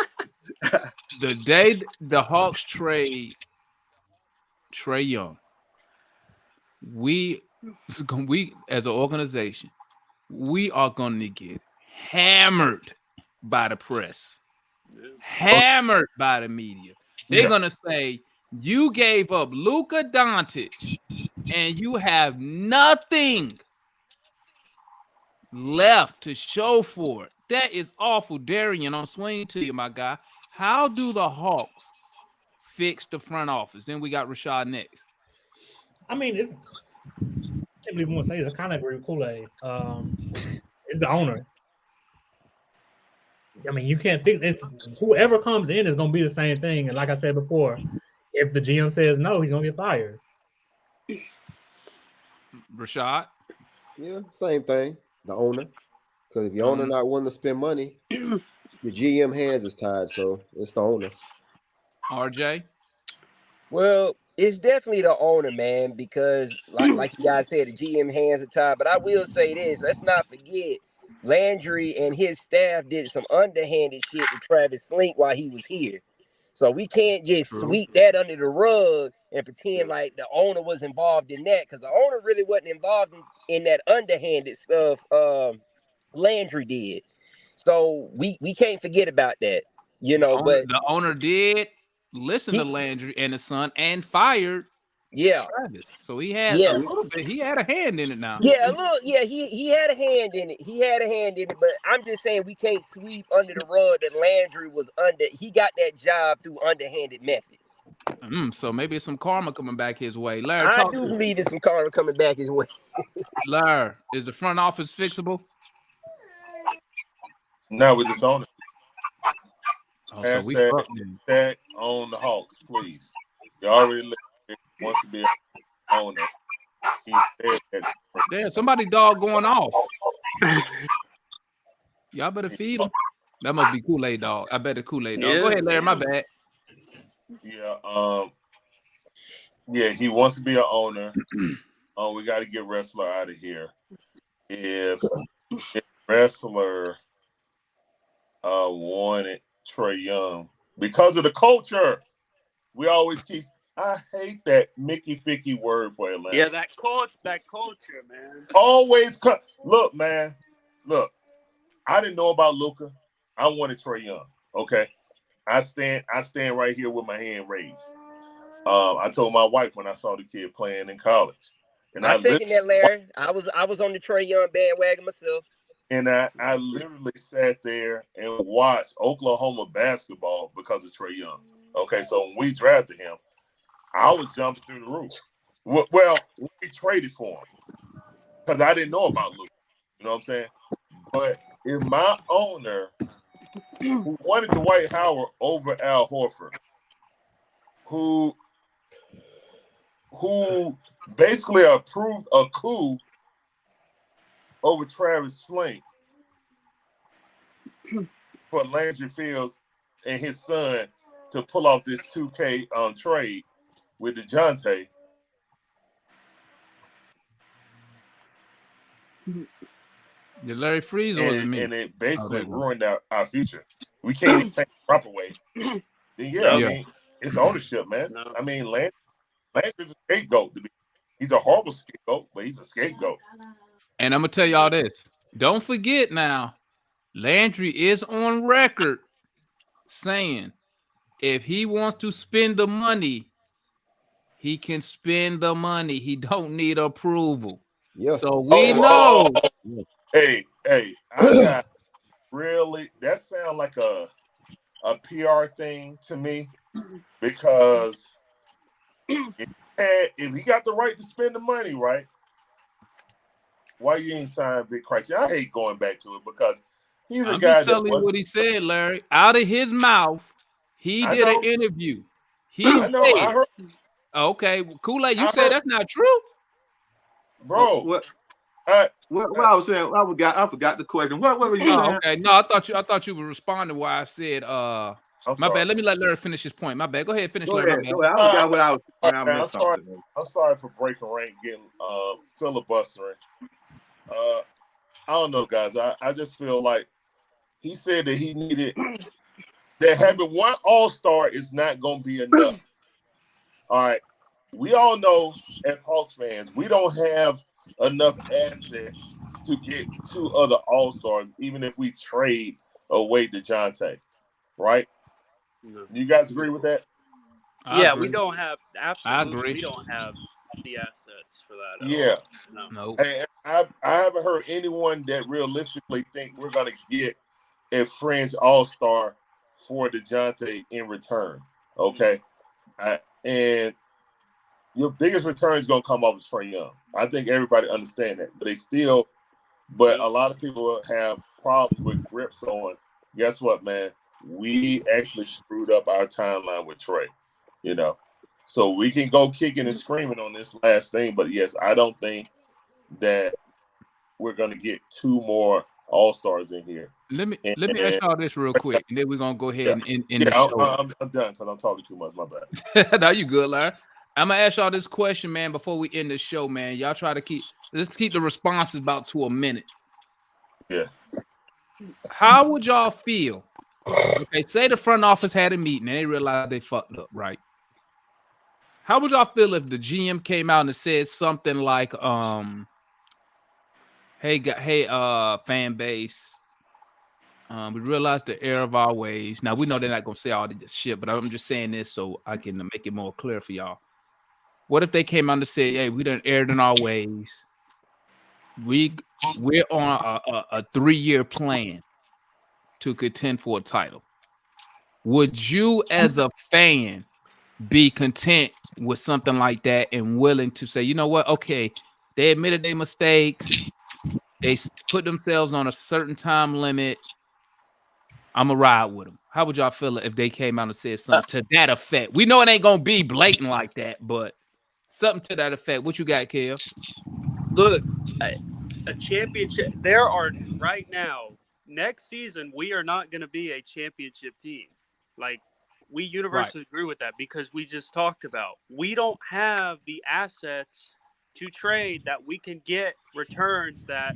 The day the Hawks trade Trey Young, we as an organization, we are going to get hammered by the press, hammered by the media. They're going to say, you gave up Luka Doncic and you have nothing left to show for it. That is awful. Darian, I'm swinging to you, my guy. How do the Hawks fix the front office? Then we got Rashad next. I mean, I can't believe I want to say this. I kind of agree with Kool-Aid. It's the owner. I mean, you can't fix it. Whoever comes in is going to be the same thing. And like I said before, if the GM says no, he's going to get fired. Rashad? Yeah, same thing. The owner. Because if your owner not willing to spend money, the GM hands is tied, so it's the owner. RJ? Well, it's definitely the owner, man, because like you guys said, the GM hands are tied. But I will say this, let's not forget, Landry and his staff did some underhanded shit to Travis Slink while he was here. So we can't just sweep that under the rug and pretend like the owner was involved in that, because the owner really wasn't involved in that underhanded stuff Landry did. So we can't forget about that, but the owner did listen to Landry and his son and fired Travis. So he had a little bit, he had a hand in it now. He had a hand in it. But I'm just saying we can't sweep under the rug that Landry was he got that job through underhanded methods. So maybe it's some karma coming back his way. Larry, I do believe it's some karma coming back his way. Larry, is the front office fixable? No, with this owner. Oh, so we Hashtag fucked then. tag on the Hawks, please. You already wants to be an owner. He said that. Damn, somebody dog going off. Y'all better feed him. That must be Kool-Aid dog. I bet it's Kool-Aid dog. Go ahead, Larry. My bad. Yeah. Yeah, he wants to be an owner. We got to get wrestler out of here. If wrestler wanted Trey Young because of the culture, we always keep. I hate that Mickey Ficky word for Atlanta. Yeah, that culture, man. Always look, man. Look, I didn't know about Luka. I wanted Trey Young. Okay, I stand right here with my hand raised. I told my wife when I saw the kid playing in college, and I second that, Larry. I was on the Trey Young bandwagon myself. And I literally sat there and watched Oklahoma basketball because of Trey Young. Okay, so when we drafted him, I was jumping through the roof. Well, we traded for him because I didn't know about Luke. You know what I'm saying? But if my owner who wanted Dwight Howard over Al Horford, who basically approved a coup over Travis Slink for Landry Fields and his son to pull off this 2K trade with DeJounte. The Larry Freeze was me. And it basically ruined our future. We can't even take the proper way. Then I mean, it's ownership, man. No. I mean, Landry's a scapegoat. He's a horrible scapegoat, but he's a scapegoat. And I'm gonna tell y'all this. Don't forget now, Landry is on record saying if he wants to spend the money, he can spend the money. He don't need approval. Yeah. So we know. Hey, I got really that sounds like a PR thing to me because if he got the right to spend the money, right? Why you ain't signed Vit Krejci? I hate going back to it because he's a guy just telling you what he said, Larry. Out of his mouth, he did an interview. He said, I heard. Okay, Kool-Aid, you said that's not true, bro. What I was saying, I forgot the question. What were you saying? Okay, no, I thought you were responding why I said my bad. Let me let Larry finish his point. My bad. Go ahead, finish. Larry. I forgot what I was saying. I'm sorry for breaking rank, getting filibustering. I don't know, guys. I just feel like he said that he needed that having one All-Star is not going to be enough. All right, we all know as Hawks fans, we don't have enough assets to get 2 other All-Stars, even if we trade away DeJounte, right? You guys agree with that? Yeah, we don't have absolutely. I agree. We don't have the assets for that. Yeah, no. And I haven't heard anyone that realistically think we're gonna get a fringe All-Star for DeJounte in return. Okay, and your biggest return is gonna come off of Trey Young. I think everybody understands that, but a lot of people have problems with grips on. Guess what, man? We actually screwed up our timeline with Trey, so we can go kicking and screaming on this last thing. But yes, I don't think that we're going to get 2 more All-Stars in here. Let me ask y'all this real quick, and then we're going to go ahead and the show. I'm done because I'm talking too much. My bad. No, you good, Larry. I'm going to ask y'all this question, man, before we end the show, man. Y'all try to let's keep the responses about to a minute. Yeah. How would y'all feel? Okay, say the front office had a meeting and they realized they fucked up, right? How would y'all feel if the GM came out and said something like, hey, fan base, we realized the error of our ways. Now, we know they're not going to say all this shit, but I'm just saying this so I can make it more clear for y'all. What if they came out and said, hey, we done erred in our ways. We're on a 3-year plan to contend for a title. Would you, as a fan, be content with something like that and willing to say, you know what? Okay, they admitted their mistakes. They put themselves on a certain time limit. I'm gonna ride with them. How would y'all feel if they came out and said something to that effect? We know it ain't gonna be blatant like that, but something to that effect. What you got, Kev? Look, a championship. There are right now. Next season, we are not going to be a championship team. Like we universally agree with that because we just talked about we don't have the assets to trade that we can get returns that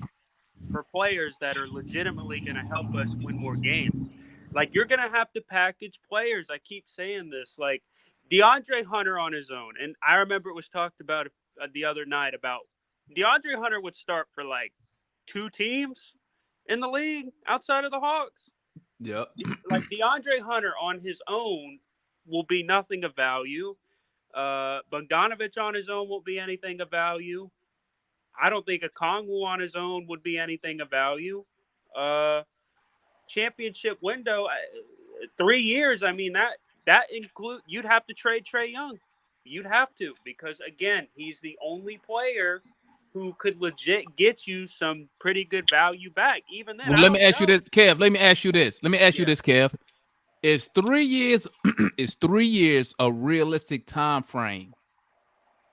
for players that are legitimately going to help us win more games. Like you're going to have to package players. I keep saying this, like DeAndre Hunter on his own. And I remember it was talked about the other night about DeAndre Hunter would start for like 2 teams in the league outside of the Hawks. Yep. Like DeAndre Hunter on his own will be nothing of value. Bogdanovich on his own won't be anything of value. I don't think Okongwu on his own would be anything of value. Championship window, 3 years. I mean that include you'd have to trade Trey Young. You'd have to because again he's the only player who could legit get you some pretty good value back. Even then, well, let me ask you this, Kev. Let me ask you this, Kev. Is 3 years is 3 years a realistic time frame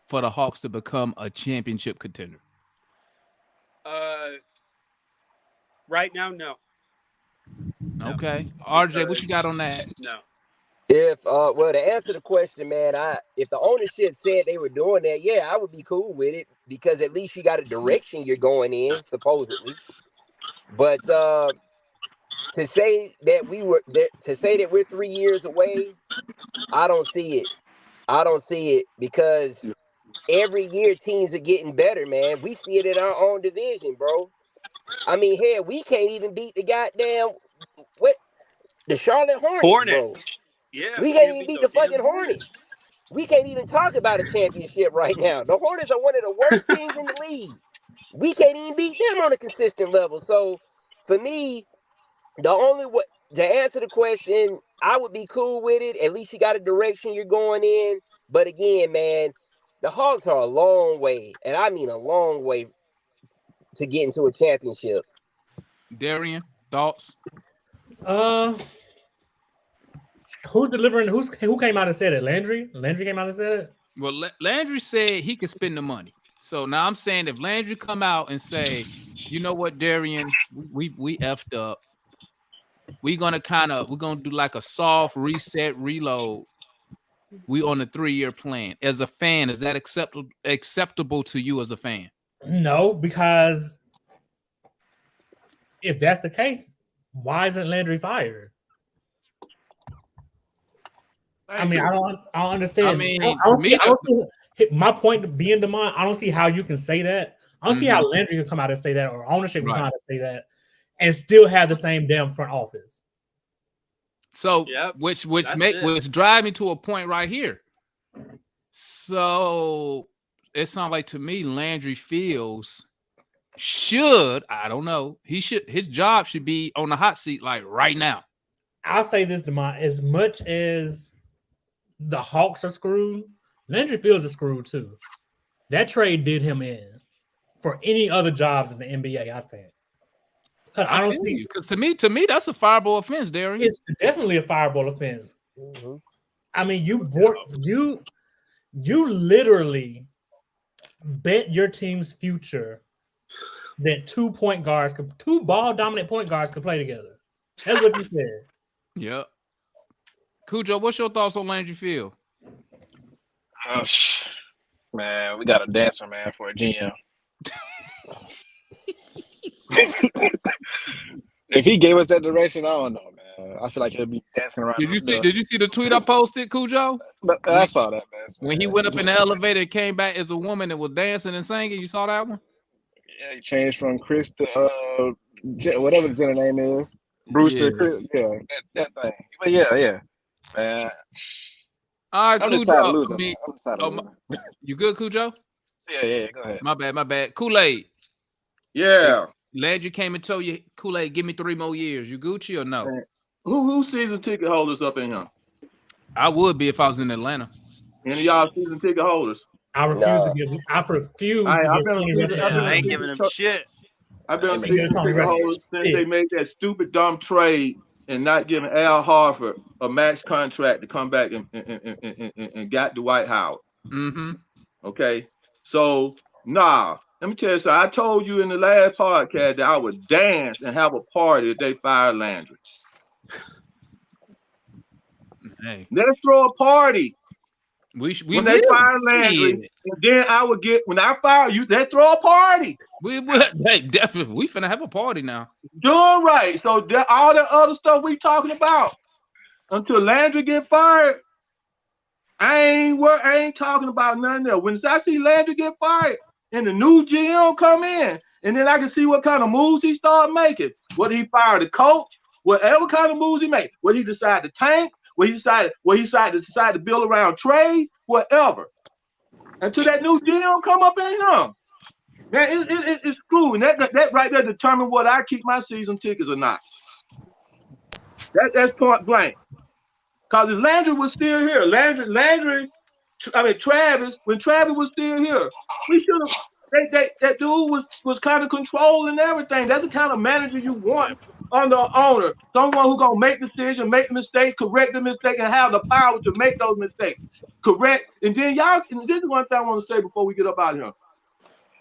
for the Hawks to become a championship contender? Right now, no. Okay. RJ, what you got on that? No. If well, to answer the question, man, if the ownership said they were doing that, yeah, I would be cool with it because at least you got a direction you're going in, supposedly. But to say that we're 3 years away, I don't see it. I don't see it because every year teams are getting better, man. We see it in our own division, bro. I mean, hell, we can't even beat the goddamn the Charlotte Hornets, bro. Yeah, we can't even beat the fucking Hornets. We can't even talk about a championship right now. The Hornets are one of the worst teams in the league. We can't even beat them on a consistent level. So, for me, the only way to answer the question, I would be cool with it. At least you got a direction you're going in. But again, man, the Hawks are a long way, and I mean a long way to get into a championship. Darian, thoughts? Who's delivering? Who came out and said it? Landry? Landry came out and said it? Well, Landry said he could spend the money. So now I'm saying if Landry come out and say, you know what, Darian, we effed up. We're gonna do like a soft reset reload. We on a 3-year plan. As a fan, is that acceptable to you as a fan? No, because if that's the case, why isn't Landry fired? I mean, I don't understand. I mean, I don't see my point being to mine. I don't see how you can say that. I don't see how Landry can come out and say that, or ownership can come out and say that, and still have the same damn front office. So, which drive me to a point right here. So it sounds like to me Landry feels I don't know, his job should be on the hot seat like right now. I'll say this to mine: as much as the Hawks are screwed, Landry Fields is screwed too. That trade did him in for any other jobs in the NBA, I think. I don't see, because to me that's a fireable offense, Darian. It's definitely a fireable offense. Mm-hmm. I mean, you literally bet your team's future that two ball dominant point guards could play together. That's what you said. Yep. Cujo, what's your thoughts on Landry Field? Man, we got a dancer, man, for a GM. If he gave us that direction, I don't know, man. I feel like he'll be dancing around. Did you see the tweet I posted, Cujo? But I saw that, man. When he went up in the elevator and came back as a woman that was dancing and singing, you saw that one? Yeah, he changed from Chris to whatever the gender name is. Bruce to Chris. Yeah, that thing. But yeah. Man. All right, I'm Cujo. just tired of losing. You good, Cujo? Yeah, go ahead. My bad. Kool-Aid. Yeah. Landry came and told you, Kool-Aid, give me 3 more years. You Gucci or no? Man. Who season ticket holders up in here? I would be if I was in Atlanta. Any of y'all season ticket holders? I refuse to give. I ain't giving them shit. I've been season ticket holders since they made that stupid dumb trade and not giving Al Horford a max contract to come back and got Dwight Howard. Mm-hmm. Okay, so nah. Let me tell you something. I told you in the last podcast that I would dance and have a party if they fired Landry. Hey, let's throw a party. We when they fire Landry, and then I would get when I fire you. Let's throw a party. We hey, definitely. We finna have a party now. Doing right. So all the other stuff we talking about until Landry get fired, I ain't talking about nothing else. When I see Landry get fired and the new GM come in, and then I can see what kind of moves he start making. Whether he fired the coach, whatever kind of moves he make, whether he decide to tank, whether he decide to build around Trey, whatever. Until that new GM come up in here. Man, it's screwed. That right there determine whether I keep my season tickets or not. That's point blank. Because if Landry was still here, Travis, when Travis was still here, we should have. That dude was kind of controlling everything. That's the kind of manager you want under an owner. Someone who's gonna make decisions, make mistakes, correct the mistake, and have the power to make those mistakes. Correct. And then y'all, and this is one thing I want to say before we get up out of here.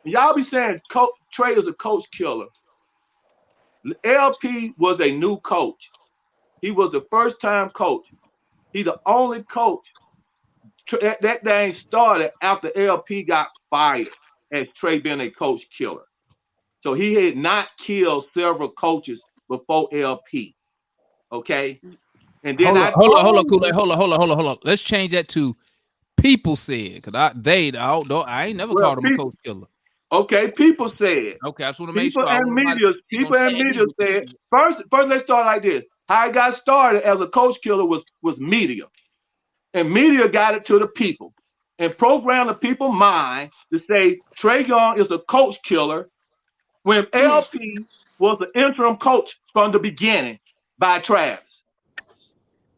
Y'all be saying Trey is a coach killer. LP was a new coach. He was the first time coach. He the only coach. That thing started after LP got fired as Trey being a coach killer. So he had not killed several coaches before LP. Okay. And then hold on. Let's change that to people said, because I ain't never called him a coach killer. Okay, people said. Okay, I just want to make sure. People and media said. First, let's start like this. How it got started as a coach killer was media. And media got it to the people and programmed the people's mind to say Trey Young is a coach killer when LP was the interim coach from the beginning by Travis.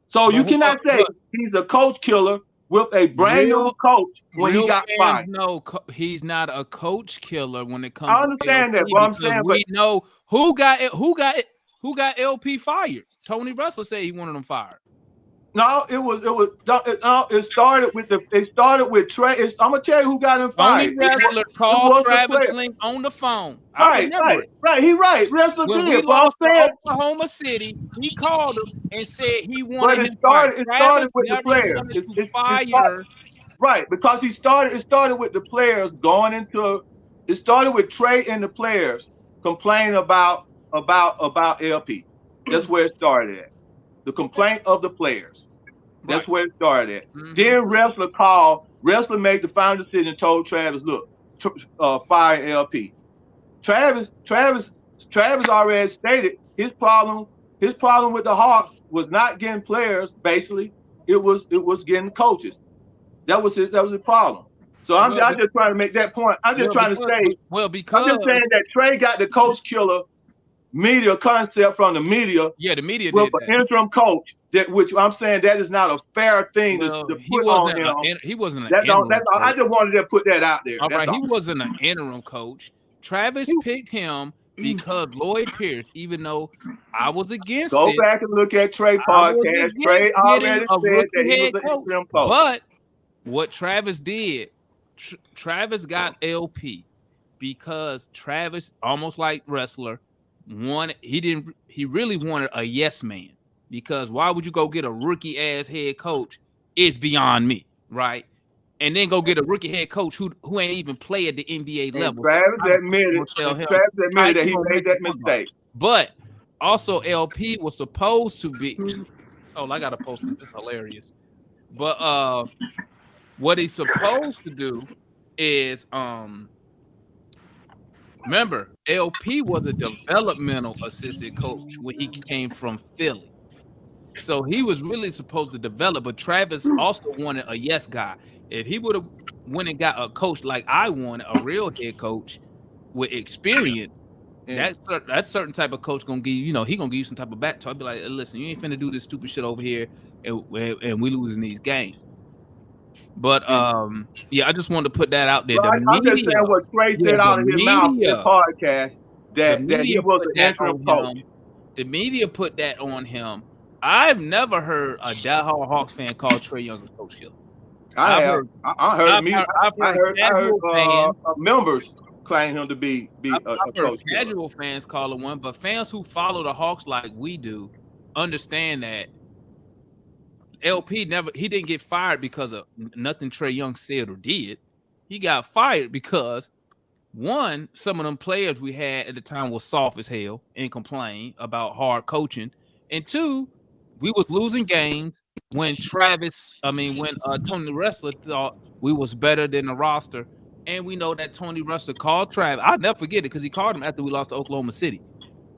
So you cannot say he's a coach killer with a brand new coach when he got fired. No, he's not a coach killer when it comes. I understand that, but I'm saying we know who got LP fired. Tony Russell said he wanted him fired. No, it started with Trey. I'm gonna tell you who got him fired. Tony Wrestler called Travis Link on the phone. Right. He right. Wrestler when did. We lost to Oklahoma City, he called him and said he wanted him fired. It started with the players. Right, because it started with the players going into. It started with Trey and the players complaining about LP. That's where it started at. The complaint of the players. That's where it started at. Mm-hmm. Then Wrestler made the final decision and told Travis, look, fire LP. Travis already stated his problem with the Hawks was not getting players, basically. It was getting coaches. That was his problem. So I'm just trying to make that point. I'm just trying to say, I'm just saying that Trey got the coach killer media concept from the media. Yeah, the media with did an interim coach. Which I'm saying that is not a fair thing to put on him. He wasn't an interim coach. I just wanted to put that out there. All right, he wasn't an interim coach. Travis picked him because Lloyd Pierce, even though I was against it. Go back and look at Trey podcast. Trey already said that he was an interim coach. But what Travis did, Travis got LP because Travis, almost like Wrestler, he really wanted a yes man. Because why would you go get a rookie ass head coach? It's beyond me, right? And then go get a rookie head coach who ain't even play at the NBA level. Travis admitted that he made that mistake. But also LP was supposed to be. Oh, I gotta post this. This is hilarious. But what he's supposed to do is remember, LP was a developmental assistant coach when he came from Philly. So he was really supposed to develop, but Travis also wanted a yes guy. If he would have went and got a coach like I wanted, a real head coach with experience, that certain type of coach gonna give you, he gonna give you some type of back talk. Be like, listen, you ain't finna do this stupid shit over here, and we losing these games. But I just wanted to put that out there. I'm just saying what Trey said out of his mouth in the podcast that he was an interim coach. the media put that on him. I've never heard a diehard Hawks fan call Trey Young a coach killer. I have. I heard casual fans. Members claim him to be I've a heard coach killer. casual fans call him one, but fans who follow the Hawks like we do understand that LP he didn't get fired because of nothing Trey Young said or did. He got fired because one, some of them players we had at the time was soft as hell and complained about hard coaching, and two, we was losing games when Tony Wrestler thought we was better than the roster. And we know that Tony Wrestler called Travis. I'll never forget it because he called him after we lost to Oklahoma City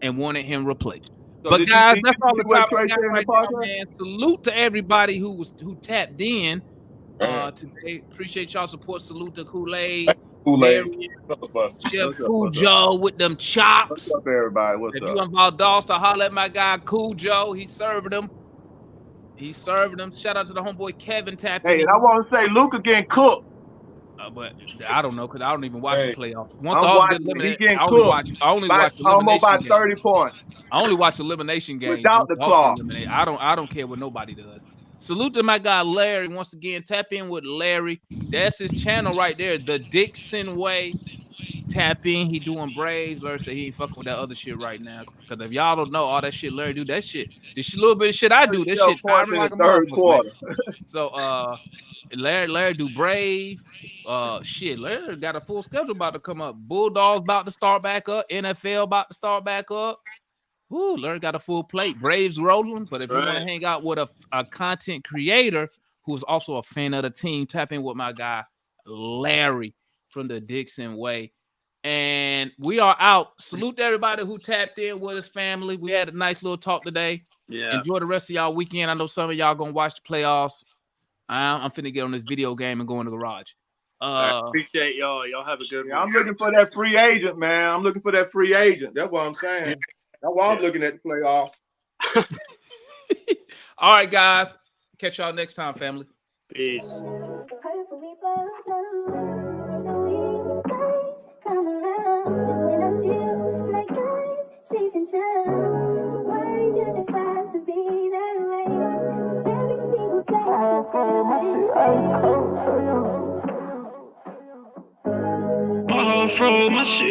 and wanted him replaced. So but guys, that's all the time Trey we got right now, man. Salute to everybody who tapped in today. Appreciate y'all support. Salute to Kool-Aid. Chef Cool Joe with them chops. What's up, everybody? What's if up? you want Valdosta, to holler at my guy Cool Joe. He serving them. Shout out to the homeboy Kevin tapping. Hey, and I want to say Luka getting cooked. But I don't know because I don't even watch the playoffs. Once I'm the Hawks watching, get eliminated, he getting I only cooked. watch elimination about games. 30 points. I only watch elimination games Without the clock. I don't care what nobody does. Salute to my guy Larry. Once again, tap in with Larry. That's his channel right there, the Dixon Way. Tap in. He doing Braves. Larry said he ain't fucking with that other shit right now. Because if y'all don't know all that shit Larry do, that shit, this little bit of shit I do, this shit tiring like a motherfucker. So Larry do Brave. Larry got a full schedule about to come up. Bulldogs about to start back up. NFL about to start back up. Ooh, Larry got a full plate. Braves rolling. But if you want to hang out with a content creator who is also a fan of the team, tap in with my guy Larry from the Dixon Way. And we are out. Salute to everybody who tapped in with his family. We had a nice little talk today. Yeah. Enjoy the rest of y'all weekend. I know some of y'all gonna watch the playoffs. I'm finna get on this video game and go in the garage. I appreciate y'all. Y'all have a good one. I'm looking for that free agent, man. I'm looking for that free agent. That's what I'm saying. That's why I'm looking at the playoffs. All right, guys. Catch y'all next time, family. Peace. Come around when I feel like I'm safe and sound. Why does it have to be that way? Every single day I feel this way. From my shit.